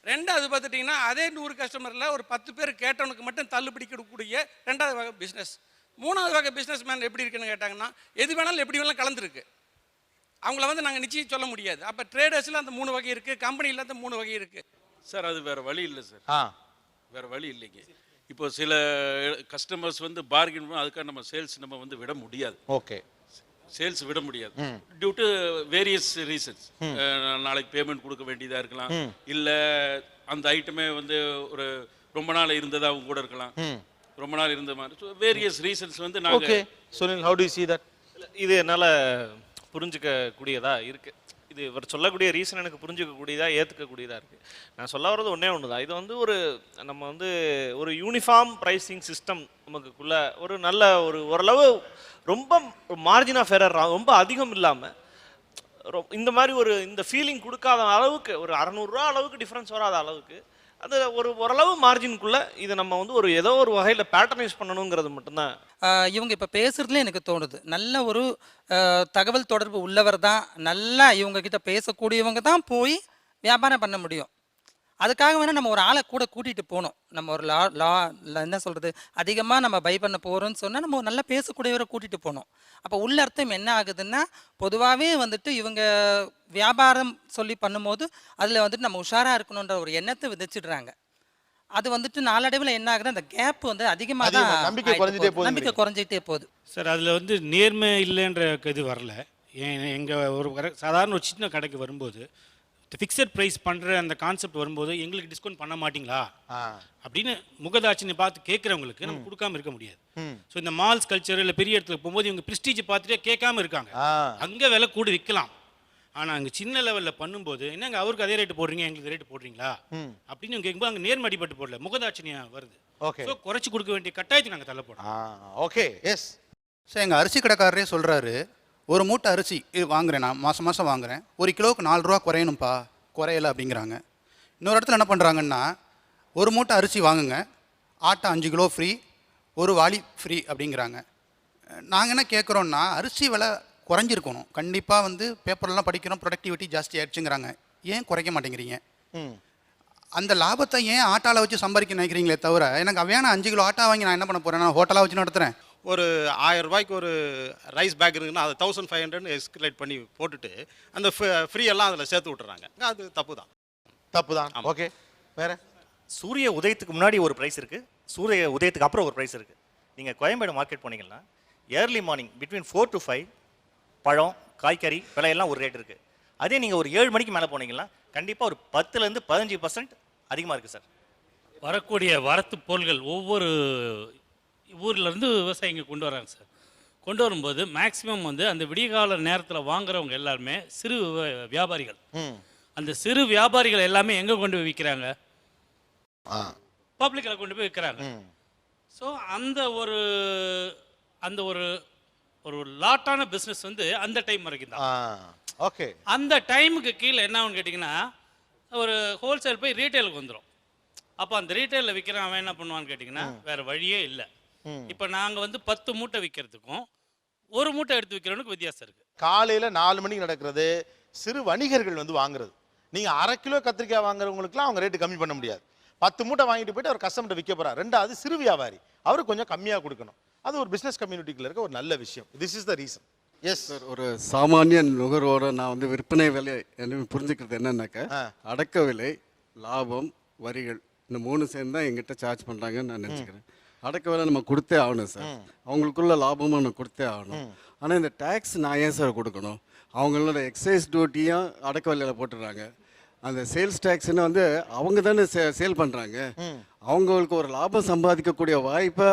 2வது பார்த்துட்டிங்கன்னா அதே 100 கஸ்டமரில் ஒரு 10 பேர் கேட்டவனுக்கு மட்டும் தள்ளுபடி கொடுக்கக்கூடிய 2வது வகை பிஸ்னஸ். 3வது வகை பிஸ்னஸ் மேன் எப்படி இருக்குன்னு கேட்டாங்கன்னா, எது வேணாலும் எப்படி வேணாலும் கலந்துருக்கு. அவங்கள நாங்கள் நிச்சயம் சொல்ல முடியாது. அப்போ ட்ரேடர்ஸில் அந்த 3 வகை இருக்குது, கம்பெனியில் அந்த 3 வகை இருக்குது. சார் அது வேறு வழி இல்லை சார். வேறு வழி இல்லைங்க. இப்போ சில கஸ்டமர்ஸ் பார்கெயின் பண்ண, அதுக்காக நம்ம சேல்ஸ் நம்ம விட முடியாது. ஓகே, சேல்ஸ் விட முடியாது டியூ டு வேரியஸ் ரீசன்ஸ். நாளைக்கு பேமெண்ட் கொடுக்க வேண்டியதாக இருக்கலாம், இல்லை அந்த ஐட்டமே ஒரு ரொம்ப நாள் இருந்ததாக அவங்க கூட இருக்கலாம், ரொம்ப நாள் இருந்த மாதிரி. ஸோ வேரியஸ் ரீசன்ஸ் நாங்கள் சொல்லுங்கள். How to you see that? இது என்னால் புரிஞ்சிக்கக்கூடியதாக இருக்குது. இது இவர் சொல்லக்கூடிய ரீசன் எனக்கு புரிஞ்சிக்கக்கூடியதாக ஏற்றுக்கக்கூடியதாக இருக்குது. நான் சொல்ல வர்றது ஒன்று தான். இது ஒரு நம்ம ஒரு யூனிஃபார்ம் ப்ரைஸிங் சிஸ்டம் நமக்குள்ளே ஒரு நல்ல ஓரளவு ரொம்ப மார்ஜின் ஆஃப் எரர் ரொம்ப அதிகம் இல்லாமல் இந்த மாதிரி இந்த ஃபீலிங் கொடுக்காத அளவுக்கு, ஒரு 600 ரூபா அளவுக்கு டிஃப்ரென்ஸ் வராத அளவுக்கு அது ஓரளவு மார்ஜினுக்குள்ளே இதை நம்ம ஏதோ ஒரு வகையில் பேட்டர்னைஸ் பண்ணணுங்கிறது மட்டும்தான். இவங்க இப்போ பேசுகிறதுல எனக்கு தோணுது, நல்ல ஒரு தகவல் தொடர்பு உள்ளவர் தான், நல்லா இவங்கக்கிட்ட பேசக்கூடியவங்க தான் போய் வியாபாரம் பண்ண முடியும். அதுக்காக வேணால் நம்ம ஒரு ஆளை கூட கூட்டிகிட்டு போகணும். நம்ம ஒரு என்ன சொல்கிறது, அதிகமாக நம்ம பை பண்ண போகிறோம்னு சொன்னால் நம்ம நல்லா பேசக்கூடியவரை கூட்டிகிட்டு போகணும். அப்போ உள்ள அர்த்தம் என்ன ஆகுதுன்னா, பொதுவாகவே இவங்க வியாபாரம் சொல்லி பண்ணும்போது அதில் நம்ம உஷாராக இருக்கணுன்ற ஒரு எண்ணத்தை விதைச்சிடுறாங்க. அது நாளடைவில் என்ன ஆகுது, அந்த கேப் அதிகமாக தான் நம்பிக்கை குறைஞ்சிட்டே போகுது சார். அதில் நேர்மை இல்லைன்ற இது வரல. எங்கள் ஒரு சாதாரண ஒரு சின்ன கடைக்கு வரும்போது ஃபிக்ஸட் ப்ரைஸ் பண்ணுற அந்த கான்செப்ட் வரும்போது எங்களுக்கு டிஸ்கவுண்ட் பண்ண மாட்டிங்களா அப்படின்னு முகதாட்சினை பார்த்து கேட்குறவங்களுக்கு நம்ம கொடுக்காம இருக்க முடியாது. ஸோ இந்த மால்ஸ் கல்ச்சர் இல்லை பெரிய இடத்துல போகும்போது இவங்க ப்ரெஸ்டீஜ் பார்த்துட்டே கேட்காம இருக்காங்க. அங்கே விலை கூட விற்கலாம். ஆனால் அங்கே சின்ன லெவலில் பண்ணும்போது என்னங்க அவருக்கு அதே ரேட்டு போடுறீங்க, எங்களுக்கு ரேட்டு போடுறீங்களா அப்படின்னு கேட்கும்போது அங்கே நேர்மை அடிபட்டு போடல, முகதாட்சினியாக வருது. ஓகே, ஸோ குறைச்சி கொடுக்க வேண்டிய கட்டாயத்தை நாங்கள் தள்ளப்போம். Okay, yes sir. எங்கள் அரிசி கடைக்காரரே சொல்கிறாரு, ஒரு மூட்டை அரிசி இது வாங்குறேன், நான் மாதம் மாதம் வாங்குறேன், 1 கிலோவுக்கு 4 ரூபா குறையணும்ப்பா, குறையலை அப்படிங்கிறாங்க. இன்னொரு இடத்துல என்ன பண்ணுறாங்கன்னா, ஒரு மூட்டை அரிசி வாங்குங்க, ஆட்டை 5 கிலோ ஃப்ரீ, ஒரு வாளி ஃப்ரீ அப்படிங்கிறாங்க. நாங்கள் என்ன கேட்குறோன்னா, அரிசி விலை குறைஞ்சிருக்கணும் கண்டிப்பாக. பேப்பர்லாம் படிக்கிறோம், ப்ரொடக்டிவிட்டி ஜாஸ்தி ஆயிடுச்சுங்கிறாங்க. ஏன் குறைக்க மாட்டேங்கிறீங்க? அந்த லாபத்தை ஏன் ஆட்டாவில் வச்சு சம்பாதிக்க நினைக்கிறீங்களே தவிர, எனக்கு வேணாம் 5 கிலோ ஆட்டா வாங்கி நான் என்ன பண்ண போகிறேன், நான் ஹோட்டலாக வச்சு நடத்துகிறேன். ஒரு 1000 ரூபாய்க்கு ஒரு ரைஸ் பேக் இருக்குன்னா அது 1500 எஸ்கலேட் பண்ணி போட்டுட்டு அந்த ஃப்ரீ எல்லாம் அதில் சேர்த்து விட்டுறாங்க. அது தப்பு தான். ஓகே, வேற சூரிய உதயத்துக்கு முன்னாடி ஒரு ப்ரைஸ் இருக்குது, சூரிய உதயத்துக்கு அப்புறம் ஒரு ப்ரைஸ் இருக்குது. நீங்கள் கோயம்பேடு மார்க்கெட் போனீங்கன்னா ஏர்லி மார்னிங் பிட்வீன் 4 to 5 பழம் காய்கறி விலையெல்லாம் ஒரு ரேட் இருக்குது. அதே நீங்கள் ஒரு 7 மணிக்கு மேலே போனீங்கன்னா கண்டிப்பாக ஒரு 10% 15% அதிகமாக இருக்குது சார். வரக்கூடிய வரத்து பொருள்கள் ஒவ்வொரு ஊர்லேருந்து விவசாயிங்க கொண்டு வராங்க சார். கொண்டு வரும்போது மேக்ஸிமம் வந்து அந்த விடியகால நேரத்தில் வாங்குறவங்க எல்லாருமே சிறு வியாபாரிகள். அந்த சிறு வியாபாரிகள் எல்லாமே எங்கே கொண்டு போய் விற்கிறாங்க? பப்ளிக்கில் கொண்டு போய் விற்கிறாங்க. ஸோ அந்த ஒரு ஒரு லாட்டான பிஸ்னஸ் வந்து அந்த டைம் வரைக்கும் தான். ஓகே. அந்த டைமுக்கு கீழே என்ன ஆகுன்னு கேட்டிங்கன்னா ஒரு ஹோல்சேல் போய் ரீட்டைலுக்கு வந்துடும். அப்போ அந்த ரீட்டைலில் விற்கிறவன் அவன் என்ன பண்ணுவான்னு கேட்டிங்கன்னா வேறு வழியே இல்லை. இப்போ நாங்கள் வந்து 10 மூட்டை விற்கிறதுக்கும் 1 மூட்டை எடுத்து விற்கிறவனுக்கு வித்தியாசம் இருக்குது. காலையில் 4 மணிக்கு நடக்கிறது சிறு வணிகர்கள் வந்து வாங்குறது. நீங்கள் 1/2 கிலோ கத்திரிக்காய் வாங்குறவங்களுக்குலாம் அவங்க ரேட்டு கம்மி பண்ண முடியாது. 10 மூட்டை வாங்கிட்டு போயிட்டு அவர் கஸ்டமர்கிட்ட விற்க போகிறார். ரெண்டாவது சிறு வியாபாரி, அவருக்கு கொஞ்சம் கம்மியாக கொடுக்கணும். அது ஒரு பிஸ்னஸ் கம்யூனிட்டிக்குள்ள இருக்க ஒரு நல்ல விஷயம். This is the reason. Yes sir, ஒரு சாமானிய நுகர்வோட நான் வந்து விற்பனை விலை என்ன புரிஞ்சுக்கிறது என்னன்னாக்கா, அடக்க விலை, லாபம், வரிகள் இந்த 3 சேர்ந்து தான் எங்கிட்ட சார்ஜ் பண்ணுறாங்கன்னு நான் நினச்சிக்கிறேன். அடக்க விலை நம்ம கொடுத்தே ஆகணும் சார், அவங்களுக்குள்ள லாபமும் நம்ம கொடுத்தே ஆகணும். ஆனால் இந்த டேக்ஸ் நான் ஏன் சார் கொடுக்கணும்? அவங்களோட எக்ஸைஸ் டியூட்டியும் அடக்க விலையில் போட்டுடுறாங்க. அந்த சேல்ஸ் டேக்ஸ்ன்னு வந்து அவங்க தானே சேல் பண்ணுறாங்க. அவங்களுக்கு ஒரு லாபம் சம்பாதிக்கக்கூடிய வாய்ப்பை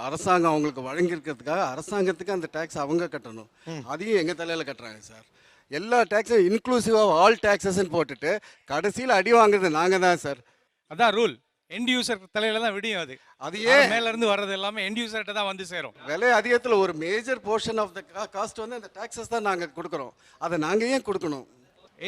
அரசாங்கம் அவங்களுக்கு வழங்கியிருக்கிறதுக்காக அரசாங்கத்துக்கு அந்த டேக்ஸ் அவங்க கட்டணும். அதையும் எங்கள் தலையில் கட்டுறாங்க சார். எல்லா டேக்ஸும் இன்க்ளூசிவாக ஆல் டேக்ஸஸ்ன்னு போட்டுட்டு கடைசியில் அடி வாங்குறது நாங்கள் தான் சார். அதான் ரூல். எண்ட் யூசர் தலையில தான் விடியும். அது ஏன் மேல இருந்து வர்றது எல்லாமே எண்ட் யூசர்கிட்ட தான் வந்து சேரும். விலை அதிகத்தில் ஒரு major portion of the cost வந்து அந்த டேக்ஸஸ் தான் நாங்கள் கொடுக்குறோம். அதை நாங்கள் ஏன் கொடுக்கணும்?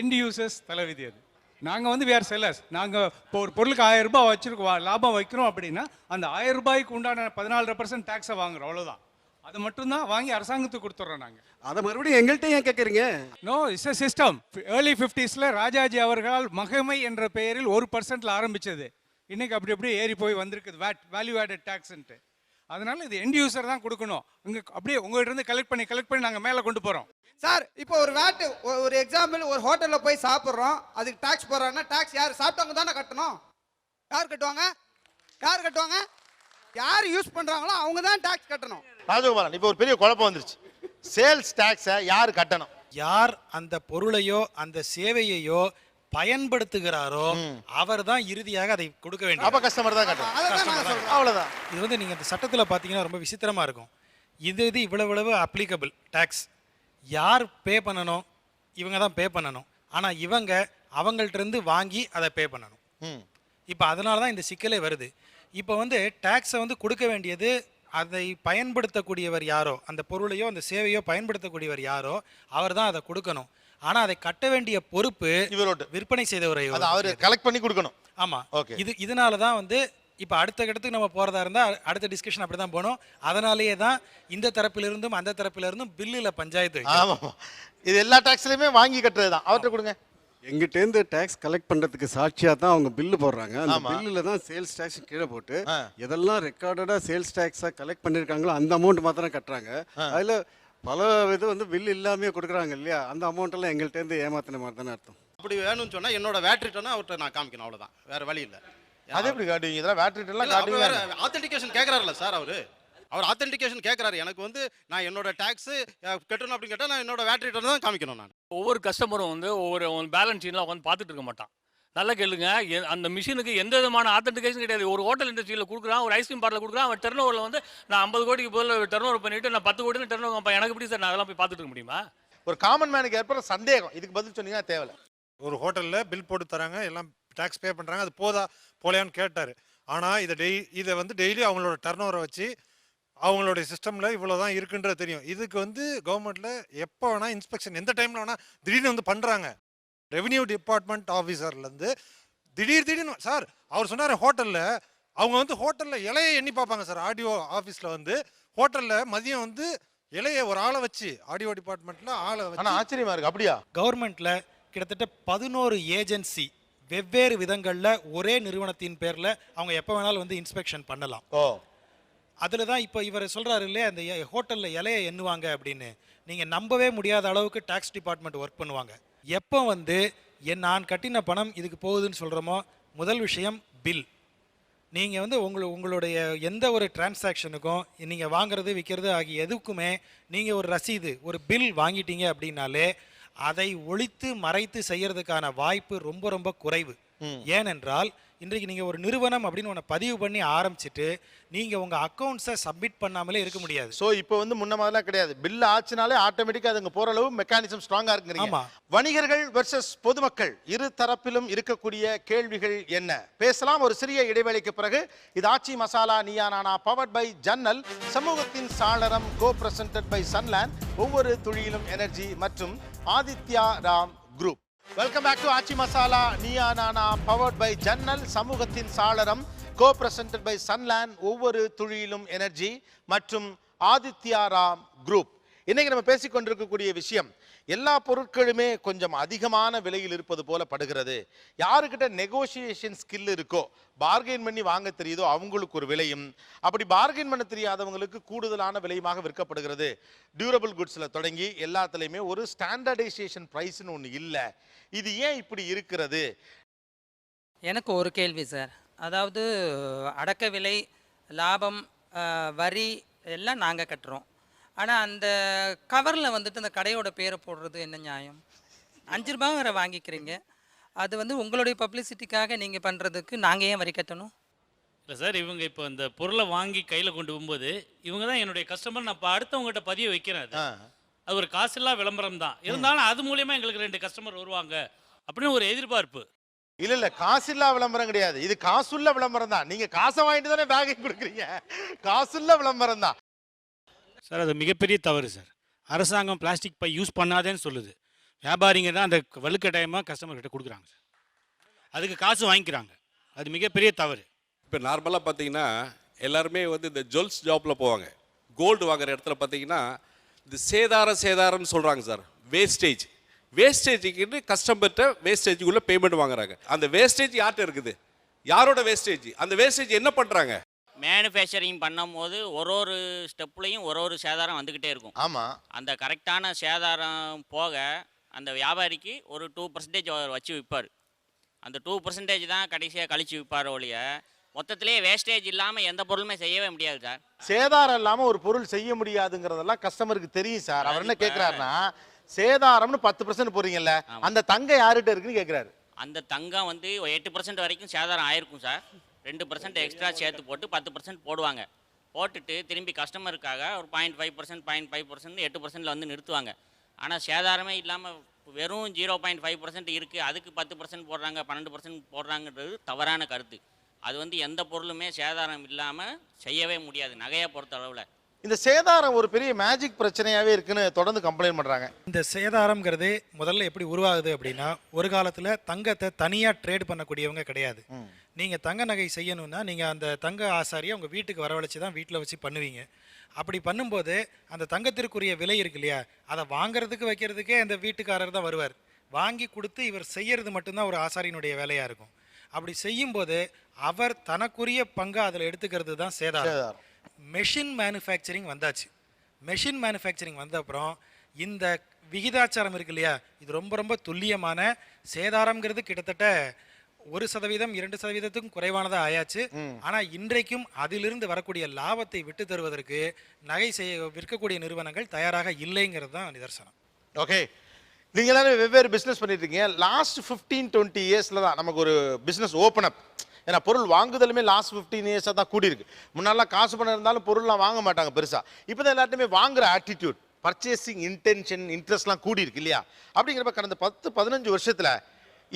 எண்ட் யூசர்ஸ் தலைவிதி அது. நாங்கள் வந்து வேறு செல்லர்ஸ். நாங்கள் இப்போ ஒரு பொருளுக்கு 1000 ரூபாய் வச்சிருக்கோம், லாபம் வைக்கிறோம் அப்படின்னா அந்த 1000 ரூபாய்க்கு உண்டான 14% டேக்ஸை வாங்குறோம், அவ்வளோதான். அதை மட்டும்தான் வாங்கி அரசாங்கத்துக்கு கொடுத்துட்றோம் நாங்கள். அதை மறுபடியும் எங்கள்கிட்ட ஏன் கேட்குறீங்க? No, it's a system. Early 50s Rajaji அவர்களால் மகமை என்ற பெயரில் 1% ஆரம்பித்தது. இன்னைக்கு அப்படி ஏறி போய் வந்திருக்குது வேல்யூ ஆடட் டேக்ஸ்ன்ட்டு. அதனால இது எண்ட் யூசர் தான் கொடுக்கணும். இங்கே அப்படியே உங்கள்கிட்ட இருந்து கலெக்ட் பண்ணி நாங்கள் மேலே கொண்டு போகிறோம். சார், இப்போ ஒரு வேட், ஒரு எக்ஸாம்பிள், ஒரு ஹோட்டலில் போய் சாப்பிட்றோம், அதுக்கு டேக்ஸ் போடுறாங்கன்னா டேக்ஸ் யார் சாப்பிட்டவங்க தானே கட்டணும்? யார் கட்டுவாங்க? யார் யூஸ் பண்ணுறாங்களோ அவங்க தான் டேக்ஸ் கட்டணும். ராஜகோபாலன், இப்போ ஒரு பெரிய குழப்பம் வந்துருச்சு. சேல்ஸ் டேக்ஸை யார் கட்டணும்? யார் அந்த பொருளையோ அந்த சேவையையோ பயன்படுத்துகிறாரோ அவர் தான் இறுதியாக அதை கொடுக்க வேண்டும். அப்ப கஸ்டமர் தான் கட்டணும். அவ்வளவுதான். இது வந்து நீங்க இந்த சட்டத்தில் பார்த்தீங்கன்னா ரொம்ப விசித்திரமா இருக்கும். இது இவ்வளவு அப்ளிகபிள் டேக்ஸ். யார் பே பண்ணணும்? இவங்க தான் பே பண்ணணும். ஆனால் இவங்க அவங்கள்ட்ட இருந்து வாங்கி அதை பே பண்ணணும். இப்போ அதனால தான் இந்த சிக்கலே வருது. இப்போ வந்து டேக்ஸை வந்து கொடுக்க வேண்டியது அதை பயன்படுத்தக்கூடியவர் யாரோ, அந்த பொருளையோ அந்த சேவையோ பயன்படுத்தக்கூடியவர் யாரோ அவர் தான் அதை கொடுக்கணும். ஆனால் அதை கட்ட வேண்டிய பொறுப்பு இவரோட விற்பனை செய்தவரை அவர் கலெக்ட் பண்ணி கொடுக்கணும். ஆமாம். இதனால தான் வந்து இப்போ அடுத்த கட்டத்துக்கு நம்ம போகிறதா இருந்தால் அடுத்த டிஸ்கஷன் அப்படி தான் போகணும். அதனாலேயே தான் இந்த தரப்பிலிருந்தும் அந்த தரப்பிலிருந்தும் பில்லில் பஞ்சாயத்து. ஆமாம், இது எல்லா டேக்ஸ்லையுமே வாங்கி கட்டுறது தான். அவர்கிட்ட கொடுங்க. எங்கிட்டேருந்து டேக்ஸ் கலெக்ட் பண்ணுறதுக்கு சாட்சியாக தான் அவங்க பில்லு போடுறாங்க. அந்த பில்லில் தான் சேல்ஸ் டேக்ஸ் கீழே போட்டு எதெல்லாம் ரெக்கார்டடாக சேல்ஸ் டேக்ஸாக கலெக்ட் பண்ணியிருக்காங்களோ அந்த அமௌண்ட் மாத்திரம் கட்டுறாங்க. அதில் பல இது வந்து பில் இல்லாமே கொடுக்குறாங்க இல்லையா? அந்த அமௌண்ட்டெல்லாம் எங்கள்கிட்டேருந்து ஏமாத்தின மாதிரி தானே அர்த்தம். அப்படி வேணும்னு சொன்னால் என்னோட வேட் ரிட்டர்னை அவர்கிட்ட நான் காமிக்கணும், அவ்வளோதான், வேறு வழி இல்லை. அது எப்படி காட்டுவீங்க? இதெல்லாம் வேட் ரிட்டர்ன்லாம் காட்டுவீங்க. ஆத்தென்டிகேஷன் கேட்குறாருல்ல சார் அவர் ஆத்தென்டிகேஷன் கேட்குறாரு. எனக்கு வந்து நான் என்னோட டேக்ஸு கட்டணும் அப்படின்னு கேட்டால் நான் என்னோட வேட் ரிட்டர்ன் தான் காமிக்கணும். நான் ஒவ்வொரு கஸ்டமரும் வந்து ஒவ்வொரு பேலன்ஸ் ஷீட்லாம் உட்காந்து பார்த்துட்டு இருக்க மாட்டான். நல்லா கேளுங்க, அந்த மிஷினுக்கு எந்த விதமான ஆத்தென்டிகேஷன் கிடையாது. ஒரு ஹோட்டல் இண்டஸ்ட்ரியில் கொடுக்குறான், ஒரு ஐஸ்கிரீம் பார்லர் கொடுக்குறான், அவன் டர்ன் ஓவரில் வந்து நான் 50 கோடிக்கு பதில் டர்ன் ஓவர் பண்ணிவிட்டு நான் 10 கோடி டர்ன் ஓவர். எனக்கு எப்படி சார் நான் அதெல்லாம் போய் பார்த்துட்டு இருக்க முடியுமா? ஒரு காமன் மேனுக்கு ஏற்படுற சந்தேகம், இதுக்கு பதில் சொன்னீங்கன்னா தேவையில்ல. ஒரு ஹோட்டலில் பில் போட்டு தராங்க, எல்லாம் டேக்ஸ் பே பண்ணுறாங்க, அது போலையான்னு கேட்டார். ஆனால் இதை வந்து டெய்லி அவங்களோட டர்ன் ஓவரை வச்சு அவங்களுடைய சிஸ்டமில் இவ்வளோ தான் இருக்குன்றது தெரியும். இதுக்கு வந்து கவர்மெண்ட்டில் எப்போ வேணால் இன்ஸ்பெக்ஷன் எந்த டைமில் வேணால் திடீர்னு வந்து பண்ணுறாங்க. ரெவென்யூ டிபார்ட்மெண்ட் ஆஃபீஸர்லேருந்து திடீர்னு சார் அவர் சொன்னார் ஹோட்டலில் அவங்க வந்து ஹோட்டலில் இலையை எண்ணி பார்ப்பாங்க சார். ஆடியோ ஆஃபீஸில் வந்து ஹோட்டலில் மதியம் வந்து இலையை ஒரு ஆளை வச்சு ஆடியோ டிபார்ட்மெண்ட்டில் ஆளை வச்சு. ஆனால் ஆச்சரியமாக இருக்குது. அப்படியா? கவர்மெண்ட்டில் கிட்டத்தட்ட 11 ஏஜென்சி வெவ்வேறு விதங்களில் ஒரே நிறுவனத்தின் பேரில் அவங்க எப்போ வேணாலும் வந்து இன்ஸ்பெக்ஷன் பண்ணலாம். அதில் தான் இப்போ இவர் சொல்கிறாரு இல்லையா, அந்த ஹோட்டலில் இலையை எண்ணுவாங்க அப்படின்னு. நீங்கள் நம்பவே முடியாத அளவுக்கு டேக்ஸ் டிபார்ட்மெண்ட் ஒர்க் பண்ணுவாங்க. எப்போ வந்து நான் கட்டின பணம் இதுக்கு போகுதுன்னு சொல்கிறோமோ முதல் விஷயம் பில். நீங்கள் வந்து உங்களுடைய எந்த ஒரு டிரான்சாக்ஷனுக்கும் நீங்கள் வாங்குறது விற்கிறது ஆகிய எதுக்குமே நீங்கள் ஒரு ரசீது ஒரு பில் வாங்கிட்டீங்க அப்படின்னாலே அதை ஒழித்து மறைத்து செய்யறதுக்கான வாய்ப்பு ரொம்ப ரொம்ப குறைவு. ஏனென்றால் இன்றைக்கு நீங்கள் ஒரு நிறுவனம் அப்படின்னு ஒன்று பதிவு பண்ணி ஆரம்பிச்சுட்டு நீங்கள் உங்கள் அக்கௌண்ட்ஸை சப்மிட் பண்ணாமலே இருக்க முடியாது. ஸோ இப்போ வந்து முன்ன மாதிரிலாம் கிடையாது. பில் ஆச்சுனாலே ஆட்டோமேட்டிக்காக அதுங்க போகிற அளவு மெக்கானிசம் ஸ்ட்ராங்காக இருக்குறீங்க. வணிகர்கள் வெர்சஸ் பொதுமக்கள் இரு தரப்பிலும் இருக்கக்கூடிய கேள்விகள் என்ன? பேசலாம் ஒரு சிறிய இடைவேளைக்கு பிறகு. இது ஆச்சி மசாலா நீயா நானா பவர்ட் பை ஜன்னல், சமூகத்தின் சாளரம், கோ பிரசன்டட் பை சன்லேண்ட், ஒவ்வொரு துளியிலும் எனர்ஜி மற்றும் Aditya Ram group. Welcome back to Aachi Masala Neeya Naana powered by ஜன்னல், சமூகத்தின் சாளரம், கோ பிரசன்டட் பை சன்லேண்ட், ஒவ்வொரு துளியிலும் எனர்ஜி மற்றும் ஆதித்யா ராம் குரூப். இன்னைக்கு நம்ம பேசிக்கொண்டிருக்கக்கூடிய விஷயம், எல்லா பொருட்களுமே கொஞ்சம் அதிகமான விலையில் இருப்பது போல படுகிறது. யாருக்கிட்ட நெகோசியேஷன் ஸ்கில் இருக்கோ, பார்கெயின் பண்ணி வாங்க தெரியுதோ அவங்களுக்கு ஒரு விலையும், அப்படி பார்கெயின் பண்ண தெரியாதவங்களுக்கு கூடுதலான விலையுமாக விற்கப்படுகிறது. டியூரபிள் குட்ஸில் தொடங்கி எல்லாத்துலேயுமே ஒரு ஸ்டாண்டர்டைசேஷன் ப்ரைஸ்னு ஒன்று இல்லை. இது ஏன் இப்படி இருக்கிறது? எனக்கு ஒரு கேள்வி சார். அதாவது அடக்க விலை, லாபம், வரி எல்லாம் நாங்கள் கட்டுறோம். ஆனால் அந்த கவரில் வந்துட்டு அந்த கடையோட பேரை போடுறது என்ன நியாயம்? 5 ரூபா வேறு வாங்கிக்கிறீங்க. அது வந்து உங்களுடைய பப்ளிசிட்டிக்காக நீங்கள் பண்ணுறதுக்கு நாங்கள் ஏன் வரி கட்டணும்? இல்லை சார், இவங்க இப்போ இந்த பொருளை வாங்கி கையில் கொண்டு போகும்போது இவங்க தான் என்னுடைய கஸ்டமர், நான் இப்போ அடுத்தவங்ககிட்ட பதிய வைக்கிறேன். அது ஒரு காசில்லா விளம்பரம் தான். இருந்தாலும் அது மூலியமாக எங்களுக்கு 2 கஸ்டமர் வருவாங்க அப்படின்னு ஒரு எதிர்பார்ப்பு. இல்ல காசில்லா விளம்பரம் கிடையாது, இது காசுள்ள விளம்பரம் தான். நீங்க காசை வாங்கிட்டு தானே பேக்கிங் கொடுக்குறீங்க, காசுள்ள விளம்பரம் தான். சார் அது மிகப்பெரிய தவறு சார். அரசாங்கம் பிளாஸ்டிக் பை யூஸ் பண்ணாதேன்னு சொல்லுது. வியாபாரிங்க தான் அந்த வலுக்கட்டாயமாக கஸ்டமர்கிட்ட கொடுக்குறாங்க சார், அதுக்கு காசு வாங்கிக்கிறாங்க. அது மிகப்பெரிய தவறு. இப்போ நார்மலாக பார்த்தீங்கன்னா எல்லாருமே வந்து இந்த ஜுவல்ஸ் ஜாப்பில் போவாங்க. கோல்டு வாங்குற இடத்துல பார்த்தீங்கன்னா இந்த சேதாரம்னு சொல்கிறாங்க சார். வேஸ்டேஜுக்கு கஸ்டமர்கிட்ட வேஸ்டேஜுக்குள்ளே பேமெண்ட் வாங்குறாங்க. அந்த வேஸ்டேஜ் யார்கிட்ட இருக்குது? யாரோட வேஸ்டேஜ்? அந்த வேஸ்டேஜ் என்ன பண்ணுறாங்க? மேனுஃபேக்சரிங் பண்ணும்போது ஒரு ஸ்டெப்லையும் ஒரு சேதாரம் வந்துக்கிட்டே இருக்கும். ஆமாம். அந்த கரெக்டான சேதாரம் போக அந்த வியாபாரிக்கு ஒரு 2% வச்சு விற்பார். அந்த 2% தான் கடைசியாக கழிச்சு விற்பார் ஒழிய மொத்தத்திலே வேஸ்டேஜ் இல்லாமல் எந்த பொருளுமே செய்யவே முடியாது சார். சேதாரம் இல்லாமல் ஒரு பொருள் செய்ய முடியாதுங்கிறதெல்லாம் கஸ்டமருக்கு தெரியும் சார். அவர் என்ன கேட்குறாருன்னா, சேதாரம்னு 10% போறீங்கல்ல, அந்த தங்கம் யார்கிட்ட இருக்குன்னு கேட்குறாரு. அந்த தங்கம் வந்து 8% வரைக்கும் சேதாரம் ஆயிருக்கும் சார். 2% எக்ஸ்ட்ரா சேர்த்து போட்டு 10% போடுவாங்க. போட்டுட்டு திரும்பி கஸ்டமருக்காக ஒரு 0.5%, 0.5%, 8%ல் வந்து நிறுத்துவாங்க. ஆனால் சேதாரமே இல்லாமல் வெறும் 0.5% இருக்குது, அதுக்கு 10% போடுறாங்க, 12% போடுறாங்கன்றது தவறான கருத்து. அது வந்து எந்த பொருளுமே சேதாரம் இல்லாமல் செய்யவே முடியாது நகையை பொறுத்த அளவில். இந்த சேதாரம் ஒரு பெரிய மேஜிக் பிரச்சனையாகவே இருக்குன்னு தொடர்ந்து கம்ப்ளைண்ட் பண்ணுறாங்க. இந்த சேதாரம்ங்கிறது முதல்ல எப்படி உருவாகுது அப்படின்னா, ஒரு காலத்தில் தங்கத்தை தனியாக ட்ரேட் பண்ணக்கூடியவங்க கிடையாது. நீங்கள் தங்க நகை செய்யணும்னா நீங்கள் அந்த தங்க ஆசாரியை உங்கள் வீட்டுக்கு வரவழைச்சி தான் வீட்டில் வச்சு பண்ணுவீங்க. அப்படி பண்ணும்போது அந்த தங்கத்திற்குரிய விலை இருக்கு இல்லையா, அதை வாங்கிறதுக்கு வைக்கிறதுக்கே அந்த வீட்டுக்காரர் தான் வருவார். வாங்கி கொடுத்து இவர் செய்யறது மட்டும்தான் ஒரு ஆசாரியினுடைய வேலையாக இருக்கும். அப்படி செய்யும்போது அவர் தனக்குரிய பங்கை அதில் எடுத்துக்கிறது தான் சேதாரம். மெஷின் மேனுஃபேக்சரிங் வந்தாச்சு. மெஷின் மேனுஃபேக்சரிங் வந்த அப்புறம் இந்த விகிதாச்சாரம் இருக்கு இல்லையா, இது ரொம்ப ரொம்ப துல்லியமான சேதாரம்ங்கிறது கிட்டத்தட்ட 1%, 2%க்கும் குறைவானதாக ஆயாச்சு. ஆனால் இன்றைக்கும் அதிலிருந்து வரக்கூடிய லாபத்தை விட்டு தருவதற்கு நகை விற்கக்கூடிய நிறுவனங்கள் தயாராக இல்லைங்கிறது தான் நிதர்சனம். ஓகே, நீங்கள் எல்லாரும் வெவ்வேறு பிஸ்னஸ் பண்ணிட்டு இருக்கீங்க. லாஸ்ட் 15-20 இயர்ஸில் தான் நமக்கு ஒரு பிஸ்னஸ் ஓப்பன் அப். ஏன்னா பொருள் வாங்குதலுமே லாஸ்ட் 15 இயர்ஸாக தான் கூடியிருக்கு. முன்னாலாம் காசு பணம் இருந்தாலும் பொருள்லாம் வாங்க மாட்டாங்க பெருசாக. இப்போ தான் எல்லாத்தையுமே வாங்குற ஆட்டிடியூட், பர்ச்சேசிங் இன்டென்ஷன், இன்ட்ரெஸ்ட்லாம் கூடியிருக்கு இல்லையா? அப்படிங்கிறப்ப கடந்த 10-15 வருஷத்தில்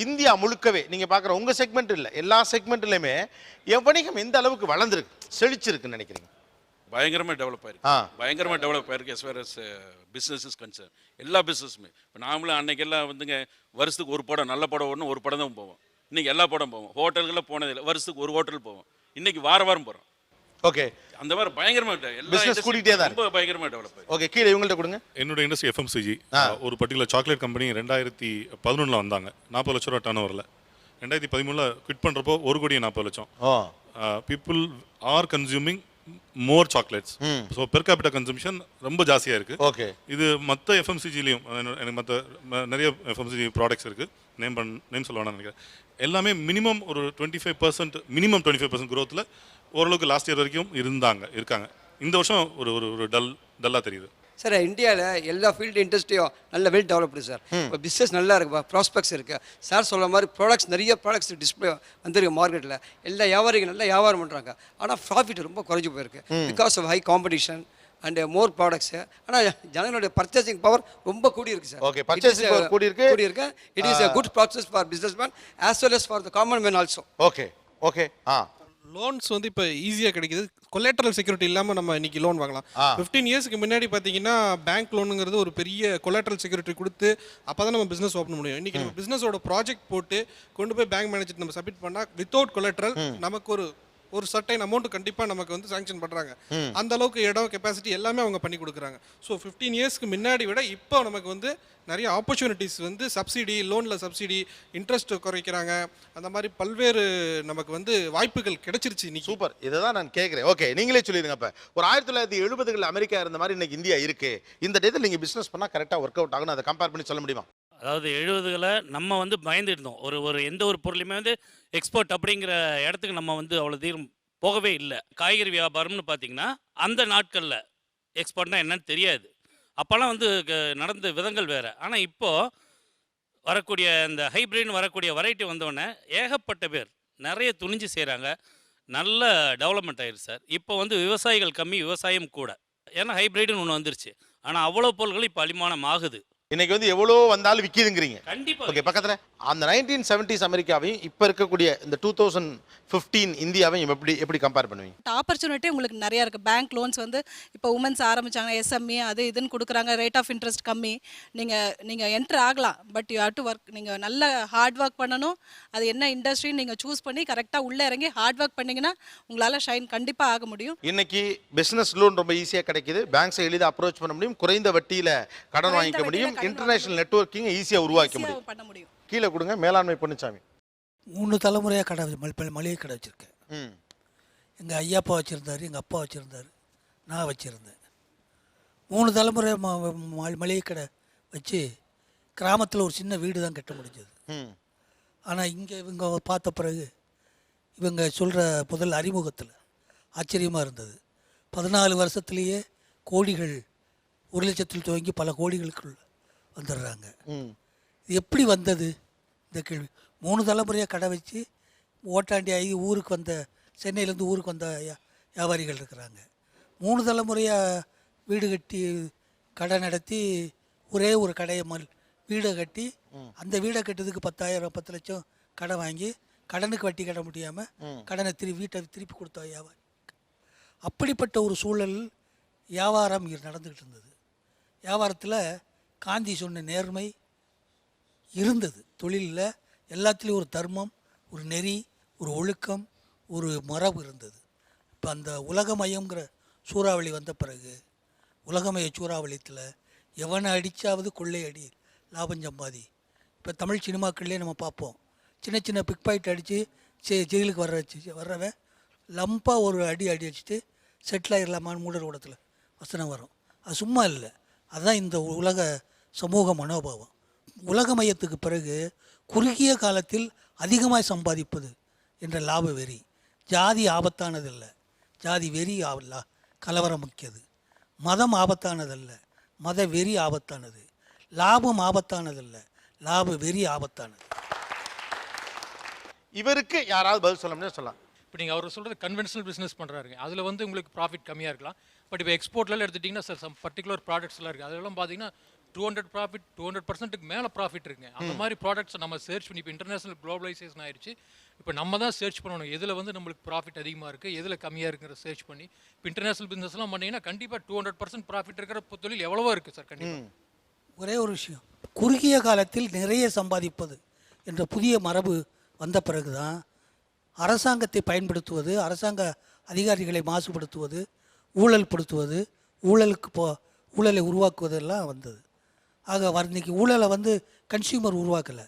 இந்தியா முழுக்கவே நீங்கள் பார்க்குற உங்கள் செக்மெண்ட் இல்லை, எல்லா செக்மெண்ட்லையுமே வணிகம் எந்த அளவுக்கு வளர்ந்துருக்கு, செழிச்சிருக்குன்னு நினைக்கிறீங்க? பயங்கரமாக டெவலப் ஆயிருக்கு. பயங்கரமாக டெவலப் ஆயிருக்கு as far as business is concerned. எல்லா பிஸ்னஸுமே இப்போ நாமளும் அன்னைக்கெல்லாம் வந்துங்க வருஷத்துக்கு ஒரு படம், நல்ல படம் ஒன்று ஒரு படம் தான் போவோம். இன்றைக்கி எல்லா படம் போவோம். ஹோட்டல்களில் போனதில்லை, வருஷத்துக்கு ஒரு ஹோட்டல் போவோம். இன்றைக்கி வாரம் போகிறோம். ஓகே, அந்த மாதிரி பயங்கரமாக பிஸ்னஸ் கூட்டிகிட்டே தான் ரொம்ப பயங்கரமாக டெவலப் ஆயிருக்கு. ஓகே, கீழே இவங்கள்ட்ட கொடுங்க. என்னோட இண்டஸ்ட்ரி FMCG. ஒரு பர்டிகுலர் சாக்லேட் கம்பெனி 2011 வந்தாங்க. 40 லட்ச ரூபா டர்ன் ஓவரில். 2013 குவிட் பண்ணுறப்போ 1,40,00,000. People are consuming more chocolates. So per capita consumption ரொம்ப ஜாஸ்தியாக இருக்குது. ஓகே. இது மற்ற எஃப்எம்சிஜிலையும் எனக்கு மற்ற நிறைய எஃப்எம்சிஜி ப்ராடக்ட்ஸ் இருக்குது, நேம் சொல்ல வேணாம்னு நினைக்கிறேன். எல்லாமே மினிமம் ஒரு 25%, மினிமம் 25% growthல ஓரளவுக்கு லாஸ்ட் இயர் வரைக்கும் இருக்காங்க. இந்த வருஷம் ஒரு டல்லாக தெரியுது. சார் இந்தியாவில் எல்லா ஃபீல்டு இண்டஸ்ட்ரியும் நல்ல வெல் டெவலப்டு சார். இப்போ பிஸ்னஸ் நல்லா இருக்குப்பா, ப்ராஸ்பெக்ட்ஸ் இருக்குது. சார் சொல்கிற மாதிரி நிறைய ப்ராடக்ட்ஸ் டிஸ்பிளே வந்துருக்கு மார்க்கெட்டில். எல்லா வியாபாரிகள் நல்லா வியாபாரம் பண்ணுறாங்க. ஆனால் ப்ராஃபிட் ரொம்ப குறைஞ்சி போயிருக்கு because of high competition and more products. ஆனால் ஜனங்களுடைய பர்ச்சேசிங் பவர் ரொம்ப கூடியிருக்கு சார். ஓகே, பர்ச்சேசிங் பவர் கூடியிருக்கு. It is a good process for businessman as well as for the common man also. Okay okay. Loans வந்து இப்போ ஈஸியாக கிடைக்குது. Collateral security இல்லாமல் நம்ம இன்னைக்கு லோன் வாங்கலாம். 15 இயர்ஸ்க்கு முன்னாடி பார்த்தீங்கன்னா பேங்க் லோனுங்கிறது ஒரு பெரிய கொலேட்ரல் செக்யூரிட்டி கொடுத்து அப்போ தான் நம்ம பிஸ்னஸ் ஓப்பன் முடியும். இன்றைக்கி நம்ம பிஸ்னஸோட ப்ராஜெக்ட் போட்டு கொண்டு போய் பேங்க் மேனேஜர் நம்ம சப்மிட் பண்ணால் வித்தவுட் கொலேட்ரல் நமக்கு ஒரு சர்டைன் அமௌண்ட் கண்டிப்பாக நமக்கு வந்து சாங்ஷன் பண்ணுறாங்க. அந்த அளவுக்கு இடம் கெப்பாசிட்டி எல்லாமே அவங்க பண்ணி கொடுக்குறாங்க. ஸோ 15 இயர்ஸ்க்கு முன்னாடி விட இப்போ நமக்கு வந்து நிறைய ஆப்பர்ச்சுனிட்டிஸ் வந்து சப்சிடி, லோனில் சப்சிடி, இன்ட்ரெஸ்ட் குறைக்கிறாங்க. அந்த மாதிரி பல்வேறு நமக்கு வந்து வாய்ப்புகள் கிடைச்சிருச்சு இன்னைக்கு. சூப்பர், இதை தான் நான் கேட்குறேன். ஓகே, நீங்களே சொல்லிடுங்க. இப்போ ஒரு 1970களில் அமெரிக்கா இருந்த மாதிரி இன்னைக்கு இந்தியா இருக்கு. இந்த டேத்தில் நீங்கள் பிஸ்னஸ் பண்ணால் கரெக்டாக ஒர்க் அவுட் ஆகணும். அதை கம்பேர் பண்ணி சொல்ல முடியுமா? அதாவது 70களில் நம்ம வந்து பயந்துட்டு இருந்தோம். ஒரு எந்த ஒரு பொருளையுமே வந்து எக்ஸ்போர்ட் அப்படிங்கிற இடத்துக்கு நம்ம வந்து அவ்வளோ தூரம் போகவே இல்லை. காய்கறி வியாபாரம்னு பார்த்தீங்கன்னா அந்த நாட்களில் எக்ஸ்போர்ட்னா என்னன்னு தெரியாது. அப்போல்லாம் வந்து நடந்த விதங்கள் வேறு. ஆனால் இப்போது வரக்கூடிய இந்த ஹைப்ரிட்னு வரக்கூடிய வெரைட்டி வந்தோடனே ஏகப்பட்ட பேர் நிறைய துணிஞ்சு செய்கிறாங்க. நல்ல டெவலப்மெண்ட் ஆயிடுச்சு சார். இப்போ வந்து விவசாயிகள் கம்மி, விவசாயம் கூட. ஏன்னா ஹைப்ரிட்னு ஒன்று வந்துருச்சு. ஆனால் அவ்வளோ பொருட்கள் இப்போ அலிமானம் ஆகுது. இன்னைக்கு வந்து எவ்வளோ வந்தாலும் விற்கிதுங்கிறீங்க. கண்டிப்பாக. ஓகே, பக்கத்தில் அந்த 1970s அமெரிக்காவையும் இப்போ இருக்கக்கூடிய இந்த 2015 இந்தியாவையும் எப்படி கம்பேர் பண்ணுவீங்க? ஆப்பர்ச்சுனிட்டி உங்களுக்கு நிறையா இருக்குது. பேங்க் லோன்ஸ் வந்து இப்போ உமன்ஸ் ஆரம்பிச்சாங்க, எஸ்எம்இ அது இதுன்னு கொடுக்குறாங்க. ரேட் ஆஃப் இன்ட்ரெஸ்ட் கம்மி. நீங்கள் என்ட்ரு ஆகலாம். But you have to work. நீங்கள் நல்ல ஹார்ட் ஒர்க் பண்ணணும். அது என்ன இண்டஸ்ட்ரின்னு நீங்கள் சூஸ் பண்ணி கரெக்டாக உள்ளே இறங்கி ஹார்ட் ஒர்க் பண்ணிங்கன்னா உங்களால் ஷைன் கண்டிப்பாக ஆக முடியும். இன்னைக்கு பிஸ்னஸ் லோன் ரொம்ப ஈஸியாக கிடைக்குது. பேங்க்ஸை எளிதாக அப்ரோச் பண்ண முடியும். குறைந்த வட்டியில் கடன் வாங்கிக்க முடியும். இன்டர்நேஷனல் நெட்வொர்க்கிங் ஈஸியாக உருவாக்க முடியும். கீழே கொடுங்க. மேலாண்மை பொன்னுச்சாமி. 3 தலைமுறையாக கடை மளிகை கடை வச்சுருக்கேன். எங்கள் ஐயாப்பா வச்சுருந்தார், எங்கள் அப்பா வச்சுருந்தார், நான் வச்சுருந்தேன். 3 தலைமுறை மளிகை கடை வச்சு கிராமத்தில் ஒரு சின்ன வீடு தான் கட்ட முடிஞ்சது. ஆனால் இங்கே இவங்க பார்த்த பிறகு இவங்க சொல்கிற முதல் அறிமுகத்தில் ஆச்சரியமாக இருந்தது. 14 வருஷத்துலேயே கோடிகள், 1 லட்சத்தில் துவங்கி பல கோடிகளுக்குள்ள வந்துடுறாங்க. இது எப்படி வந்தது இந்த கேள்வி. 3 தலைமுறையாக கடை வச்சு ஓட்டாண்டி ஆகி ஊருக்கு வந்த, சென்னையிலேருந்து ஊருக்கு வந்த வியாபாரிகள் இருக்கிறாங்க. 3 தலைமுறையாக வீடு கட்டி கடை நடத்தி ஒரே ஒரு கடையை வீடை கட்டி அந்த வீடை கட்டுறதுக்கு 10,000 10 லட்சம் கடை வாங்கி கடனுக்கு வட்டி கட்ட முடியாமல் கடனை வீட்டை திருப்பி கொடுத்தா வியாபாரி. அப்படிப்பட்ட ஒரு சூழல் வியாபாரம் இங்கே நடந்துக்கிட்டு இருந்தது. வியாபாரத்தில் காந்தி சொன்ன நேர்மை இருந்தது. தொழிலில் எல்லாத்துலேயும் ஒரு தர்மம், ஒரு நெறி, ஒரு ஒழுக்கம், ஒரு மரபு இருந்தது. இப்போ அந்த உலகமயங்கிற சூறாவளி வந்த பிறகு உலகமய சூறாவளியத்தில் எவனை அடித்தாவது கொள்ளை அடி, லாபம் சம்பாதி. இப்போ தமிழ் சினிமாக்கள்லேயே நம்ம பார்ப்போம். சின்ன சின்ன பிக் பாக்கெட் அடித்து ஜெயிலுக்கு வர்றவன் லம்பாக ஒரு அடிச்சுட்டு செட்டில் ஆகிடலாமான்னு மூடர் கூடத்தில் வசனம் வரும். அது சும்மா இல்லை. அதுதான் இந்த உலக சமூக மனோபாவம். உலக மையத்துக்கு பிறகு குறுகிய காலத்தில் அதிகமாக சம்பாதிப்பது என்ற லாப வெறி. ஜாதி ஆபத்தானதல்ல, ஜாதி வெறி கலவரம் முக்கியது. மதம் ஆபத்தானதல்ல, மத வெறி ஆபத்தானது. லாபம் ஆபத்தானதல்ல, லாப வெறி ஆபத்தானது. இவருக்கு யாராவது பதில் சொல்ல முடியும் சொல்லலாம். இப்போ நீங்கள் அவர் சொல்கிறது கன்வென்ஷனல் பிஸ்னஸ் பண்ணுறாருங்க. அதில் வந்து உங்களுக்கு ப்ராஃபிட் கம்மியாக இருக்கலாம். பட் இப்போ எக்ஸ்போர்ட்லாம் எடுத்துட்டிங்கன்னா சார் சம் பர்டிகுலர் ப்ராடக்ட்ஸ்லாம் இருக்குது. அதெல்லாம் பார்த்தீங்கன்னா 200% மேலே ப்ராஃபிட் இருக்குங்க. அந்த மாதிரி ப்ராடக்ட்ஸை நம்ம சர்ச் பண்ணி, இப்போ இன்டர்நேஷனல் குளோபலைசேஷன் ஆயிடுச்சு. இப்போ நம்ம தான் சர்ச் பண்ணணும் எதில் வந்து நம்மளுக்கு ப்ராஃபிட் அதிகமாக இருக்குது, எதில் கம்மியாக இருக்குங்கிற சர்ச் பண்ணி. இப்போ இன்டர்நேஷனல் பிஸ்னஸ்லாம் பண்ணிங்கன்னா கண்டிப்பாக 200% ப்ராஃபிட் இருக்கிற தொழில் எவ்வளவோ இருக்குது சார். கண்டிப்பாக ஒரே ஒரு விஷயம், குறுகிய காலத்தில் நிறைய சம்பாதிப்பது என்ற புதிய மரபு வந்த பிறகு தான் அரசாங்கத்தை பயன்படுத்துவது, அரசாங்க அதிகாரிகளை மாசுபடுத்துவது, ஊழல்படுத்துவது, ஊழலை உருவாக்குவதெல்லாம் வந்தது. ஆக இன்றைக்கி ஊழலை வந்து கன்சியூமர் உருவாக்கலை.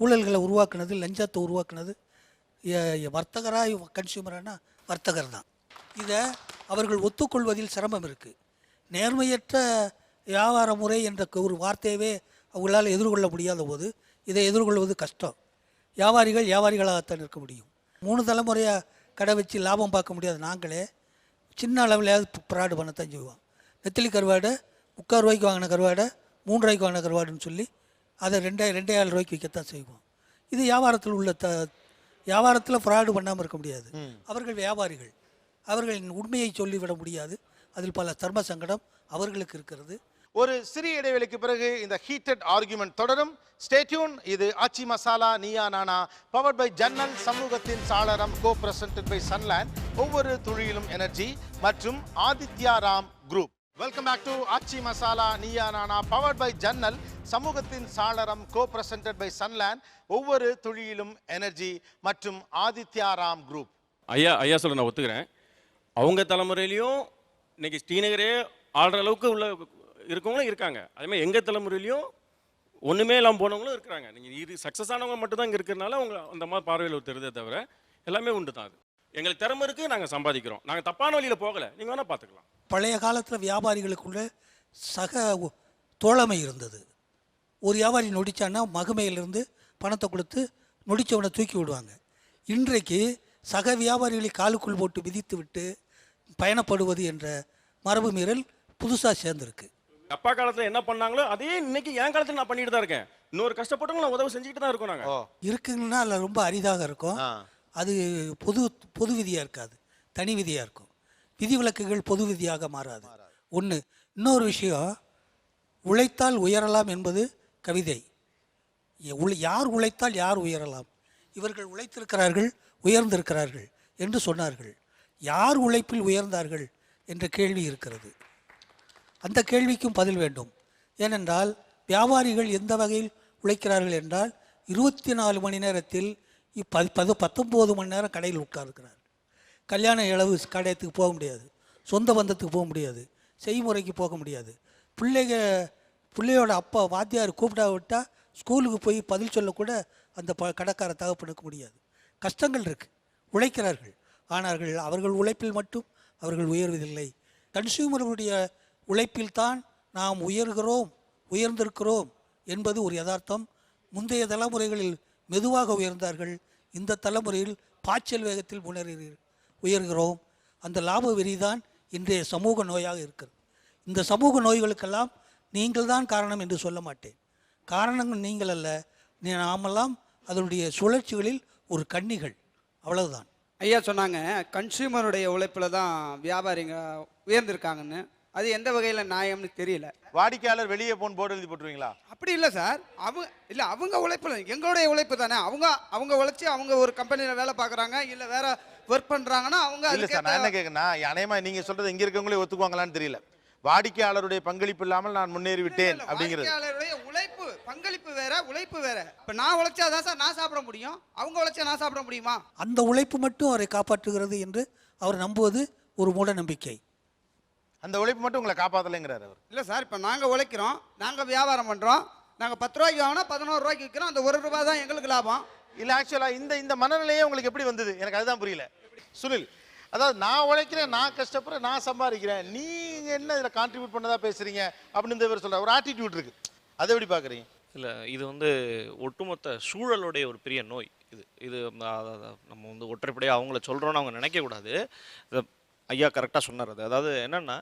ஊழல்களை உருவாக்குனது, லஞ்சத்தை உருவாக்குனது வர்த்தகராக கன்சியூமரானா வர்த்தகர் தான். இதை அவர்கள் ஒத்துக்கொள்வதில் சிரமம் இருக்குது. நேர்மையற்ற வியாபார முறை என்ற ஒரு வார்த்தையவே அவங்களால் எதிர்கொள்ள முடியாத போது இதை எதிர்கொள்வது கஷ்டம். வியாபாரிகளாகத்தான் இருக்க முடியும். 3 தலைமுறையாக கடை வச்சு லாபம் பார்க்க முடியாது. நாங்களே சின்ன அளவிலையாவது ஃப்ராடு பண்ணத்தான் செய்வோம். நெத்திலி கருவாடை 3/4 ரூபாய்க்கு வாங்கின கருவாடை 3 ரூபாய்க்கு வாங்கின கருவாடுன்னு சொல்லி அதை 2.5 ரூபாய்க்கு விற்கத்தான் செய்வோம். இது வியாபாரத்தில் உள்ள வியாபாரத்தில் ஃப்ராடு பண்ணாமல் இருக்க முடியாது. அவர்கள் வியாபாரிகள், அவர்களின் உண்மையை சொல்லிவிட முடியாது. அதில் பல தர்ம சங்கடம் அவர்களுக்கு இருக்கிறது. ஒரு சிறிய இடைவெளிக்கு பிறகு இந்த ஹீட்டட் ஆர்குமெண்ட் தொடரும். Stay tune. இது ஆச்சி மசாலா நீயா நானா, பவர்ட் பை ஜன்னல், சமூகத்தின் சாளரம், கோ பிரசன்டட் பை சன்லேண்ட், ஒவ்வொரு துளியிலும் எனர்ஜி மற்றும் Aditya Ram group. Welcome back to Aachi Masala Neeya Naana, powered by ஜன்னல், சமூகத்தின் சாளரம், கோ பிரசன்டட் பை சன்லேண்ட், ஒவ்வொரு துளியிலும் எனர்ஜி மற்றும் ஆதித்யா ராம் குரூப். ஐயா சொல்ல நான் ஒத்துக்கிறேன். அவங்க தலைமுறையிலையும் இன்னைக்கு ஸ்ரீநகரே ஆடுற அளவுக்கு உள்ள இருக்கவங்களும் இருக்காங்க. அதேமாதிரி எங்கள் தலைமுறையிலையும் ஒன்றுமே இல்லாமல் போனவங்களும் இருக்கிறாங்க. நீங்கள் இது சக்ஸஸ் ஆனவங்க மட்டும் தான் இங்கே இருக்கிறனால அவங்க அந்த மாதிரி பார்வையில் தெரியுதே தவிர எல்லாமே உண்டு தான். அது எங்களுக்கு திறமை இருக்குது, நாங்கள் சம்பாதிக்கிறோம். நாங்கள் தப்பான வழியில் போகலை. நீங்கள் வேணால் பார்த்துக்கலாம். பழைய காலத்தில் வியாபாரிகளுக்குள்ள சக தோழமை இருந்தது. ஒரு வியாபாரி நொடிச்சான்னா மகுமையிலிருந்து பணத்தை கொடுத்து நொடித்தவனை தூக்கி விடுவாங்க. இன்றைக்கு சக வியாபாரிகளை காலுக்குள் போட்டு விதித்து விட்டு பயணப்படுவது என்ற மரபு மீறல் புதுசாக சேர்ந்துருக்கு. அப்பா காலத்தில் என்ன பண்ணாங்களோ அதே இன்னைக்கு என் காலத்தில் நான் பண்ணிட்டு தான் இருக்கேன். இன்னொரு கஷ்டப்பட்டவங்க நான் உதவி செஞ்சுக்கிட்டு தான் இருக்கோம். நாங்கள் இருக்குங்கன்னா அதில் ரொம்ப அரிதாக இருக்கும். அது பொது விதியாக இருக்காது, தனி விதியாக இருக்கும். விதிவிலக்குகள் பொது விதியாக மாறாது. ஒன்று. இன்னொரு விஷயம், உழைத்தால் உயரலாம் என்பது கவிதை. யார் உழைத்தால் யார் உயரலாம்? இவர்கள் உழைத்திருக்கிறார்கள், உயர்ந்திருக்கிறார்கள் என்று சொன்னார்கள். யார் உழைப்பில் உயர்ந்தார்கள் என்ற கேள்வி இருக்கிறது. அந்த கேள்விக்கும் பதில் வேண்டும். ஏனென்றால் வியாபாரிகள் எந்த வகையில் உழைக்கிறார்கள் என்றால் 24 மணி நேரத்தில் 19 மணி நேரம் கடையில் உட்கார்க்கிறார்கள். கல்யாண இளவு கடையத்துக்கு போக முடியாது, சொந்த பந்தத்துக்கு போக முடியாது, செய்முறைக்கு போக முடியாது. பிள்ளையோட அப்பா வாத்தியார் கூப்பிட்டா விட்டால் ஸ்கூலுக்கு போய் பதில் சொல்லக்கூட அந்த கடைக்கார தகப்பனுக்கு முடியாது. கஷ்டங்கள் இருக்குது. உழைக்கிறார்கள். ஆனார்கள் அவர்கள் உழைப்பில் மட்டும் அவர்கள் உயர்வதில்லை. கன்சியூமர்களுடைய உழைப்பில்தான் நாம் உயர்ந்திருக்கிறோம் என்பது ஒரு யதார்த்தம். முந்தைய தலைமுறைகளில் மெதுவாக உயர்ந்தார்கள். இந்த தலைமுறையில் பாய்ச்சல் வேகத்தில் உயர்கிறோம். அந்த லாப வெறிதான் இன்றைய சமூக நோயாக இருக்கிறது. இந்த சமூக நோய்களுக்கெல்லாம் நீங்கள் தான் காரணம் என்று சொல்ல மாட்டேன். காரணங்கள் நீங்கள் அல்ல, நாமெல்லாம் அதனுடைய சுழற்சிகளில் ஒரு கன்னிகள், அவ்வளவுதான். ஐயா சொன்னாங்க கன்சியூமருடைய உழைப்பில் தான் வியாபாரிங்க உயர்ந்திருக்காங்கன்னு. அது எந்த வகையில் நியாயம்னு தெரியல. வாடிக்கையாளர் வெளியே போன் போர்டு எழுதி போட்டுருவீங்களா? அப்படி இல்லை சார். அவங்க உழைப்பில் எங்களுடைய உழைப்பு தானே. அவங்க உழைச்சி அவங்க ஒரு கம்பெனியில் வேலை பார்க்குறாங்க, இல்லை வேற ஒர்க் பண்ணுறாங்கன்னா அவங்க. இல்லை சார், நான் என்ன கேட்குறேன்னா, அநேகமாக நீங்கள் சொல்கிறது இங்கே இருக்கவங்களே ஒத்துக்குவாங்களான்னு தெரியல. வாடிக்கையாளருடைய பங்களிப்பு இல்லாமல் நான் முன்னேறி விட்டேன் அப்படிங்கிறது. வாடிக்கையாளருடைய உழைப்பு பங்களிப்பு வேற, உழைப்பு வேற. இப்போ நான் உழைச்சாதான் சார் நான் சாப்பிட முடியும், அவங்க உழைச்சா நான் சாப்பிட முடியுமா? அந்த உழைப்பு மட்டும் அவரை காப்பாற்றுகிறது என்று அவர் நம்புவது ஒரு மூட நம்பிக்கை. அந்த உழைப்பு மட்டும் உங்களை காப்பாற்றலைங்கிறார் அவர். இல்லை சார், இப்போ நாங்கள் உழைக்கிறோம், நாங்கள் வியாபாரம் பண்ணுறோம், நாங்கள் 10 ரூபாய்க்கு வாங்கினா 11 ரூபாய்க்கு விற்கிறோம். அந்த 1 ரூபாய் தான் எங்களுக்கு லாபம். இல்லை, ஆக்சுவலாக இந்த மனநிலையே உங்களுக்கு எப்படி வந்தது? எனக்கு அதுதான் புரியல. சுனில், அதாவது நான் உழைக்கிறேன், நான் கஷ்டப்படுறேன், நான் சம்பாதிக்கிறேன், நீங்கள் என்ன இதில் கான்ட்ரிபியூட் பண்ணதா பேசுகிறீங்க அப்படின்னு இந்த பேர் சொல்கிற ஒரு ஆட்டிடியூட் இருக்குது. அதை எப்படி பார்க்குறீங்க? இல்லை, இது ஒட்டுமொத்த சூழலுடைய ஒரு பெரிய நோய். இது நம்ம ஒற்றைப்படையாக அவங்கள சொல்கிறோன்னு அவங்க நினைக்கக்கூடாது. ஐயா கரெக்டாக சொன்னார். அதாவது என்னென்னா,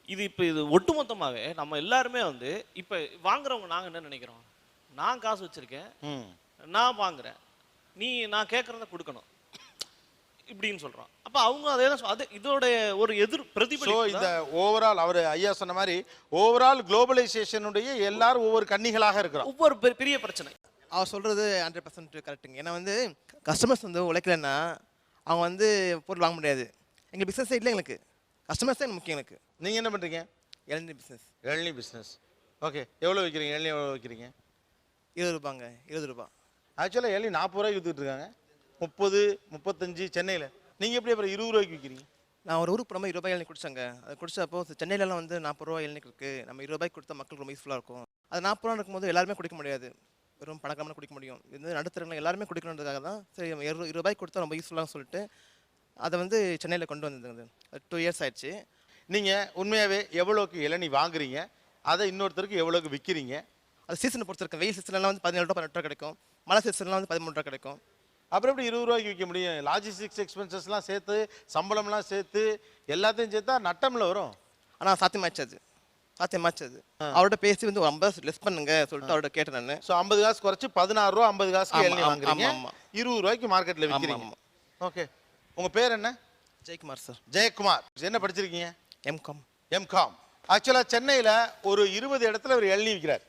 இது ஒட்டுமொத்தமாகவே நம்ம எல்லாருமே இப்போ வாங்குறவங்க நாங்கள் என்ன நினைக்கிறோம், நான் காசு வச்சுருக்கேன், நான் வாங்குறேன், நான் கேட்குறத கொடுக்கணும் இப்படின்னு சொல்கிறோம். அப்போ அவங்க அதே தான். அது இதோட ஒரு பிரதிபலிப்பு. இந்த ஓவரால் அவர் ஐயா சொன்ன மாதிரி ஓவரால் குளோபலைசேஷனுடைய எல்லாரும் ஒவ்வொரு கன்னிகளாக இருக்கிறோம். ஒவ்வொரு பெரிய பிரச்சனை. அவர் சொல்கிறது 100% கரெக்டுங்க. ஏன்னா கஸ்டமர்ஸ் உழைக்கலைன்னா அவங்க பொருள் வாங்க முடியாது. எங்கள் பிஸ்னஸ் சைடில் எங்களுக்கு கஸ்டமர்ஸ் தான் முக்கியம். எனக்கு. நீங்கள் என்ன பண்ணுறீங்க? இளநீர் பிஸ்னஸ். இளநீர் பிஸ்னஸ். ஓகே, எவ்வளோ விற்கிறீங்க? இளநீர் எவ்வளோ விற்கிறீங்க? 20 ரூபாங்க. 20 ரூபா. ஆக்சுவலாக இளநீர் 40 ரூபாய்க்கு விற்றுட்டு இருக்காங்க. 30, 35 சென்னையில். நீங்கள் எப்படி அப்புறம் 20 ரூபாய்க்கு விற்கிறீங்க? நான் ஒரு ஊருக்கு போகும்போது 20 ரூபாய் இளநீர் குடிச்சாங்க. அது குடிச்சப்போ சென்னையிலலாம் 40 ரூபா இளநீர் இருக்குது. நம்ம 20 ரூபாய்க்கு கொடுத்தா மக்களுக்கு ரொம்ப யூஸ்ஃபுல்லாக இருக்கும். அது 40 ரூபா இருக்கும்போது எல்லாருமே குடிக்க முடியாது. வெறும் பணக்காரமான குடிக்க முடியும். இது நடுத்தரங்கள் எல்லாருமே குடிக்கணுன்றதுக்காக தான் சரி 20 ரூபாய்க்கு கொடுத்தா ரொம்ப யூஸ்ஃபுல்லாக சொல்லிட்டு அதை வந்து சென்னையில் கொண்டு வந்ததுங்க 2 இயர்ஸ் ஆயிடுச்சு. நீங்கள் உண்மையாகவே எவ்வளோக்கு இளநீ வாங்குறீங்க, அதை இன்னொருத்தருக்கு எவ்வளோக்கு விற்கிறீங்க? அது சீசனை பொறுத்திருக்கு. வெயில் சீசன்லாம் வந்து 17 ரூபா 18 ரூபா கிடைக்கும். மழை சீசன்லாம் வந்து 13 ரூபா கிடைக்கும். அப்புறம் எப்படி 20 ரூபாய்க்கு விற்க முடியும்? லாஜிஸ்டிக்ஸ் எக்ஸ்பென்சஸ்லாம் சேர்த்து, சம்பளம்லாம் சேர்த்து, எல்லாத்தையும் சேர்த்தா நட்டம்ல வரும். ஆனால் சாத்தியமாச்சு அது. அவர்கிட்ட பேசி வந்து 50 லெஸ் பண்ணுங்க சொல்லிட்டு அவர்கிட்ட கேட்டேன் நான். ஸோ 50 காசு குறைச்சி 16 ரூபா 50 காசுக்கு இளநீ வாங்குறீங்க, ஆமாம் 20 ரூபாய்க்கு மார்க்கெட்டில் விற்கிறீங்க. ஓகே, உங்கள் பேர் என்ன? ஜெயக்குமார் சார். ஜெயக்குமார். என்ன படிச்சிருக்கீங்க? எம்காம். எம்காம். ஆக்சுவலாக சென்னையில் ஒரு 20 இடத்துல ஒரு இளநீ விற்கிறார்,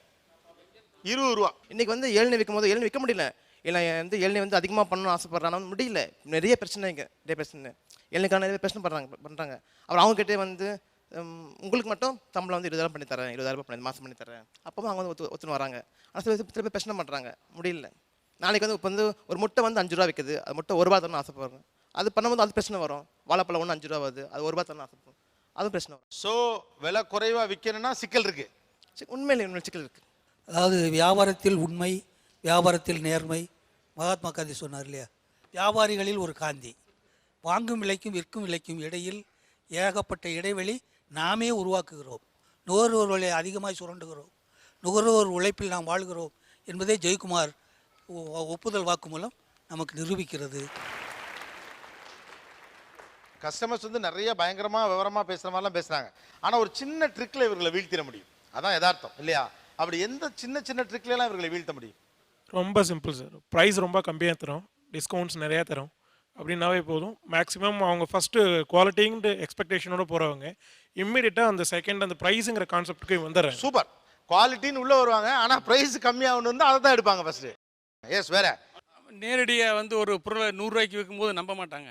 20 ரூபா. இன்னைக்கு வந்து இளநீ விற்கும் போது இளநீ விற்க முடியல. இல்லை வந்து இளநீ வந்து அதிகமாக பண்ணணும்னு ஆசைப்படுறாங்க, முடியல. நிறைய பிரச்சனைங்க, நிறைய பிரச்சனை. இளநீக்கான நிறைய பிரச்சனை பண்ணுறாங்க. அப்புறம் அவங்ககிட்டே வந்து உங்களுக்கு மட்டும் சம்பளம் வந்து 20,000 பண்ணி தரேன், 20,000 பண்ணி மாதம் பண்ணி தரேன். அப்போ அவங்க வந்து ஒத்துன்னு வராங்க. ஆனால் சில பேர் பிரச்சனை பண்ணுறாங்க, முடியல. நாளைக்கு வந்து இப்போ வந்து ஒரு முட்டை வந்து 5 ரூபா விற்குது, அது முட்டை 1 ரூபா தரணும் ஆசைப்படுறாங்க. அது பண்ணும்போது அது பிரச்சனை வரும். வாழைப்பழம் ஒன்று 5 ரூபா வருது, அது 1 ரூபா தரணும் ஆசைப்படும், அதுவும் பிரச்சனை வரும். ஸோ விலை குறைவாக விற்கணும்னா சிக்கல் இருக்கு. உண்மையிலே சிக்கல் இருக்கு. அதாவது வியாபாரத்தில் உண்மை, வியாபாரத்தில் நேர்மை. மகாத்மா காந்தி சொன்னார் இல்லையா, வியாபாரிகளில் ஒரு காந்தி. வாங்கும் விலைக்கும் விற்கும் விலைக்கும் இடையில் ஏகப்பட்ட இடைவெளி நாமே உருவாக்குகிறோம். நுகர்வோர்களை அதிகமாக சுரண்டுகிறோம். நுகர்வோர் உழைப்பில் நாம் வாழ்கிறோம் என்பதை ஜெயக்குமார் ஒப்புதல் வாக்கு மூலம் நமக்கு நிரூபிக்கிறது. கஸ்டமர்ஸ் வந்து நிறைய பயங்கரமாக விவரமாக பேசுகிற மாதிரிலாம் பேசுகிறாங்க. ஆனால் ஒரு சின்ன ட்ரிக்கில் இவர்களை வீழ்த்திட முடியும், அதான் யதார்த்தம் இல்லையா? அப்படி எந்த சின்ன சின்ன ட்ரிக்லாம் இவர்களை வீழ்த்த முடியும்? ரொம்ப சிம்பிள் சார். ப்ரைஸ் ரொம்ப கம்மியாக தரும், டிஸ்கவுண்ட்ஸ் நிறையா தரும் அப்படின்னாவே போதும். மேக்ஸிமம் அவங்க ஃபஸ்ட்டு குவாலிட்டிங்கிற எக்ஸ்பெக்டேஷனோட போகிறவங்க இம்மிடியட்டாக அந்த செகண்ட் அந்த ப்ரைஸுங்கிற கான்செப்ட்டுக்கு வந்துடுறாங்க. சூப்பர். குவாலிட்டின்னு உள்ளே வருவாங்க, ஆனால் ப்ரைஸ் கம்மியாகணும் வந்து அதை தான் எடுப்பாங்க ஃபஸ்ட்டு. எஸ், வேற நேரடியாக வந்து ஒரு பொருளை 100 ரூபாய்க்கு விற்கும்போது நம்ப மாட்டாங்க.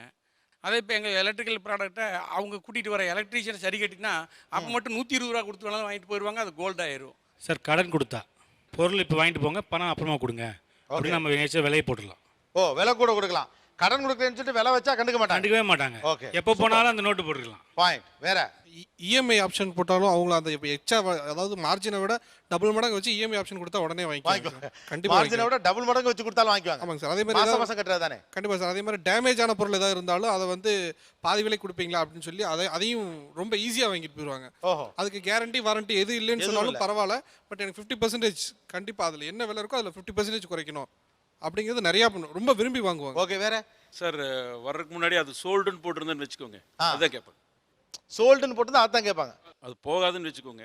அதே இப்போ எங்கள் எலக்ட்ரிக்கல் ப்ராடக்ட்டை அவங்க கூட்டிகிட்டு வர எலக்ட்ரீஷியன் சரி கட்டினா அப்போ மட்டும் 120 ரூபா கொடுத்து வேணாலும் வாங்கிட்டு போயிடுவாங்க, அது கோல்ட் ஆயிரும். சார் கடன் கொடுத்தா பொருள் இப்போ வாங்கிட்டு போங்க, பணம் அப்புறமா கொடுங்க அப்படின்னு நம்ம நினைச்சா விலையை போட்டுடலாம். ஓ, விலை கூட கொடுக்கலாம். கடன் கொடுக்குறேன்னு சொல்லிட்டு விலை வச்சா கண்டுக்கவே மாட்டாங்க. ஓகே, எப்போ போனாலும் அந்த நோட்டு போட்டுக்கலாம். பாயிண்ட். வேற இஎம்ஐ ஆப்ஷன் போட்டாலும் அவங்கள அந்த இப்போ எக்ஸ்ட்ரா, அதாவது மார்ஜினை விட டபுள் மடங்கு வச்சு இஎம்ஐ ஆப்ஷன் கொடுத்தா உடனே வாங்கிக்குவாங்க. கண்டிப்பாக மார்ஜினை விட டபுள் மடங்கு வச்சு கொடுத்தாலும் வாங்கிக்குவாங்க. ஆமாங்க சார். அதே மாதிரி மாசம் கட்டுறது தானே. கண்டிப்பாக சார். அதே மாதிரி டேமேஜ் ஆன பொருள் ஏதாவது இருந்தாலும் அதை வந்து பாதி விலை கொடுப்பீங்களா அப்படின்னு சொல்லி அதையும் ரொம்ப ஈஸியாக வாங்கிட்டு போயிடுவாங்க. அதுக்கு கேரண்டி வாரண்டி எது இல்லைன்னு சொன்னாலும் பரவாயில்ல, பட் எனக்கு 50% கண்டிப்பாக அதில் என்ன விலை இருக்கோ அதில் 50% குறைக்கணும் அப்படிங்கிறது நிறையா ரொம்ப விரும்பி வாங்குவாங்க. ஓகே, வேற சார் வர்றதுக்கு முன்னாடி அது சோல்டுன்னு போட்டிருந்தேன்னு வச்சுக்கோங்க, அதான் கேட்பாங்க. சோல்டுன்னு போட்டு தான் அதான் கேட்பாங்க. அது போகாதுன்னு வச்சுக்கோங்க,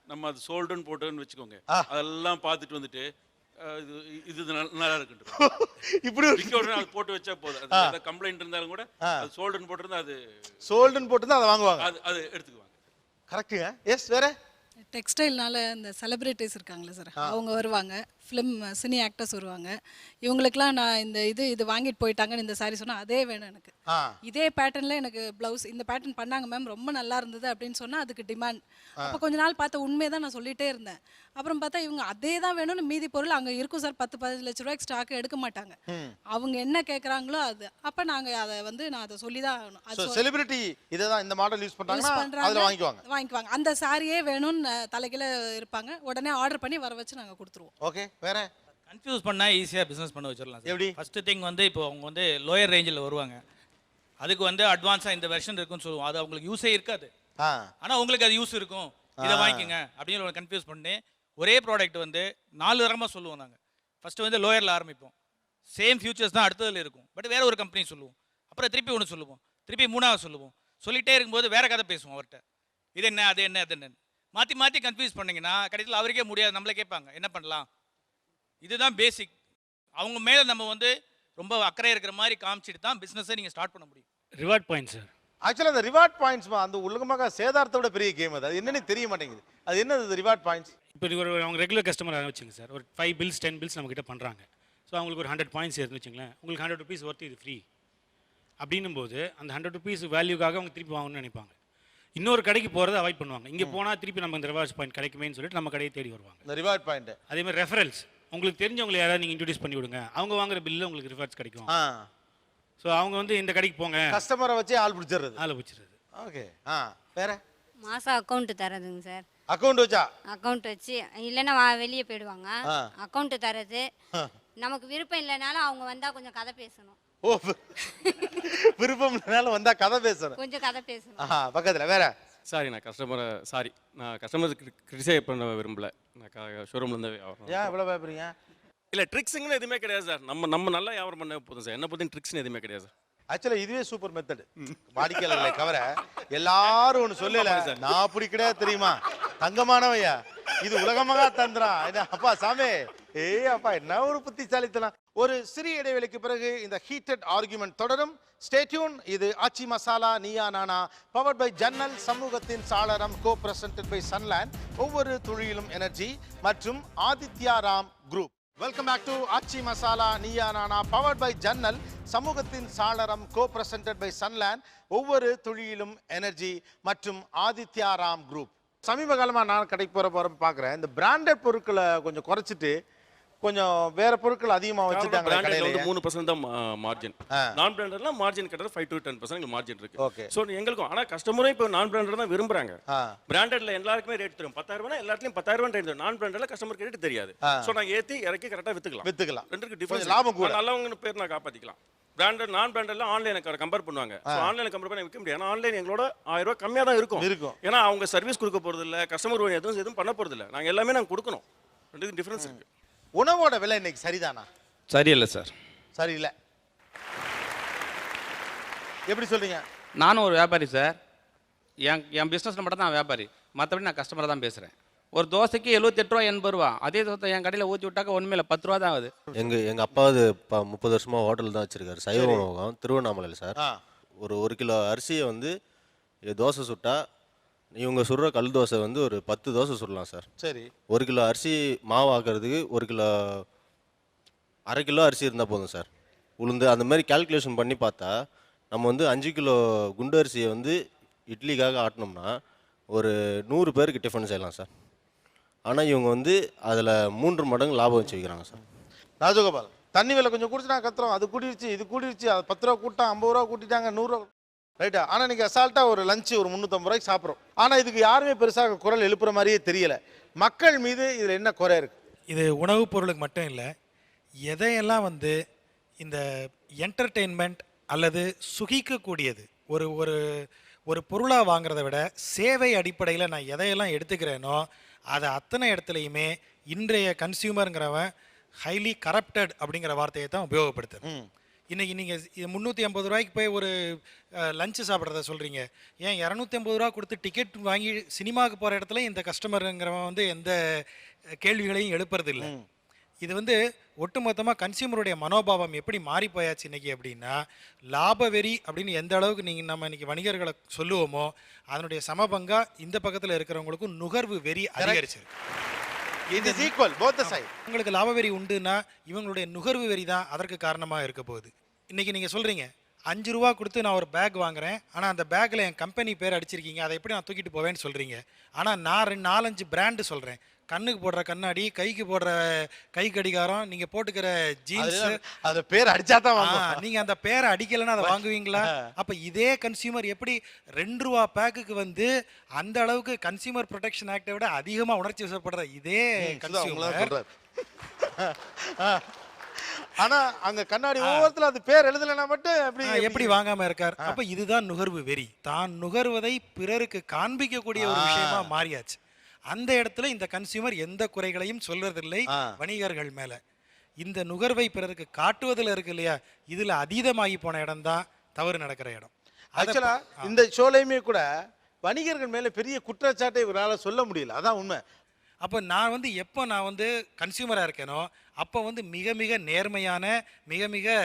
நம்ம அது சோல்டுன்னு போட்டோன்னு வச்சுக்கோங்க, அதெல்லாம் பார்த்துட்டு வந்துட்டு இது நல்லா இருக்குன்ற இப்படி அது போட்டு வச்சா போதும். அது கம்ப்ளைண்ட் இருந்தாலும் கூட அது சோல்டுன்னு போட்டிருந்தா அது சோல்டுன்னு போட்டு தான் அதை வாங்குவாங்க, அது எடுத்துக்குவாங்க. கரெக்டுங்க. எஸ், வேற டெக்ஸ்டைல்னால இந்த செலிப்ரிட்டிஸ் இருக்காங்களே சார், அவங்க வருவாங்க, ஃபிலிம் சினி ஆக்டர்ஸ் வருவாங்க. இவங்களுக்குலாம் நான் இந்த இது வாங்கிட்டு போயிட்டாங்கன்னு இந்த சாரி சொன்னால் அதே வேணும் எனக்கு, இதே பேட்டர்னில் எனக்கு ப்ளவுஸ் இந்த பேட்டர்ன் பண்ணாங்க மேம், ரொம்ப நல்லா இருந்தது அப்படின்னு சொன்னால் அதுக்கு டிமாண்ட். அப்போ கொஞ்ச நாள் பார்த்த உண்மையை தான் நான் சொல்லிகிட்டே இருந்தேன். அப்புறம் பார்த்தா இவங்க அதே தான் வேணும்னு மீதி பொருள் அங்கே இருக்கும் சார், 10-15 லட்ச ரூபாய்க்கு ஸ்டாக் எடுக்க மாட்டாங்க. அவங்க என்ன கேட்குறாங்களோ அது. அப்போ நாங்கள் அதை வந்து நான் அதை சொல்லி தான் ஆகணும். அது செலிபிரிட்டி இதை தான் இந்த மாடல் யூஸ் பண்ணுறாங்க, அதில் வாங்கிக்குவாங்க. அந்த சாரியே வேணும்னு தலைக்கில இருப்பாங்க, உடனே ஆர்டர் பண்ணி வர வச்சு நாங்கள் கொடுத்துருவோம். ஓகே, வேற கன்ஃபியூஸ் பண்ணால் ஈஸியாக பிஸ்னஸ் பண்ண வச்சிடலாம். எப்படி? ஃபஸ்ட்டு திங் வந்து இப்போ அவங்க வந்து லோயர் ரேஞ்சில் வருவாங்க, அதுக்கு வந்து அட்வான்ஸாக இந்த வெர்ஷன் இருக்குன்னு சொல்லுவோம், அது அவங்களுக்கு யூஸே இருக்காது. ஆனால் உங்களுக்கு அது யூஸ் இருக்கும், இதை வாங்கிக்கோங்க அப்படின்னு கன்ஃபியூஸ் பண்ணி ஒரே ப்ராடக்ட் வந்து 4 ரகமாக சொல்லுவோம். நாங்கள் ஃபஸ்ட்டு வந்து லோயரில் ஆரம்பிப்போம், சேம் ஃபியூச்சர்ஸ் தான் அடுத்ததில் இருக்கும், பட் வேறு ஒரு கம்பெனி சொல்லுவோம், அப்புறம் திருப்பி ஒன்று சொல்லுவோம், திருப்பி 3ஆவது சொல்லுவோம், சொல்லிகிட்டே இருக்கும்போது வேறு கதை பேசுவோம் அவர்கிட்ட, இது என்ன அது என்ன அது என்னன்னு மாற்றி மாற்றி கன்ஃபியூஸ் பண்ணிங்கன்னா கடைசியில் அவருக்கே முடியாது, நம்மளே கேட்பாங்க என்ன பண்ணலாம். இதுதான் பேசிக். அவங்க மேலே நம்ம வந்து ரொம்ப அக்கறை இருக்கிற மாதிரி காமிச்சிட்டு தான் பிஸ்னஸை நீங்கள் ஸ்டார்ட் பண்ண முடியும். Reward point sir. ஆக்சுவலாக அந்த ரிவார்ட் பாயிண்ட்ஸ் அந்த உலகமாக சேதாரத்தோட பெரிய கேம் அது என்னன்னு தெரிய மாட்டேங்குது. அது என்னது ரிவார்ட் பாயிண்ட்ஸ்? இப்போ அவங்க ரெகுலர் கஸ்டமராக வச்சுங்க சார், ஒரு 5 பில்ஸ் 10 பில்ஸ் நம்மக்கிட்ட பண்ணுறாங்க. ஸோ அவங்களுக்கு ஒரு 100 பாயிண்ட்ஸ் ஏறுன்னு வச்சுங்களேன், உங்களுக்கு 100 ருபீஸ் ஒர்த்து இது ஃப்ரீ அப்படின்னும் போது அந்த 100 ருபீஸ் வேல்யூக்காக அவங்க திருப்பி வாங்கணும்னு நினைப்பாங்க. இன்னொரு கடைக்கு போகிறத அவாய்ட் பண்ணுவாங்க. இங்கே போனால் திருப்பி நம்ம இந்த ரிவார்ட்ஸ் பாயிண்ட் கிடைக்குமேன்னு சொல்லிட்டு நம்ம கடையை தேடி வருவாங்க. இந்த ரிவார்ட் பாயிண்ட் அதே மாதிரி ரெஃபரல்ஸ், உங்களுக்கு தெரிஞ்சவங்களை யாராவது நீங்கள் இன்ட்ரடியூஸ் பண்ணி விடுங்க, அவங்க வாங்குற பில்லில் உங்களுக்கு ரிவார்ட்ஸ் கிடைக்கும். ஸோ அவங்க வந்து இந்த கடைக்கு போங்க, கஸ்டமரை வச்சு ஆள் பிடிச்சிடுறது. ஓகே, வேற மாதம் அக்கௌண்ட் தரதுங்க சார். அக்கௌண்ட் வச்சா அக்கௌண்ட் வச்சு இல்லைன்னா வெளியே போயிடுவாங்க. அக்கௌண்ட் தரது நமக்கு விருப்பம் இல்லைனாலும் அவங்க வந்தால் கொஞ்சம் கதை பேசணும். ஓ விருப்பம்னால வந்தா கதை பேசணும். கொஞ்சம் கதை பேசணும். பக்கத்துல வேற. சாரி நான் கஸ்டமர் கிரிட்டிசைஸ் பண்ண விரும்பல. நான் ஷோரூம்லேருந்து ஏன் இவ்வளோ பயப்படுறீங்க? இல்லை ட்ரிக்ஸுங்கன்னு எதுவுமே கிடையாது சார். நம்ம நல்லா வியாபாரம் பண்ண போதும் சார். என்ன பற்றி ட்ரிக்ஸ்னு எதுவுமே கிடையாது சார். ஆக்சுவலாக இதுவே சூப்பர் மெத்தட். வாடிக்கையாளர்களை கவர எல்லாரும் ஒன்று சொல்லல, நான் அப்படி கிடையாது தெரியுமா, தங்கமானவையா இது உலகமாக தந்துறான் என்ன அப்பா சாமி. அப்பா என்ன ஒரு புத்திசாலித்தனம். ஒரு சிறிய இடைவெளிக்கு பிறகு இந்த ஹீட்டட் ஆர்குமெண்ட் தொடரும். Stay tune. இது ஆச்சி மசாலா நீயா நானா, பவர்ட் பை ஜன்னல், சமூகத்தின் சாளரம், கோ பிரசன்டட் பை சன்லேண்ட், ஒவ்வொரு துளியிலும் எனர்ஜி மற்றும் Aditya Ram group. Welcome back to Aachi Masala Neeya Naana, powered by ஜன்னல், சமூகத்தின் சாளரம், கோ பிரசன்டட் பை சன்லேண்ட், ஒவ்வொரு துளியிலும் எனர்ஜி மற்றும் ஆதித்யா ராம் குரூப். சமீப காலமாக நான் கடைக்கு போகிறப்ப பார்க்குறேன், இந்த பிராண்டட் பொருட்களை கொஞ்சம் குறைச்சிட்டு கொஞ்சம் வேற பொருட்கள் அதிகமாக வச்சுட்டாங்க. 3% தான் மார்ஜின். நான் பிராண்டட்லாம் மார்ஜின் கிட்ட 5 to 10% மார்ஜின் இருக்கு. ஓகே. ஸோ எங்களுக்கும் ஆனால் கஸ்டமரும் இப்போ நான் பிராண்டட் தான் விரும்புறாங்க. பிராண்டட்ல எல்லாருக்குமே ரேட் தெரியும். 10,000 எல்லாத்துலயும் 10,000 ரேட் தெரியும். நான் பிராண்டட்ல கஸ்டமருக்கு ரேட் தெரியாது. ஸோ நான் ஏற்றி இறக்கி கரெக்டாக வித்துக்கலாம். ரெண்டுக்கு டிஃபரன்ஸ் லாபம் கூட. நல்லவங்க பேர் நான் காப்பாற்றிக்கலாம். பிராண்டட் நான் பிராண்டட்ல ஆன்லைன் கம்பேர் பண்ணுவாங்க. ஸோ ஆன்லைன் கம்பேர் பண்ணி விற்க முடியாது. ஏன்னா ஆன்லைன் எங்களோட 1000 ரூபாய் கம்மியாக தான் இருக்கும். ஏன்னா அவங்க சர்வீஸ் கொடுக்க போறது இல்லை, கஸ்டமர் எதுவும் பண்ண போறது இல்லை. நாங்கள் எல்லாமே நாங்கள் கொடுக்கணும். ரெண்டுக்கு டிஃபரன்ஸ் இருக்கு. உணவோட விலை இன்னைக்கு சரிதானா? சரியில்லை சார். சரியில்லை எப்படி சொல்றீங்க? நானும் ஒரு வியாபாரி சார். என் பிஸ்னஸில் மட்டும் தான் வியாபாரி, மற்றபடி நான் கஸ்டமரை தான் பேசுகிறேன். ஒரு தோசைக்கு 78 ரூபா 80 ரூபா, அதே தோசை என் கடையில் ஊற்றி விட்டாக்க ஒன்றுமே இல்லை, 10 ரூபா தான் ஆகுது. எங்கள் அப்பாவது இப்போ 30 வருஷமாக ஹோட்டல் தான் வச்சுருக்காரு, சைவ உணவகம், திருவண்ணாமலையில் சார். ஒரு கிலோ அரிசியை வந்து தோசை சுட்டா இவங்க சுடுற கல் தோசை வந்து ஒரு 10 தோசை சுடலாம் சார். சரி. 1 கிலோ அரிசி மாவு ஆக்கிறதுக்கு 1 கிலோ 1/2 கிலோ அரிசி இருந்தால் போதும் சார். உளுந்து அந்த மாதிரி கால்குலேஷன் பண்ணி பார்த்தா நம்ம வந்து 5 கிலோ குண்டு அரிசியை வந்து இட்லிக்காக ஆட்டினோம்னா ஒரு 100 பேருக்கு டிஃபன் செய்யலாம் சார். ஆனால் இவங்க வந்து அதில் 3 மடங்கு லாபம் வச்சு வைக்கிறாங்க சார். ராஜகோபால், தண்ணி விலை கொஞ்சம் குடிச்சு நான் கத்துறோம், அது கூடிருச்சு இது கூடிருச்சு, அது 10 ரூபா கூட்டம் 50 ரூபா கூட்டிட்டாங்க 100 ரூபா ரைட்டா. ஆனால் இன்றைக்கி அசால்ட்டாக ஒரு லஞ்சு ஒரு 350 ரூபாய்க்கு சாப்பிட்றோம். ஆனால் இதுக்கு யாருமே பெருசாக குரல் எழுப்புற மாதிரியே தெரியல. மக்கள் மீது இதில் என்ன குறை இருக்குது? இது உணவுப் பொருளுக்கு மட்டும் இல்லை, எதையெல்லாம் வந்து இந்த என்டர்டெயின்மெண்ட் அல்லது சுகிக்கக்கூடியது ஒரு ஒரு ஒரு பொருளாக வாங்குறத விட சேவை அடிப்படையில் நான் எதையெல்லாம் எடுத்துக்கிறேனோ அதை அத்தனை இடத்துலையுமே இன்றைய கன்சியூமருங்கிறவன் ஹைலி கரப்டட் அப்படிங்கிற வார்த்தையை தான் உபயோகப்படுத்துது. இன்றைக்கி நீங்கள் 350 ரூபாய்க்கு போய் ஒரு லஞ்சு சாப்பிட்றத சொல்கிறீங்க, ஏன் 250 ரூபா கொடுத்து டிக்கெட் வாங்கி சினிமாவுக்கு போகிற இடத்துல இந்த கஸ்டமருங்கிறவன் வந்து எந்த கேள்விகளையும் எழுப்புறது இல்லை. இது வந்து ஒட்டுமொத்தமாக கன்சியூமருடைய மனோபாவம் எப்படி மாறி போயாச்சு இன்றைக்கி அப்படின்னா, லாப வெறி அப்படின்னு எந்த அளவுக்கு நம்ம இன்றைக்கி வணிகர்களை சொல்லுவோமோ அதனுடைய சமபங்காக இந்த பக்கத்தில் இருக்கிறவங்களுக்கும் நுகர்வு வெறி அதிகரிச்சிருக்கு. உங்களுக்கு லாப வெறி உண்டுன்னா இவங்களுடைய நுகர்வு வெறி தான் அதற்கு காரணமாக இருக்க போகுது. இன்றைக்கி நீங்கள் சொல்கிறீங்க 5 ரூபா கொடுத்து நான் ஒரு பேக் வாங்குறேன், ஆனால் அந்த பேக்கில் என் கம்பெனி பேர் அடிச்சிருக்கீங்க, அதை எப்படி நான் தூக்கிட்டு போவேன்னு சொல்கிறீங்க. ஆனால் நான் 4-5 பிராண்டு சொல்கிறேன். கண்ணுக்கு போடுற கண்ணாடி, கைக்கு போடுற கை கடிகாரம், நீங்கள் போட்டுக்கிற ஜீன்ஸ், அந்த பேர் அடிச்சா தான் நீங்கள் அந்த பேரை அடிக்கலைன்னா அதை வாங்குவீங்களா? அப்போ இதே கன்சியூமர் எப்படி 2 ரூபா பேக்குக்கு வந்து அந்த அளவுக்கு கன்சியூமர் ப்ரொடெக்ஷன் ஆக்டை விட அதிகமாக உணர்ச்சி வசப்படுற இதே கன்சியூமர் ஆனா அங்க கண்ணாடி ஒவ்வொருத்தரும் அது பேர் எழுதலைன்னா மட்டும் எப்படி வாங்காம இருக்கார்? அப்ப இதுதான் நுகர்வு வெறி. தான் நுகர்வதை பிறருக்கு காண்பிக்கக்கூடிய ஒரு விஷயமா மாறியாச்சு. அந்த இடத்துல இந்த கன்சியூமர் எந்த குறைகளையும் சொல்றதில்லை வணிகர்கள் மேல. இந்த நுகர்வை பிறருக்கு காட்டுவதில் இருக்கு இல்லையா, இதுல அதீதமாகி போன இடம் தான் தவறு நடக்கிற இடம். ஆக்சுவலா இந்த ஷோலையுமே கூட வணிகர்கள் மேல பெரிய குற்றச்சாட்டை இவரால் சொல்ல முடியல, அதான் உண்மை. அப்போ நான் வந்து எப்போ நான் வந்து கன்சியூமராக இருக்கேனோ அப்போ வந்து மிக மிக நேர்மையான, மிக மிக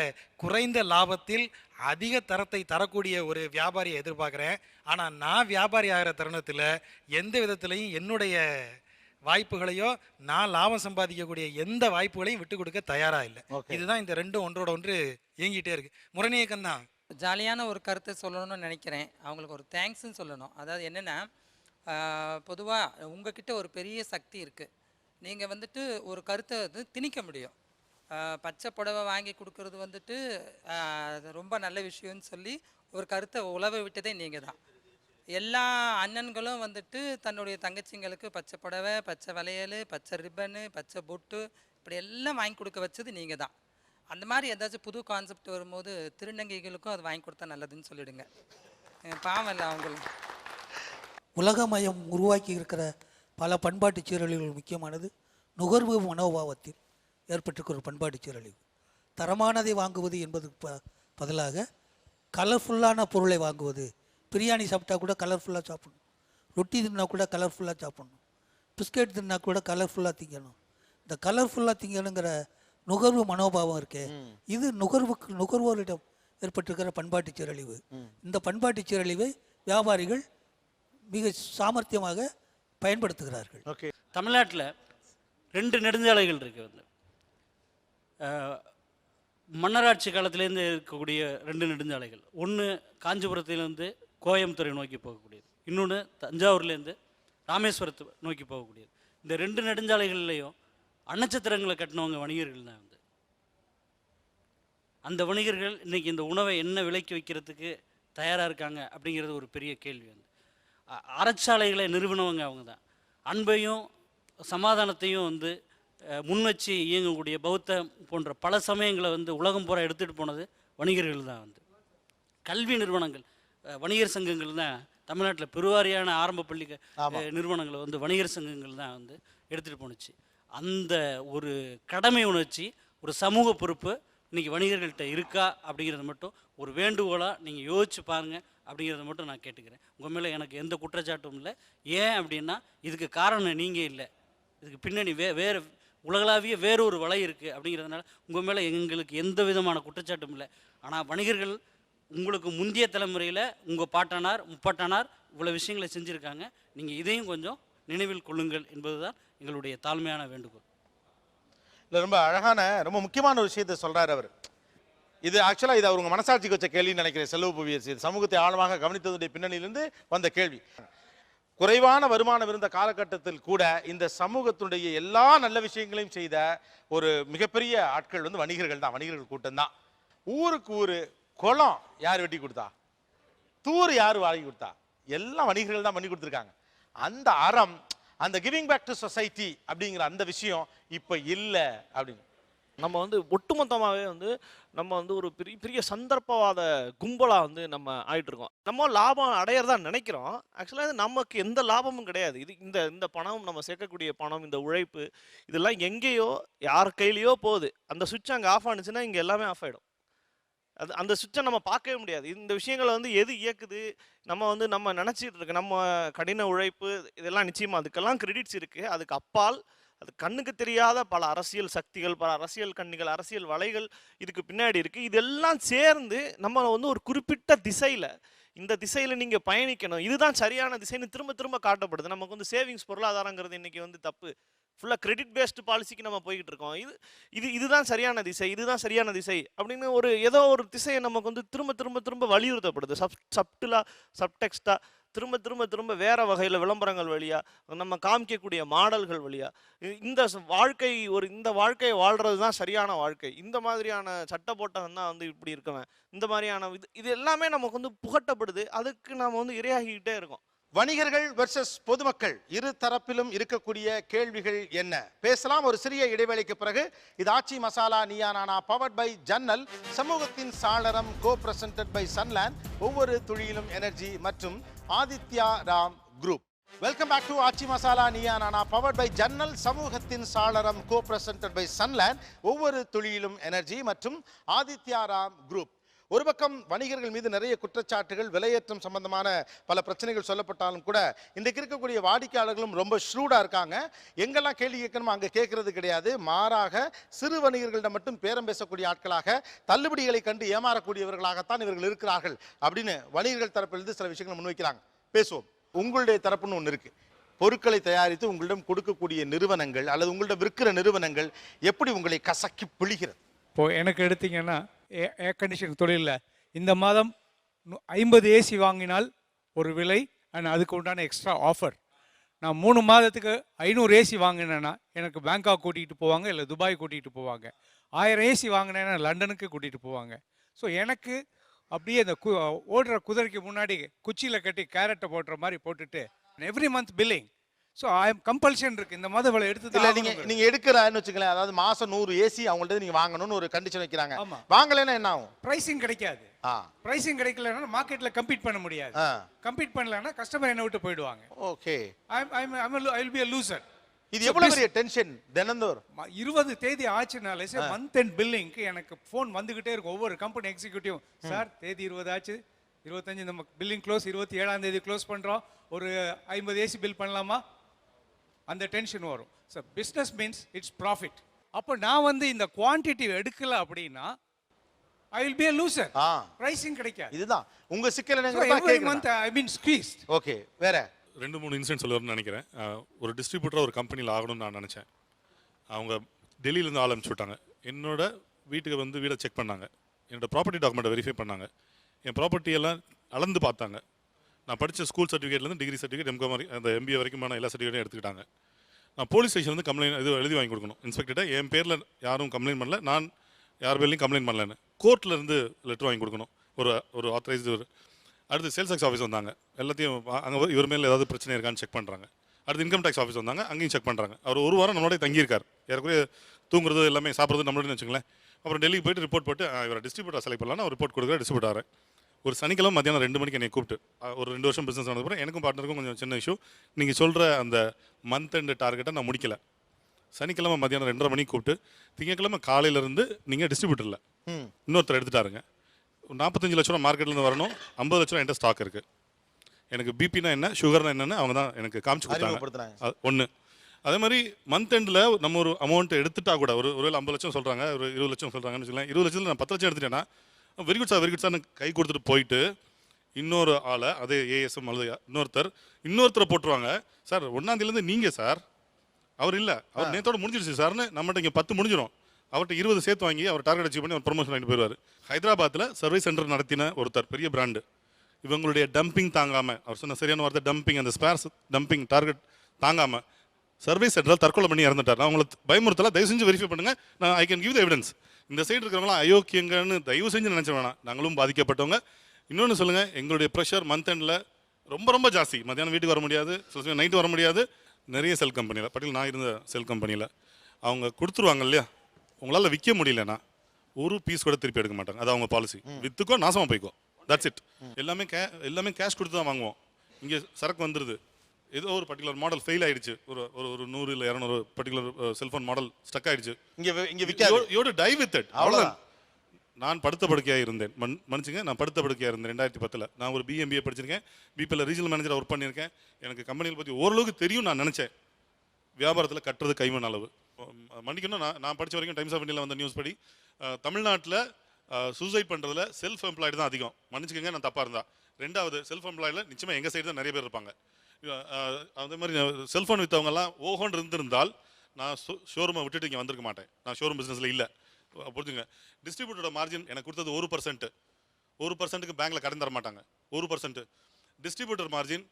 குறைந்த லாபத்தில் அதிக தரத்தை தரக்கூடிய ஒரு வியாபாரியை எதிர்பார்க்குறேன். ஆனால் நான் வியாபாரி ஆகிற தருணத்தில் எந்த விதத்துலையும் என்னுடைய வாய்ப்புகளையோ நான் லாபம் சம்பாதிக்கக்கூடிய எந்த வாய்ப்புகளையும் விட்டு கொடுக்க தயாராக இல்லை. இதுதான் இந்த ரெண்டும் ஒன்றோட ஒன்று இயங்கிட்டே இருக்கு. முரணியக்கன் தான் ஜாலியான ஒரு கருத்தை சொல்லணும்னு நினைக்கிறேன். அவங்களுக்கு ஒரு தேங்க்ஸ்ன்னு சொல்லணும். அதாவது என்னென்னா, பொதுவாக உங்ககிட்ட ஒரு பெரிய சக்தி இருக்குது. நீங்கள் வந்துட்டு ஒரு கருத்தை வந்து திணிக்க முடியும். பச்சை புடவை வாங்கி கொடுக்கறது வந்துட்டு ரொம்ப நல்ல விஷயம்னு சொல்லி ஒரு கருத்தை உழவ விட்டதே நீங்கள் தான். எல்லா அண்ணன்களும் வந்துட்டு தன்னுடைய தங்கச்சிங்களுக்கு பச்சை புடவை, பச்சை வளையல், பச்சை ரிப்பனு, பச்சை பொட்டு இப்படி எல்லாம் வாங்கி கொடுக்க வச்சது நீங்கள் தான். அந்த மாதிரி ஏதாச்சும் புது கான்செப்ட் வரும்போது திருநங்கைகளுக்கும் அது வாங்கி கொடுத்தா நல்லதுன்னு சொல்லிடுங்க. பாவம் இல்லை அவங்களுக்கு. உலகமயம் உருவாக்கி இருக்கிற பல பண்பாட்டு சீரழிவுகள் முக்கியமானது நுகர்வு மனோபாவத்தில் ஏற்பட்டிருக்கிற ஒரு பண்பாட்டு சீரழிவு. தரமானதை வாங்குவது என்பதுக்கு பதிலாக கலர்ஃபுல்லான பொருளை வாங்குவது. பிரியாணி சாப்பிட்டா கூட கலர்ஃபுல்லாக சாப்பிடணும், ரொட்டி தின்னா கூட கலர்ஃபுல்லாக சாப்பிடணும், பிஸ்கெட் தின்னா கூட கலர்ஃபுல்லாக திங்கணும். இந்த கலர்ஃபுல்லாக திங்கணுங்கிற நுகர்வு மனோபாவம் இருக்கே, இது நுகர்வோரிடம் ஏற்பட்டிருக்கிற பண்பாட்டு சீரழிவு. இந்த பண்பாட்டு சீரழிவை வியாபாரிகள் மிக சாமர்த்தியமாக பயன்படுத்துகிறார்கள். ஓகே, தமிழ்நாட்டில் 2 நெடுஞ்சாலைகள் இருக்குது. வந்து மன்னராட்சி காலத்திலேருந்து இருக்கக்கூடிய 2 நெடுஞ்சாலைகள். ஒன்று காஞ்சிபுரத்திலேருந்து கோயம்புத்தூரை நோக்கி போகக்கூடியது, இன்னொன்று தஞ்சாவூர்லேருந்து ராமேஸ்வரத்தை நோக்கி போகக்கூடியது. இந்த 2 நெடுஞ்சாலைகள்லையும் அன்னச்சத்திரங்களை கட்டினவங்க வணிகர்கள் தான். வந்து அந்த வணிகர்கள் இன்றைக்கி இந்த உணவை என்ன விலைக்கு வைக்கிறதுக்கு தயாராக இருக்காங்க அப்படிங்கிறது ஒரு பெரிய கேள்வி. வந்து அறச்சாலைகளை நிறுவனவங்க அவங்க தான். அன்பையும் சமாதானத்தையும் வந்து முன் வச்சு இயங்கக்கூடிய பௌத்த போன்ற பல சமயங்களை வந்து உலகம் பூரா எடுத்துகிட்டு போனது வணிகர்கள் தான். வந்து கல்வி நிறுவனங்கள், வணிகர் சங்கங்கள் தான் தமிழ்நாட்டில் பெருவாரியான ஆரம்ப பள்ளி நிறுவனங்களை வந்து வணிகர் சங்கங்கள் தான் வந்து எடுத்துகிட்டு போணுச்சு. அந்த ஒரு கடமை உணர்ச்சி, ஒரு சமூக பொறுப்பு இன்றைக்கி வணிகர்கள்ட்ட இருக்கா அப்படிங்கிறது மட்டும் ஒரு வேண்டுகோளாக நீங்கள் யோசிச்சு பாருங்கள் அப்படிங்கிறத மட்டும் நான் கேட்டுக்கிறேன். உங்கள் மேலே எனக்கு எந்த குற்றச்சாட்டும் இல்லை. ஏன் அப்படின்னா இதுக்கு காரணம் நீங்கள் இல்லை, இதுக்கு பின்னணி வேறு உலகளாவிய வேறொரு வலை இருக்குது அப்படிங்கிறதுனால உங்கள் மேலே எங்களுக்கு எந்த விதமான குற்றச்சாட்டும் இல்லை. ஆனால் வணிகர்கள் உங்களுக்கு முந்தைய தலைமுறையில் உங்கள் பாட்டனார் முப்பாட்டனார் இவ்வளோ விஷயங்களை செஞ்சுருக்காங்க, நீங்கள் இதையும் கொஞ்சம் நினைவில் கொள்ளுங்கள் என்பது தான் எங்களுடைய தாழ்மையான வேண்டுகோள். இல்லை, ரொம்ப அழகான ரொம்ப முக்கியமான ஒரு விஷயத்தை சொல்கிறார் அவர். இது ஆக்சுவலாக இது அவங்க மனசாட்சிக்கு வச்ச கேள்வின்னு நினைக்கிறேன். செல்வ புவியரசு இது சமூகத்தை ஆழமாக கவனித்ததுடைய பின்னணியிலிருந்து வந்த கேள்வி. குறைவான வருமானம் இருந்த காலகட்டத்தில் கூட இந்த சமூகத்தினுடைய எல்லா நல்ல விஷயங்களையும் செய்த ஒரு மிகப்பெரிய ஆட்கள் வந்து வணிகர்கள் தான், வணிகர்கள் கூட்டம்தான். ஊருக்கு ஊர் குளம் யார் வெட்டி கொடுத்தா, தூர் யார் வாங்கி கொடுத்தா, எல்லாம் வணிகர்கள் தான் பண்ணி கொடுத்துருக்காங்க. அந்த அறம், அந்த கிவிங் பேக் டு சொசைட்டி அப்படிங்கிற அந்த விஷயம் இப்போ இல்லை அப்படின்னு நம்ம வந்து ஒட்டுமொத்தமாகவே வந்து நம்ம வந்து ஒரு பெரிய பெரிய சந்தர்ப்பவாத கும்பலாக வந்து நம்ம ஆகிட்டு இருக்கோம். நம்ம லாபம் அடையிறதா நினைக்கிறோம். ஆக்சுவலாக நமக்கு எந்த லாபமும் கிடையாது. இது இந்த பணம், நம்ம சேர்க்கக்கூடிய பணம், இந்த உழைப்பு இதெல்லாம் எங்கேயோ யார் கையிலையோ போகுது. அந்த சுவிட்ச் அங்கே ஆஃப் ஆனிச்சுன்னா இங்கே எல்லாமே ஆஃப் ஆகிடும். அந்த சுவிட்சை நம்ம பார்க்கவே முடியாது. இந்த விஷயங்களை வந்து எது இயக்குது, நம்ம நினச்சிட்டு இருக்கு நம்ம கடின உழைப்பு இதெல்லாம் நிச்சயமாக அதுக்கெல்லாம் கிரெடிட்ஸ் இருக்குது. அதுக்கு அப்பால் அது கண்ணுக்கு தெரியாத பல அரசியல் சக்திகள், பல அரசியல் கண்ணிகள், அரசியல் வலைகள் இதுக்கு பின்னாடி இருக்குது. இதெல்லாம் சேர்ந்து நம்ம வந்து ஒரு குறிப்பிட்ட திசையில், இந்த திசையில் நீங்கள் பயணிக்கணும், இதுதான் சரியான திசைன்னு திரும்ப திரும்ப காட்டப்படுது. நமக்கு வந்து சேவிங்ஸ் பொருளாதாரங்கிறது இன்றைக்கி வந்து தப்பு. ஃபுல்லாக கிரெடிட் பேஸ்டு பாலிசிக்கு நம்ம போய்கிட்டு இருக்கோம். இதுதான் சரியான திசை, இதுதான் சரியான திசை அப்படின்னு ஏதோ ஒரு திசையை நமக்கு வந்து திரும்ப திரும்ப திரும்ப வலியுறுத்தப்படுது. சப்டிலாக, சப்டெக்ஸ்டாக திரும்ப திரும்ப திரும்ப வேறு வகையில் விளம்பரங்கள் வழியாக நம்ம காமிக்கக்கூடிய மாடல்கள் வழியாக இந்த வாழ்க்கையை வாழ்கிறது தான் சரியான வாழ்க்கை, இந்த மாதிரியான சட்ட போட்டவன் தான் வந்து இப்படி இருக்கவன், இந்த மாதிரியான இது எல்லாமே நமக்கு வந்து புகட்டப்படுது. அதுக்கு நாம் வந்து இரையாகிக்கிட்டே இருக்கோம். வணிகர்கள் வெர்சஸ் பொதுமக்கள் இரு தரப்பிலும் இருக்கக்கூடிய கேள்விகள் என்ன பேசலாம். ஒரு சிறிய இடைவேளைக்கு பிறகு இது ஆச்சி மசாலா நீயா நானா பவர்ட் பை ஜன்னல், சமூகத்தின் சாளரம், கோ பிரசன்டட் பை சன்லேண்ட், ஒவ்வொரு துளியிலும் எனர்ஜி மற்றும் Aditya Ram group. Welcome back to Aachi Masala Neeya Naana powered by ஜன்னல், சமூகத்தின் சாளரம், கோ பிரசன்டட் பை சன்லேண்ட், ஒவ்வொரு துளியிலும் எனர்ஜி மற்றும் ஆதித்யா ராம் குரூப். ஒரு பக்கம் வணிகர்கள் மீது நிறைய குற்றச்சாட்டுகள், விலையேற்றம் சம்பந்தமான பல பிரச்சனைகள் சொல்லப்பட்டாலும் கூட இன்றைக்கு இருக்கக்கூடிய வாடிக்கையாளர்களும் ரொம்ப ஷ்ரூடாக இருக்காங்க. எங்கெல்லாம் கேள்வி கேட்கணுமோ அங்கே கேட்கறது கிடையாது. மாறாக சிறு வணிகர்களிடம் மட்டும் பேரம் பேசக்கூடிய ஆட்களாக, தள்ளுபடிகளை கண்டு ஏமாறக்கூடியவர்களாகத்தான் இவர்கள் இருக்கிறார்கள் அப்படின்னு வணிகர்கள் தரப்பிலிருந்து சில விஷயங்களை முன்வைக்கிறாங்க. பேசுவோம். உங்களுடைய தரப்புன்னு ஒன்று இருக்குது. பொருட்களை தயாரித்து உங்களிடம் கொடுக்கக்கூடிய நிறுவனங்கள் அல்லது உங்களிடம் விற்கிற நிறுவனங்கள் எப்படி உங்களை கசக்கி பிழிகிறது? இப்போது எனக்கு எடுத்திங்கன்னா ஏர் கண்டிஷன் தொழிலில் இந்த மாதம் 50 ஏசி வாங்கினால் ஒரு விலை அண்ட் அதுக்கு உண்டான எக்ஸ்ட்ரா ஆஃபர். நான் 3 மாதத்துக்கு 500 ஏசி வாங்கினேன்னா எனக்கு பேங்காக் கூட்டிகிட்டு போவாங்க, இல்லை துபாய் கூட்டிகிட்டு போவாங்க. 1000 ஏசி வாங்கினேன்னா லண்டனுக்கு கூட்டிகிட்டு போவாங்க. ஸோ எனக்கு அப்படியே அந்த ஓடுற குதிரைக்கு முன்னாடி குச்சியில் கட்டி கேரட்டை போட்டுற மாதிரி போட்டுட்டு every month billing so compulsion இருக்கு இந்த மாதம் இவ்வளோ எடுத்து இல்ல நீங்க எடுக்கிறான்னு வச்சுக்கலாம், அதாவது மாசம் 100 ஏசி அவங்கள்ட்ட நீங்க வாங்கணும்னு ஒரு கண்டிஷன் வைக்கிறாங்க. வாங்கலைன்னா என்ன ஆகும்? ப்ரைசிங் கிடைக்காது. ப்ரைசிங் கிடைக்கலன்னா மார்க்கெட்ல கம்பீட் பண்ண முடியாது. கம்பீட் பண்ணலன்னா கஸ்டமர் என்ன விட்டு போயிடுவாங்க. Okay, I will be a loser. இது எவ்வளவு பெரிய டென்ஷன் தினந்தோறும். 20 தேதி ஆச்சுனாலே மந்த் அண்ட் பில்லிங்க்கு எனக்கு ஃபோன் வந்துகிட்டே இருக்கும். ஒவ்வொரு கம்பெனி எக்ஸிக்யூட்டிவ், சார் தேதி 20 ஆச்சு, 25 நம்ம பில்லிங் க்ளோஸ், 27ஆம் தேதி க்ளோஸ் பண்றோம், ஒரு 50 ஏசி பில் பண்ணலாமா? அந்த டென்ஷன் வரும். So business means it's profit. அப்போ நான் வந்து இந்த குவான்டிட்டி எடுக்கல அப்படின்னா I will be a loser. Pricing கிடைக்காது. இதுதான் உங்க சிக்கல். every month I mean squeezed. Okay, வேற 2-3 இன்சிடென்ட் சொல்லணும்னு நினைக்கிறேன். ஒரு டிஸ்ட்ரிபியூட்டராக ஒரு கம்பெனியில் ஆகணும்னு நான் நினச்சேன். அவங்க டெல்லியிலேருந்து ஆள் அனுப்பிச்சி விட்டாங்க. என்னோட வீட்டுக்கு வந்து வீடை செக் பண்ணாங்க, என்னோட ப்ராப்பர்ட்டி டாக்குமெண்ட்டை வெரிஃபை பண்ணாங்க, என் ப்ராப்பர்ட்டியெல்லாம் அளந்து பார்த்தாங்க. நான் படித்த ஸ்கூல் சர்டிஃபிகேட்லேருந்து டிகிரி சர்டிஃபிகேட், எம்காம் அந்த MBA வரைக்குமான எல்லா சர்டிஃபிகேட்டும் எடுத்துக்கிட்டாங்க. நான் போலீஸ் ஸ்டேஷன் வந்து கம்ப்ளைண்ட் இது எழுதி வாங்கி கொடுக்கணும் இன்ஸ்பெக்டர்கிட்ட. என் பேரில் யாரும் கம்ப்ளைண்ட் பண்ணல, நான் யார் பேர்லையும் கம்ப்ளைண்ட் பண்ணலன்னு கோர்ட்டில் இருந்து லெட்டர் வாங்கி கொடுக்கணும், ஒரு ஆத்தரைஸ்டு. அடுத்து சேல்ஸ் டேக்ஸ் ஆஃபீஸ் வந்தாங்க, எல்லாத்தையும் அங்கே இவர் மேலே ஏதாவது பிரச்சனை இருக்கான்னு செக் பண்ணுறாங்க. அடுத்து இன்கம் டேக்ஸ் ஆஃபீஸ் வந்தாங்க, அங்கேயும் செக் பண்ணுறாங்க. அவர் ஒரு வாரம் நம்மளோட தங்கியிருக்கார், ஏறக்குறைய தூங்குறது எல்லாமே சாப்பிட்றது நம்மளோட வச்சுங்களேன். அப்புறம் டெல்லிக்கு போயிட்டு ரிப்போர்ட் போட்டு இவரை டிஸ்ட்ரிபியூட்டர் செலக்ட் பண்ணலாம், ஒரு ரிப்போர்ட் கொடுக்குற டிஸ்ட்ரிபியூட்டர். ஒரு சனிக்கிழமை மத்தியானம் 2 மணிக்கு என்னை கூப்பிட்டு, ஒரு 2 வருஷம் பிஸ்னஸ் நடந்தப்பறம் எனக்கும் பார்ட்னருக்கும் கொஞ்சம் சின்ன இஷ்யூ, நீங்கள் சொல்கிற அந்த மந்த் எண்டு டார்கெட்டை நான் முடிக்கல. சனிக்கிழமை மத்தியானம் 2:30 மணிக்கு கூப்பிட்டு, திங்கக்கிழமை காலையிலேருந்து நீங்கள் டிஸ்ட்ரிபியூட்டர் இல்லை, இன்னொருத்தர் எடுத்துட்டாருங்க, 45 லட்ச ரூபா மார்க்கெட்லேருந்து வரணும், 50 லட்ச ரூபா என்கிட்ட ஸ்டாக் இருக்குது, எனக்கு பிபினா என்ன சுகர்னா என்னன்னு அவங்க தான் எனக்கு காமிச்சு கொடுத்தாங்க. ஒன்று அதே மாதிரி மந்த் எண்டில் நம்ம ஒரு அமௌண்ட் எடுத்துட்டா கூட ஒருவேளை 50 லட்சம் சொல்கிறாங்க, ஒரு 20 லட்சம் சொல்கிறாங்கன்னு வச்சுக்கலாம். 20 லட்சத்தில் நான் 10 லட்சம் எடுத்துட்டேன்னா வெரி குட் சார்னு கை கொடுத்துட்டு போயிட்டு இன்னொரு ஆளை அதே ஏஎஸ்எம் அல்லது இன்னொருத்தரை போட்டுருவாங்க. சார் 1ஆம் தேதியிலேருந்து நீங்கள் சார், அவர் இல்லை, அவர் நேற்றோட முடிஞ்சிருச்சு சார்னு நம்மகிட்ட இங்கே 10 முடிஞ்சிடும், அவர்கிட்ட 20 சேர்த்து வாங்கி அவர் டார்கெட் அச்சீவ் பண்ணி அவர் ப்ரொமோஷன் வாங்கிட்டு போயிடுவார். ஹைதராபாத்தில் சர்வீஸ் சென்டர் நடத்தின ஒருத்தர், பெரிய பிராண்டு, இவங்களுடைய டம்பிங் தாங்காமல், அவர் சொன்ன சரியான வார்த்தை டம்பிங், அந்த ஸ்பேர்ஸ் டம்பிங் டார்கெட் தாங்காமல் சர்வீஸ் சென்டரில் தற்கொலை பண்ணி இறந்துட்டார். நான் உங்களை பயமுறுத்தல, தயவு செஞ்சு வெரிஃபை பண்ணுங்கள், நான் I can give the evidence. இந்த சைடு இருக்கிறவங்களாம் அயோக்கியங்கன்னு தயவு செஞ்சு நினச்ச வேணாம், நாங்களும் பாதிக்கப்பட்டவங்க. இன்னொன்று சொல்லுங்கள், எங்களுடைய ப்ரெஷர் மந்த் எண்டில் ரொம்ப ரொம்ப ஜாஸ்தி. மத்தியானம் வீட்டுக்கு வர முடியாது, நைட்டு வர முடியாது. நிறைய செல் கம்பெனியில் பட்டியல் நான் இருந்த செல் கம்பெனியில் அவங்க கொடுத்துருவாங்க இல்லையா, உங்களால் விற்க முடியலன்னா ஒரு பீஸ் கூட திருப்பி எடுக்க மாட்டாங்க. அது அவங்க பாலிசி. விற்றுக்கோ நாசமாக போய்க்கோ, தட்ஸ் இட். எல்லாமே கேஷ் கொடுத்து தான் வாங்குவோம். இங்கே சரக்கு வந்துடுது, ஏதோ ஒரு பர்டிகுலர் மாடல் ஃபெயில் ஆயிடுச்சு, ஒரு 100 இல்லை 200 பர்டிகுலர் செல்ஃபோன் மாடல் ஸ்டக் ஆயிடுச்சு, இங்கே விற்காது, யோடு டை வித் இட். அவ்வளோதான். நான் படுத்த படுக்கையாக இருந்தேன், மன்னிச்சுங்க, நான் படுத்த படுக்கையாக இருந்தேன் 2010. நான் ஒரு BMBA படிச்சிருக்கேன், பிபியில் ரீஜனல் மேனேஜராக ஒர்க் பண்ணியிருக்கேன். எனக்கு கம்பெனியில் பற்றி ஓரளவுக்கு தெரியும். நான் நினச்சேன் வியாபாரத்தில் கட்டுறது கைமண் அளவு. மன்னிக்கணும், நான் படித்த வரைக்கும் டைம்ஸ் ஆஃப் இந்தியாவில் வந்த நியூஸ் படி தமிழ்நாட்டில் சூசைட் பண்ணுறதுல செல்ஃப் எம்ப்ளாய்டு தான் அதிகம். மன்னிச்சுக்கோங்க நான் தப்பாக இருந்தால். 2வது செல்ஃப் எம்ப்ளாய்டில் நிச்சயமாக எங்கள் சைடு தான் நிறைய பேர் இருப்பாங்க. அதே மாதிரி செல்ஃபோன் விற்றவங்கலாம் ஓஹோன்னு இருந்திருந்தால் நான் ஷோரூமை விட்டுட்டு இங்கே வந்திருக்க மாட்டேன். நான் ஷோரூம் பிஸ்னஸில் இல்லை. புரிஞ்சுங்க, டிஸ்ட்ரிபியூட்டரோட மார்ஜின் எனக்கு கொடுத்தது 1%. 1%க்கு பேங்க்கில் கடன் தர மாட்டாங்க. 1% டிஸ்ட்ரிபியூட்டர் மார்ஜின்.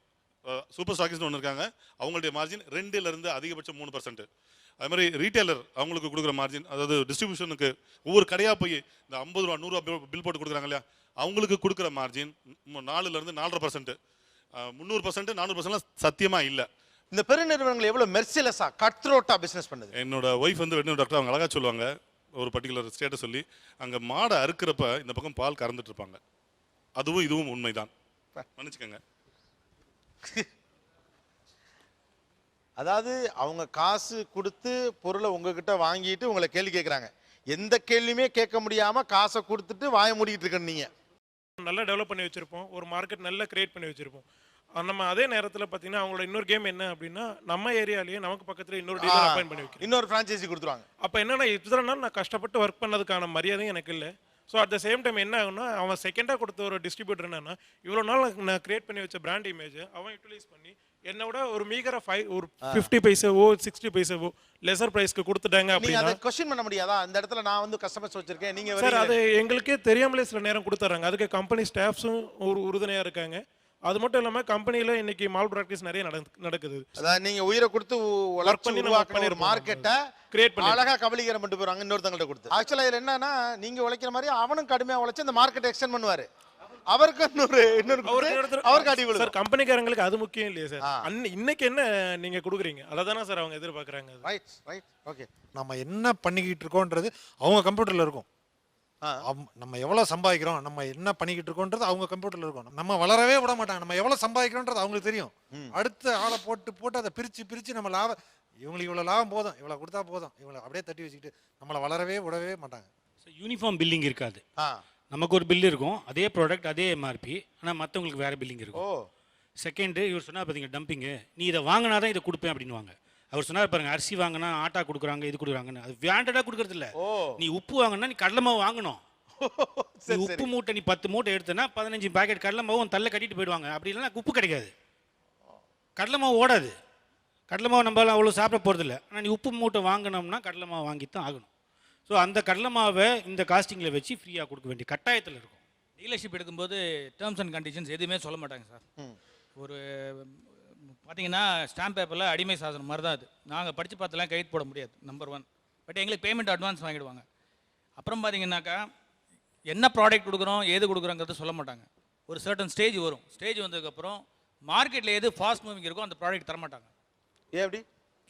சூப்பர் ஸ்டாக்கிஸ்னு ஒன்று இருக்காங்க, அவங்களுடைய மார்ஜின் 2லேருந்து அதிகபட்சம் 3%. அது மாதிரி ரீட்டைலர் அவங்களுக்கு கொடுக்குற மார்ஜின், அதாவது டிஸ்ட்ரிபியூஷனுக்கு ஒவ்வொரு கடையாக போய் இந்த 50 ரூபா 100 ரூபா பில் போட்டு கொடுக்குறாங்க இல்லையா, அவங்களுக்கு கொடுக்குற மார்ஜின் 4லேருந்து 4.5%. 300% 400%லாம் சத்தியமாக இல்லை. இந்த பெருநிறுவனங்கள் எவ்வளோ மெர்சிலஸாக கட் த்ரோட்டாக பிஸ்னஸ் பண்ணுது. என்னோட ஒய்ஃப் வந்து வெட்டினரி டாக்டர், அவங்க அழகாக சொல்லுவாங்க, ஒரு பர்டிகுலர் ஸ்டேட்டை சொல்லி, அங்கே மாடை அறுக்கிறப்ப இந்த பக்கம் பால் கறந்துட்டு இருப்பாங்க. அதுவும் இதுவும் உண்மைதான், மன்னிச்சுக்கோங்க. அதாவது அவங்க காசு கொடுத்து பொருளை உங்ககிட்ட வாங்கிட்டு உங்களை கேள்வி கேட்குறாங்க, எந்த கேள்வியுமே கேட்க முடியாமல் காசை கொடுத்துட்டு வாய மூடிக்கிட்டு இருக்கணும். நீங்கள் நல்லா டெவலப் பண்ணி வச்சுருப்போம், ஒரு மார்க்கெட் நல்லா கிரியேட் பண்ணி வச்சுருப்போம். நம்ம அதே நேரத்தில் பார்த்தீங்கன்னா அவங்களோட இன்னொரு கேம் என்ன அப்படின்னா, நம்ம ஏரியாலேயே நமக்கு பக்கத்தில் இன்னொரு டீலர் அப்பாயின்ட் பண்ணி வைக்கிறோம், இன்னொரு ஃப்ரான்ச்சைசி கொடுத்துருவாங்க. அப்போ என்னன்னா இத்தனை நாள் நான் கஷ்டப்பட்டு ஒர்க் பண்ணதுக்கான மரியாதையும் எனக்கு இல்லை. So at the same time என்ன ஆகுனா, அவன் செகண்டாக கொடுத்த ஒரு டிஸ்ட்ரிபியூட்டர் என்னன்னா, இவ்வளோ நாள் நான் கிரியேட் பண்ணி வச்ச பிராண்ட் இமேஜை அவன் யூட்டிலைஸ் பண்ணி என்னோட ஒரு மீகராக ஒரு 50 பைசாவோ 60 பைசாவோ லெசர் ப்ரைஸ்க்கு கொடுத்துட்டாங்க அப்படின்னா அதை கொஸ்டின் பண்ண முடியாதா? அந்த இடத்துல நான் வந்து கஸ்டமர்ஸ் வச்சிருக்கேன், நீங்கள் சார் அது எங்களுக்கே தெரியாமலே சில நேரம் கொடுத்துட்றாங்க. அதுக்கு கம்பெனி ஸ்டாஃப்ஸும் ஒரு உறுதுணையாக இருக்காங்க. அது மட்டும் இல்லாமல் கம்பெனியில் இன்னைக்கு மால் ப்ராக்டிஸ் நிறைய நடக்குது. அதாவது நீங்கள் உயிரை கொடுத்து ஒர்க் பண்ணி உருவாக்கின ஒரு மார்க்கெட்டை கிரியேட் பண்ணி அழகாக கபலீகரம் பண்ணிட்டு போகிறாங்க இன்னொருத்தங்கள்ட்ட கொடுத்து. ஆக்சுவலாக இதில் என்னன்னா, நீங்கள் உழைக்கிற மாதிரி அவனும் கடுமையாக உழைச்சி அந்த மார்க்கெட்டை எக்ஸ்டெண்ட் பண்ணுவார். அவருக்கு இன்னொரு அவருக்கு அடி விழுகும். சார் கம்பெனிக்காரங்களுக்கு அது முக்கியம் இல்லையா சார்? இன்னைக்கு என்ன நீங்க கொடுக்குறீங்க அதை தானே சார் அவங்க எதிர்பார்க்குறாங்க. Right right okay. நம்ம என்ன பண்ணிக்கிட்டு இருக்கோன்றது அவங்க கம்ப்யூட்டரில் இருக்கும். நம்ம எவ்வளோ சம்பாதிக்கிறோம், நம்ம என்ன பண்ணிக்கிட்டு இருக்கோன்றது அவங்க கம்ப்யூட்டரில் இருக்கும். நம்ம வளரவே விட மாட்டாங்க. நம்ம எவ்வளோ சம்பாதிக்கிறோன்றது அவங்களுக்கு தெரியும். அடுத்த ஆளை போட்டு அதை பிரித்து நம்ம லாபம், இவங்களுக்கு இவ்வளோ லாபம் போதும், இவ்வளோ கொடுத்தா போதும், இவங்களை அப்படியே தட்டி வச்சுக்கிட்டு நம்மளை வளரவே விடவே மாட்டாங்க. யூனிஃபார்ம் பில்லிங் இருக்காது. நமக்கு ஒரு பில் இருக்கும், அதே ப்ராடக்ட் அதே எம்ஆர்பி, ஆனால் மற்றவங்களுக்கு வேறு பில்லிங் இருக்கும். செகண்டு இவர் சொன்னால் பார்த்தீங்க டம்பிங்கு, நீ இதை வாங்கினா தான் இதை கொடுப்பேன் அப்படின்வாங்க. அவர் சொன்னார் பாருங்க, அரிசி வாங்கினா ஆட்டா கொடுக்குறாங்க, இது கொடுக்குறாங்கன்னு. அது வேண்டடாக கொடுக்குறது இல்லை. நீ உப்பு வாங்கினா நீ கடலை மாவு வாங்கணும். நீ உப்பு மூட்டை நீ 10 மூட்டை எடுத்தனா 15 பாக்கெட் கடலை மாவு உன் தள்ள கட்டிட்டு போயிடுவாங்க. அப்படி இல்லைன்னா உப்பு கிடைக்காது, கடலை மாவு ஓடாது. கடலை மாவு நம்மளால அவ்வளோ சாப்பிட போகிறதில்ல. ஆனால் நீ உப்பு மூட்டை வாங்கினோம்னா கடலை மாவு வாங்கித்தான் ஆகணும். ஸோ அந்த கடலை மாவை இந்த காஸ்டிங்கில் வச்சு ஃப்ரீயாக கொடுக்க வேண்டிய கட்டாயத்தில் இருக்கும். டீலர்ஷிப் எடுக்கும்போது டேர்ம்ஸ் அண்ட் கண்டிஷன்ஸ் எதுவுமே சொல்ல மாட்டாங்க சார். ஒரு பார்த்தீங்கன்னா ஸ்டாம்ப் பேப்பரில் அடிமை சாசனம் மாதிரி தான் அது. நாங்கள் படித்து பார்த்தெல்லாம் கைது போட முடியாது, நம்பர் 1. பட் எங்களுக்கு பேமெண்ட் அட்வான்ஸ் வாங்கிடுவாங்க. அப்புறம் பார்த்தீங்கன்னாக்கா என்ன ப்ராடக்ட் கொடுக்குறோம், ஏது கொடுக்குறோங்கிறத சொல்ல மாட்டாங்க. ஒரு சர்டன் ஸ்டேஜ் வரும். ஸ்டேஜ் வந்ததுக்கப்புறம் மார்க்கெட்டில் எது ஃபாஸ்ட் மூவிங் இருக்கோ அந்த ப்ராடக்ட் தரமாட்டாங்க. எப்படி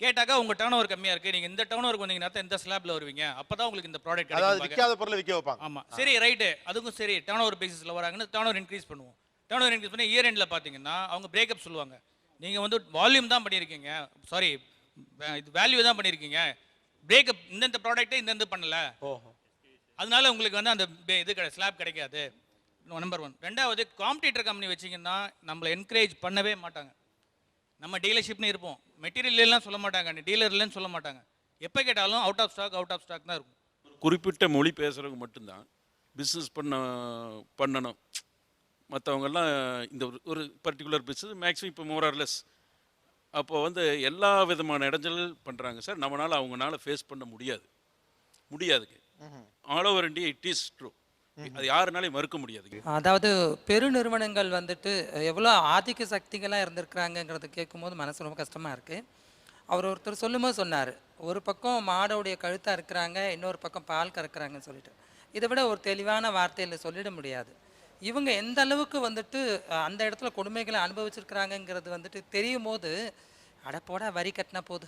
கேட்டாக்கா உங்கள் டர்ன் ஓவர் கம்மியாக இருக்குது, நீங்கள் இந்த டர்ன் ஓவருக்கு வந்தீங்கன்னா இந்த ஸ்லாப்பில் வருவீங்க, அப்போ தான் உங்களுக்கு இந்த ப்ராடக்ட் அதாவது விற்காத பொருளை விற்க வைப்பாங்க. ஆமாம், சரி ரைட்டு, அதுக்கும் சரி டர்ன் ஓவர் பேசிஸில் வராங்கன்னு டர்ன் ஓவர் இன்க்ரீஸ் பண்ணுவோம். டர்ன் ஓவர் இன்க்ரீஸ் பண்ணி இயர் எண்டில் பார்த்தீங்கன்னா அவங்க பிரேக்கப் சொல்லுவாங்க. நீங்கள் வந்து வால்யூம் தான் பண்ணியிருக்கீங்க, சாரி இது வேல்யூ தான் பண்ணியிருக்கீங்க, பிரேக்கப் இந்தந்த ப்ராடக்ட்டை இந்தந்த பண்ணலை, அதனால உங்களுக்கு வந்து அந்த இது ஸ்லாப் கிடைக்காது. நம்பர் 1. ரெண்டாவது, காம்படிட்டர் கம்பெனி வச்சிங்கன்னா நம்மளை என்கரேஜ் பண்ணவே மாட்டாங்க. நம்ம டீலர்ஷிப்னு இருப்போம், மெட்டீரியல் எல்லாம் சொல்ல மாட்டாங்க, டீலர் இல்லைன்னு சொல்ல மாட்டாங்க. எப்போ கேட்டாலும் அவுட் ஆஃப் ஸ்டாக் தான் இருக்கும். குறிப்பிட்ட மொழி பேசுகிறவங்க மட்டும்தான் பிஸ்னஸ் பண்ணணும். மற்றவங்கெல்லாம் இந்த ஒரு பர்டிகுலர் பிஸ்னஸ் மேக்ஸிமம் இப்போ மோரார்லெஸ் அப்போ வந்து எல்லா விதமான இடைஞ்சல் பண்ணுறாங்க சார். நம்மளால் அவங்களால ஃபேஸ் பண்ண முடியாதுங்க. All over India it is true. அது யாருனாலையும் மறுக்க முடியாது. அதாவது பெருநிறுவனங்கள் வந்துட்டு எவ்வளோ ஆதிக்க சக்திகளாக இருந்திருக்கிறாங்கங்கிறத கேட்கும்போது மனசு ரொம்ப கஷ்டமாக இருக்குது. அவர் ஒருத்தர் சொல்லும்போது சொன்னார், ஒரு பக்கம் மாடோடைய கழுத்தாக இருக்கிறாங்க, இன்னொரு பக்கம் பால் கறக்குறாங்கன்னு சொல்லிட்டு. இதை விட ஒரு தெளிவான வார்த்தையில் சொல்லிட முடியாது. இவங்க எந்த அளவுக்கு வந்துட்டு அந்த இடத்துல கொடுமைகளை அனுபவிச்சிருக்கிறாங்கங்கிறது வந்துட்டு தெரியும் போது அடப்போட வரி கட்டினா போது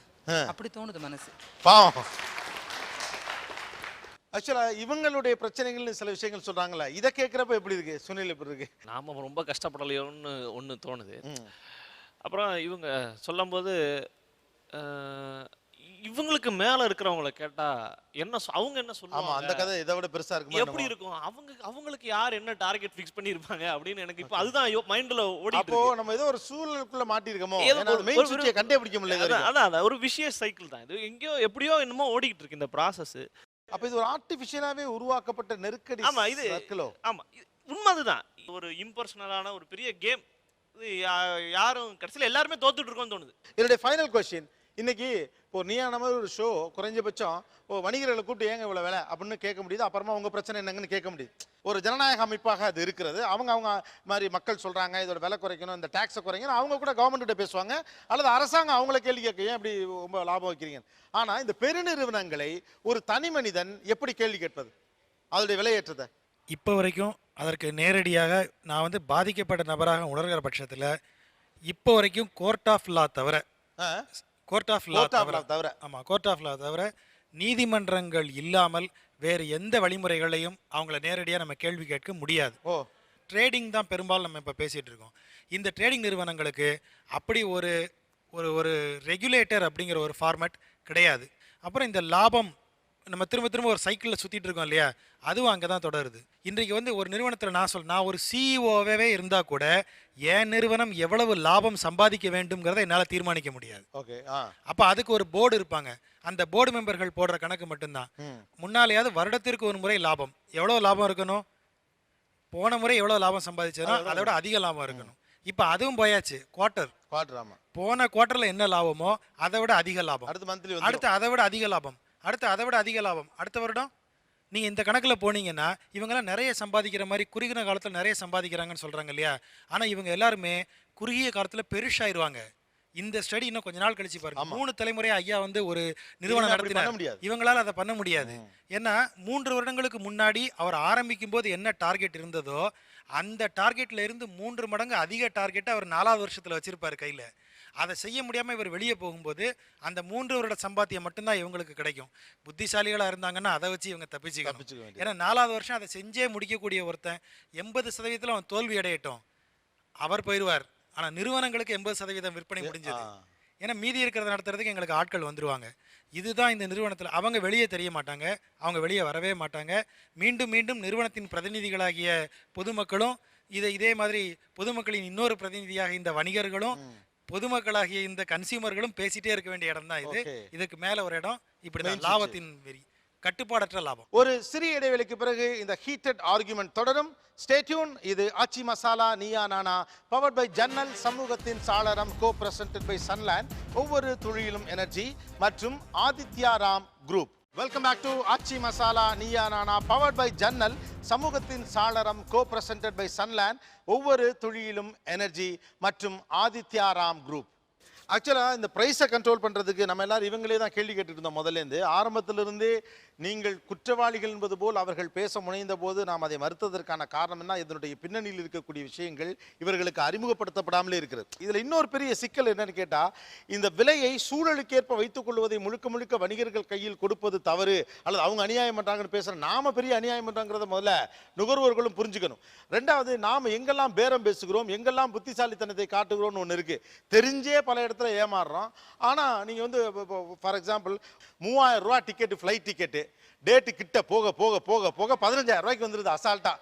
அப்படி தோணுது மனசு. பாவம். ஆக்சுவலா இவங்களுடைய பிரச்சனைகள்னு சில விஷயங்கள் சொல்றாங்களா, இதை கேட்குறப்ப எப்படி இருக்கு சுனில், எப்படி இருக்கு? நாம ரொம்ப கஷ்டப்படலையோன்னு ஒன்று தோணுது. அப்புறம் இவங்க சொல்லும்போது இவங்களுக்கு மேல இருக்கிறவங்கள கேட்டா என்ன அவங்க என்ன சொல்லுவாங்க, அந்த கதை இதை விட பெருசா இருக்கும். எப்படி இருக்கும், அவங்களுக்கு யார் என்ன டார்கெட் ஃபிக்ஸ் பண்ணிருப்பாங்க அப்படின்னு எனக்கு இப்போ அதுதான் மைண்ட்ல ஓடிட்டு இருக்கு. அப்போ நம்ம ஏதோ ஒரு சூழலுக்குள்ள மாட்டி இருக்கோமோ, மெயின் சுவிட்சை கண்டுபிடிக்க முடியல. அதான் ஒரு விஷய சைக்கிள் தான் இது, எங்கேயோ எப்படியோ என்னமோ ஓடிக்கிட்டு இருக்கு இந்த ப்ராசஸ். அப்ப இது ஒரு ஆர்டிஃபிஷியலாவே உருவாக்கப்பட்ட நெருக்கடி. ஆமா, இது ஆமா உண்மை. அதுதான் ஒரு இம்பர்சனலான ஒரு பெரிய கேம். இது யாரும் கடைசியில் எல்லாருமே தோத்துட்டு இருக்கோம்னு தோணுது. என்னுடைய ஃபைனல் கொஸ்டின், இன்னைக்கு இப்போ நீயான மாதிரி ஒரு ஷோ குறைஞ்சபட்சம் வணிகர்களை கூப்பிட்டு ஏங்க இவ்வளோ வேலை அப்படின்னு கேட்க முடியுது. அப்புறமா உங்க பிரச்சனை என்னங்கன்னு கேட்க முடியுது. ஒரு ஜனநாயக அமைப்பாக அது இருக்கிறது. அவங்க மாதிரி மக்கள் சொல்றாங்க இதோட விலை குறைக்கணும், இந்த டாக்ஸை குறைக்கணும், அவங்க கூட கவர்மெண்ட்ட பேசுவாங்க, அல்லது அரசாங்கம் அவங்கள கேள்வி கேட்க ஏன் இப்படி ரொம்ப லாபம் வைக்கிறீங்க. ஆனா இந்த பெருநிறுவனங்களை ஒரு தனி மனிதன் எப்படி கேள்வி கேட்பது, அதோடைய விலையேற்றத்தை? இப்போ வரைக்கும் அதற்கு நேரடியாக நான் வந்து பாதிக்கப்பட்ட நபராக உணர்கிற பட்சத்தில் இப்போ வரைக்கும் கோர்ட் ஆஃப் லா தவிர நீதிமன்றங்கள் இல்லாமல் வேறு எந்த வழிமுறைகளையும் அவங்கள நேரடியாக நம்ம கேள்வி கேட்க முடியாது. ட்ரேடிங் தான் பெரும்பாலும் நம்ம இப்போ பேசிகிட்டு இருக்கோம். இந்த ட்ரேடிங் நிறுவனங்களுக்கு அப்படி ஒரு ஒரு ரெகுலேட்டர் அப்படிங்கிற ஒரு ஃபார்மேட் கிடையாது. அப்புறம் இந்த லாபம் நம்ம திரும்ப ஒரு சைக்கிளில் சுற்றிட்டு இருக்கோம் இல்லையா, அதுவும் அங்கே தான் தொடருது. இன்றைக்கு வந்து ஒரு நிறுவனத்தில் நான் ஒரு சிஇஓவே இருந்தால் கூட என் நிறுவனம் எவ்வளவு லாபம் சம்பாதிக்க வேண்டும்ங்கிறத என்னால் தீர்மானிக்க முடியாது. அப்போ அதுக்கு ஒரு போர்டு இருப்பாங்க. அந்த போர்டு மெம்பர்கள் போடுற கணக்கு மட்டும்தான். முன்னாலேயாவது வருடத்திற்கு ஒரு முறை லாபம் எவ்வளோ லாபம் இருக்கணும், போன முறை எவ்வளோ லாபம் சம்பாதிச்சதோ அதை விட அதிக லாபம் இருக்கணும். இப்போ அதுவும் போயாச்சு. குவார்டர் போன குவார்டரில் என்ன லாபமோ அதை விட அதிக லாபம், அடுத்து அதை விட அதிக லாபம், அடுத்து அதை விட அதிக லாபம், அடுத்த வருடம். நீங்கள் இந்த கணக்கில் போனீங்கன்னா இவங்கெல்லாம் நிறைய சம்பாதிக்கிற மாதிரி குறுகின காலத்தில் நிறைய சம்பாதிக்கிறாங்கன்னு சொல்கிறாங்க இல்லையா. ஆனால் இவங்க எல்லாருமே குறுகிய காலத்தில் பெருஷாயிருவாங்க. இந்த ஸ்டடி இன்னும் கொஞ்ச நாள் கழிச்சு பாருங்க. 3 தலைமுறையா ஐயா வந்து ஒரு நிறுவனம் பண்ண நடத்தினார். முடியாது. இவங்களால அதை பண்ண முடியாது. ஏன்னா 3 வருடங்களுக்கு முன்னாடி அவர் ஆரம்பிக்கும் போது என்ன டார்கெட் இருந்ததோ அந்த டார்கெட்ல இருந்து 3 மடங்கு அதிக டார்கெட்டை அவர் 4வது வருஷத்துல வச்சிருப்பாரு கையில. அதை செய்ய முடியாம இவர் வெளியே போகும்போது அந்த 3 வருட சம்பாத்தியம் மட்டும்தான் இவங்களுக்கு கிடைக்கும். புத்திசாலிகளா இருந்தாங்கன்னா அதை வச்சு இவங்க தப்பிச்சுக்கணும். ஏன்னா 4வது வருஷம் அதை செஞ்சே முடிக்கக்கூடிய ஒருத்தன் 80% அவன் தோல்வி அடையட்டும், அவர் போயிடுவார். ஆனா நிறுவனங்களுக்கு 80% விற்பனை முடிஞ்சது. ஏன்னா மீதி இருக்கிறத நடத்துறதுக்கு எங்களுக்கு ஆட்கள் வந்துருவாங்க. இதுதான் இந்த நிறுவனத்தில் அவங்க வெளியே தெரிய மாட்டாங்க, அவங்க வெளியே வரவே மாட்டாங்க. மீண்டும் மீண்டும் நிறுவனத்தின் பிரதிநிதிகளாகிய பொதுமக்களும் இதே மாதிரி பொதுமக்களின் இன்னொரு பிரதிநிதியாக இந்த வணிகர்களும் பொதுமக்களாகிய இந்த கன்சியூமர்களும் பேசிட்டே இருக்க வேண்டிய இடம் தான் இது. இதுக்கு மேல ஒரு இடம் இப்படி லாபத்தின் வெறி, கட்டுப்பாடற்ற லாபம். ஒரு சிறிய இடைவெளிக்கு பிறகு இந்த ஹீட்டட் ஆர்குமெண்ட் தொடரும். Stay tune. இது ஆச்சி மசாலா நீயா நானா, பவர்ட் பை ஜன்னல், சமூகத்தின் சாளரம், கோ பிரசன்டட் பை சன்லேண்ட், ஒவ்வொரு துளியிலும் எனர்ஜி மற்றும் Aditya Ram group. Welcome back to Aachi Masala Neeya Naana, powered by ஜன்னல், சமூகத்தின் சாளரம், கோ பிரசன்டட் பை சன்லேண்ட், ஒவ்வொரு துளியிலும் எனர்ஜி மற்றும் ஆதித்யா ராம் குரூப். ஆக்சுவலாக இந்த ப்ரைஸை கண்ட்ரோல் பண்ணுறதுக்கு நம்ம எல்லாரும் இவங்களே தான் கேள்வி கேட்டுட்டு இருந்தோம். முதலேருந்து ஆரம்பத்திலிருந்தே நீங்கள் குற்றவாளிகள் என்பது போல் அவர்கள் பேச முனைந்த போது நாம் அதை மறுத்ததற்கான காரணம் என்ன, இதனுடைய பின்னணியில் இருக்கக்கூடிய விஷயங்கள் இவர்களுக்கு அறிமுகப்படுத்தப்படாமலே இருக்கிறது. இதில் இன்னொரு பெரிய சிக்கல் என்னன்னு கேட்டால், இந்த விலையை சூழலுக்கேற்ப வைத்துக் கொள்வதை முழுக்க முழுக்க வணிகர்கள் கையில் கொடுப்பது தவறு, அல்லது அவங்க அநியாயம் பண்ணுறாங்கன்னு பேசுகிற நாம பெரிய அநியாயம் பண்ணுறாங்கிறத முதல்ல நுகர்வோர்களும் புரிஞ்சுக்கணும். ரெண்டாவது, நாம் எங்கெல்லாம் பேரம் பேசுகிறோம், எங்கெல்லாம் புத்திசாலித்தனத்தை காட்டுகிறோம்னு ஒன்று இருக்குது. தெரிஞ்சே பல இடத்துல ஏமாறுறோம். ஆனால் நீங்கள் வந்து ஃபார் எக்ஸாம்பிள் 3000 ரூபா டிக்கெட்டு, ஃப்ளைட் டிக்கெட்டு, டேட்டு கிட்ட போக போக போக போக 15,000 ரூபாய்க்கு வந்துடுது அசால்ட்டாக.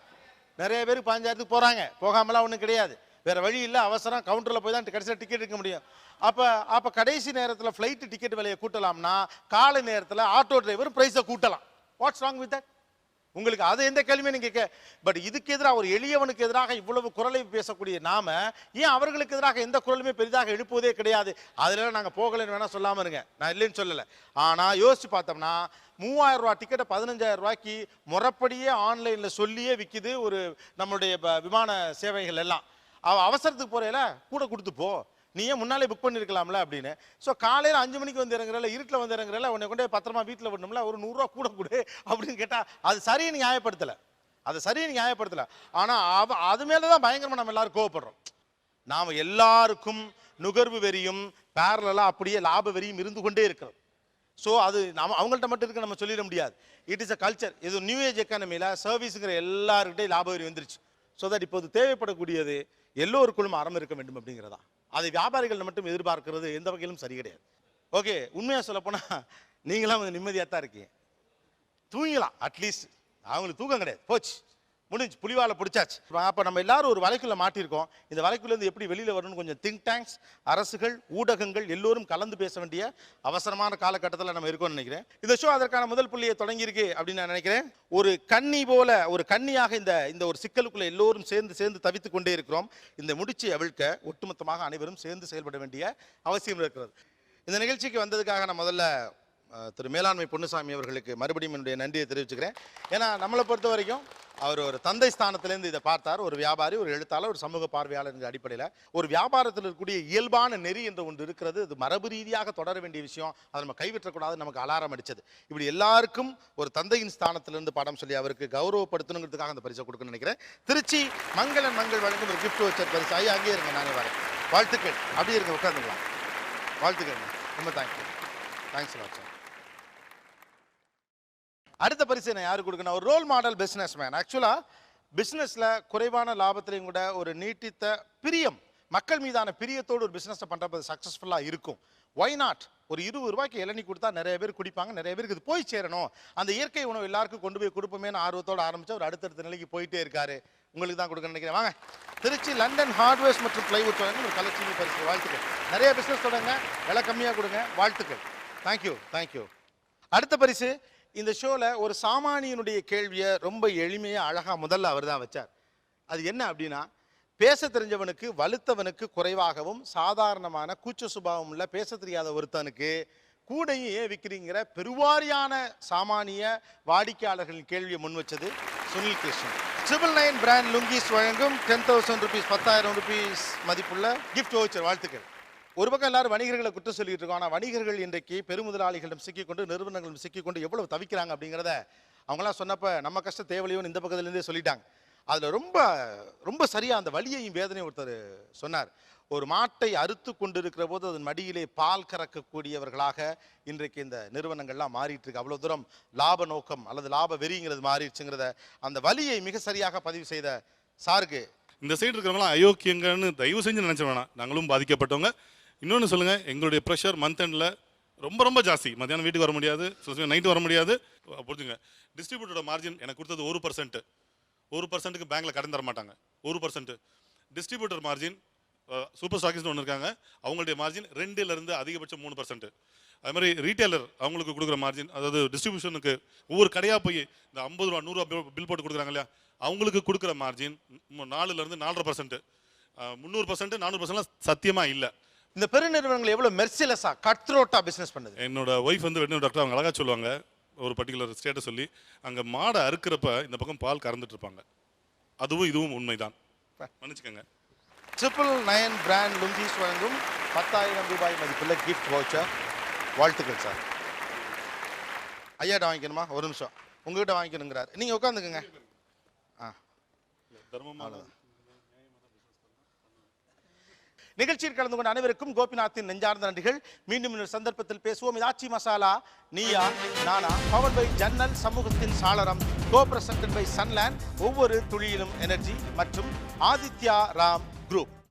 நிறைய பேர் 15,000க்கு போகிறாங்க, போகாமலாம் ஒன்றும் கிடையாது, வேறு வழி இல்லை, அவசரம், கவுண்டரில் போய் தான் கடைசியில் டிக்கெட் எடுக்க முடியும். அப்போ கடைசி நேரத்தில் ஃப்ளைட்டு டிக்கெட் விலையை கூட்டலாம்னா காலை நேரத்தில் ஆட்டோ டிரைவர் ப்ரைஸை கூட்டலாம். What's wrong with that? உங்களுக்கு அது எந்த கேள்வியும் நீங்க பட் இதுக்கு எதிராக ஒரு எளியவனுக்கு எதிராக இவ்வளவு குரலை பேசக்கூடிய நாம ஏன் அவர்களுக்கு எதிராக எந்த குரலுமே பெரிதாக எழுப்புவதே கிடையாது. அதுல நாங்க போகலன்னு வேணா சொல்லாம இருங்க, நான் இல்லைன்னு சொல்லல. ஆனா யோசிச்சு பார்த்தோம்னா 3000 ரூபா டிக்கெட்டை 15,000 ரூபாய்க்கு முறைப்படியே ஆன்லைன்ல சொல்லியே விற்கிது ஒரு நம்மளுடைய விமான சேவைகள் எல்லாம். அவசரத்துக்கு போறேல கூட கொடுத்து போ, நீ ஏன் முன்னாலே புக் பண்ணிருக்கலாம்ல அப்படின்னு. ஸோ காலையில் 5 மணிக்கு வந்து இறங்குறல, இருட்டில் வந்து இறங்குறல, உன்னை கொண்டே பத்திரமா வீட்டில் விடணும்ல, ஒரு 100 ரூபா கூட கொடு அப்படின்னு கேட்டால் அது சரியை நியாயப்படுத்தலை, அது சரியை நியாயப்படுத்தலை. ஆனால் அது மேலே தான் பயங்கரமாக நம்ம எல்லாரும் கோவப்படுறோம். நாம் எல்லாருக்கும் நுகர்வு வெறியும் பேரலாக அப்படியே லாப வெறியும் இருந்து கொண்டே இருக்கிறோம். ஸோ அது நம்ம அவங்கள்ட்ட மட்டும் இருக்க நம்ம சொல்லிட முடியாது. It is a culture. இது நியூ ஏஜ் எக்கானமியில் சர்வீஸுங்கிற எல்லாருக்கிட்டையும் லாப வெறி வந்துருச்சு. ஸோ தட் இப்போது தேவைப்படக்கூடியது எல்லோருக்குள்ளும் அறம் இருக்க வேண்டும் அப்படிங்கிறதா. அதை வியாபாரிகள் மட்டும் எதிர்பார்க்கிறது எந்த வகையிலும் சரி கிடையாது. ஓகே, உண்மையாக சொல்லப்போனால் நீங்களாம் கொஞ்சம் நிம்மதியாக தான் இருக்கீங்க, தூங்கலாம் அட்லீஸ்ட். அவங்களுக்கு தூக்கம் கிடையாது, போச்சு முடிஞ்சு, புலிவாலை பிடிச்சாச்சு. அப்போ நம்ம எல்லாரும் ஒரு வலைக்குள்ளே மாட்டியிருக்கோம். இந்த வலைக்குள்ளேருந்து எப்படி வெளியில் வரணும்னு கொஞ்சம் திங்க் டேங்க்ஸ், அரசுகள், ஊடகங்கள் எல்லோரும் கலந்து பேச வேண்டிய அவசரமான காலகட்டத்தில் நம்ம இருக்கோம்னு நினைக்கிறேன். இந்த ஷோ அதற்கான முதல் புள்ளியை தொடங்கியிருக்கு அப்படின்னு நான் நினைக்கிறேன். ஒரு கன்னி போல, ஒரு கன்னியாக இந்த ஒரு சிக்கலுக்குள்ளே எல்லோரும் சேர்ந்து தவித்து கொண்டே இருக்கிறோம். இந்த முடிச்சை அவிழ்க்க ஒட்டுமொத்தமாக அனைவரும் சேர்ந்து செயல்பட வேண்டிய அவசியம் இருக்கிறது. இந்த நிகழ்ச்சிக்கு வந்ததுக்காக நான் முதல்ல திரு மேலாண்மை பொன்னுசாமி அவர்களுக்கு மறுபடியும் என்னுடைய நன்றியை தெரிவிச்சுக்கிறேன். ஏன்னா நம்மளை பொறுத்த வரைக்கும் அவர் ஒரு தந்தை ஸ்தானத்திலேருந்து இதை பார்த்தார். ஒரு வியாபாரி, ஒரு எழுத்தாளர், ஒரு சமூக பார்வையாளர் என்ற அடிப்படையில் ஒரு வியாபாரத்தில் இருக்கக்கூடிய இயல்பான நெறி என்று ஒன்று இருக்கிறது. அது மரபு ரீதியாக தொடர வேண்டிய விஷயம், அதை நம்ம கைவிற்றக்கூடாது. நமக்கு அலாரம் அடித்தது. இப்படி எல்லாருக்கும் ஒரு தந்தையின் ஸ்தானத்திலிருந்து பாடம் சொல்லி அவருக்கு கௌரவப்படுத்தணுங்கிறதுக்காக அந்த பரிசை கொடுக்கணும்னு நினைக்கிறேன். திருச்சி மங்களன் மங்கள் வழங்கும் ஒரு கிஃப்ட் வச்சர் பரிசு. ஐயா அங்கேயே இருங்க, நானே வரேன். வாழ்த்துக்கள். அப்படியே இருங்க, உட்காந்துக்கலாம். வாழ்த்துக்கள், ரொம்ப தேங்க்யூ. Thanks lot sir. அடுத்த பரிசு நான் யாருக்கு கொடுக்கணும்? ஒரு ரோல் மாடல் பிஸ்னஸ் மேன். ஆக்சுவலாக பிஸ்னஸில் குறைவான லாபத்திலையும் கூட ஒரு நீட்டித்த பிரியம், மக்கள் மீதான பிரியத்தோடு ஒரு பிஸ்னஸை பண்ணுறது சக்ஸஸ்ஃபுல்லாக இருக்கும். Why not? ஒரு 20 ரூபாய்க்கு இளநீ கொடுத்தா நிறைய பேர் குடிப்பாங்க, நிறைய பேருக்கு இது போய் சேரணும், அந்த இயற்கை உணவு எல்லாருக்கும் கொண்டு போய் கொடுப்போமேனு ஆர்வத்தோடு ஆரம்பித்து ஒரு அடுத்தடுத்த நிலைக்கு போயிட்டே இருக்காரு. உங்களுக்கு தான் கொடுக்க நினைக்கிறேன். வாங்க. திருச்சி லண்டன் ஹார்ட்வேர்ஸ் மற்றும் பிளைவுட் வழங்கும் ஒரு கலெக்ஷன் பரிசு. வாழ்த்துக்கள். நிறைய பிஸ்னஸ் தொடங்க, விலை கம்மியாக கொடுங்க. வாழ்த்துக்கள். Thank you, thank you. அடுத்த பரிசு. இந்த ஷோவில் ஒரு சாமானியனுடைய கேள்வியை ரொம்ப எளிமையாக அழகாக முதல்ல அவர் தான் வச்சார். அது என்ன அப்படின்னா, பேச தெரிஞ்சவனுக்கு வலுத்தவனுக்கு குறைவாகவும் சாதாரணமான கூச்ச சுபாவம் உள்ள பேச தெரியாத ஒருத்தனுக்கு கூடையும் ஏன் விற்கிறீங்கிற பெருவாரியான சாமானிய வாடிக்கையாளர்களின் கேள்வியை முன் வச்சது சுனில் கிருஷ்ணன். 999 பிராண்ட் லுங்கிஸ் வழங்கும் 10,000 rupees 10,000 rupees மதிப்புள்ள கிஃப்ட் வவுச்சர். வாழ்த்துக்கள். ஒரு பக்கம் எல்லாரும் வணிகர்களை குற்றம் சொல்லிட்டு இருக்கோம். ஆனால் வணிகர்கள் இன்றைக்கு பெருமுதலாளிகளிடம் சிக்கிக்கொண்டு நிறுவனங்களும் சிக்கிக்கொண்டு எவ்வளவு தவிக்கிறாங்க அப்படிங்கிறத அவங்களாம் சொன்னப்ப நம்ம கஷ்டம் தேவையோன்னு இந்த பக்கத்துலேருந்தே சொல்லிட்டாங்க. அதில் ரொம்ப ரொம்ப சரியாக அந்த வலியையும் வேதனையும் ஒருத்தர் சொன்னார். ஒரு மாட்டை அறுத்து கொண்டிருக்கிற போது அதன் மடியிலே பால் கறக்கக்கூடியவர்களாக இன்றைக்கு இந்த நிறுவனங்கள்லாம் மாறிட்டு இருக்கு. அவ்வளோ தூரம் லாப நோக்கம் அல்லது லாப வெறிங்கிறது மாறிடுச்சுங்கிறத அந்த வலியை மிக சரியாக பதிவு செய்த சாருக்கு இந்த சைடு இருக்கிறவங்களாம் அயோக்கியங்கன்னு தயவு செஞ்சு நினச்ச வேணாம். நாங்களும் பாதிக்கப்பட்டவங்க. இன்னொன்று சொல்லுங்கள், எங்களுடைய ப்ரெஷர் மந்த் எண்டில் ரொம்ப ரொம்ப ஜாஸ்தி. மத்தியானம் வீட்டுக்கு வர முடியாது, நைட்டு வர முடியாது. புரிஞ்சுங்க, டிஸ்ட்ரிபியூட்டரோட மார்ஜின் எனக்கு கொடுத்தது 1%. 1%க்கு பேங்க்கில் கடன் தர மாட்டாங்க. 1%. டிஸ்ட்ரிபியூட்டர் மார்ஜின் சூப்பர் ஸ்டாக்கிஸ்ட் ஒன்று இருக்காங்க, அவங்களுடைய மார்ஜின் 2லேருந்து அதிகபட்சம் 3%. அது மாதிரி ரீட்டைலர் அவங்களுக்கு கொடுக்குற மார்ஜின், அதாவது டிஸ்ட்ரிபியூஷனுக்கு ஒவ்வொரு கடையாக போய் இந்த 50 ரூபா 100 ரூபா பில் போட்டு கொடுக்குறாங்க இல்லையா, அவங்களுக்கு கொடுக்குற மார்ஜின் 4லேருந்து 4.5%. 300% 400%லாம் சத்தியமாக இல்லை. இந்த பெருநிறுவனங்கள் எவ்வளோ மெர்சிலஸாக கட் த்ரோட்டாக பிஸ்னஸ் பண்ணுது. என்னோட ஒய்ஃப் வந்து வெட்டினரி டாக்டர், அவங்க அழகாக சொல்லுவாங்க, ஒரு பர்டிகுலர் ஸ்டேட்டை சொல்லி, அங்கே மாடை அறுக்கிறப்ப இந்த பக்கம் பால் கறந்துட்டு இருப்பாங்க. அதுவும் இதுவும் உண்மைதான், மன்னிச்சுக்கோங்க. 999 பிராண்ட் லுங்கீஸ் வழங்கும் 10,000 ரூபாய் மதிப்புள்ள கிஃப்ட் வவுச்சர். வாழ்த்துக்கள் சார். ஐயாட்ட வாங்கிக்கணுமா? ஒரு நிமிஷம், உங்ககிட்ட வாங்கிக்கணுங்கிறார். நீங்கள் உட்காந்துக்குங்க. நிகழ்ச்சியில் கலந்து கொண்ட அனைவருக்கும் கோபிநாத்தின் நெஞ்சார்ந்த நன்றிகள். மீண்டும் இன்னொரு சந்தர்ப்பத்தில் பேசுவோம். இது ஆச்சி மசாலா நீயா நானா, பவர் பை ஜன்னல், சமூகத்தின் சாளரம், கோ பிரசன்டட் பை சன்லேண்ட், ஒவ்வொரு துளியிலும் எனர்ஜி மற்றும் ஆதித்யா ராம் குரூப்.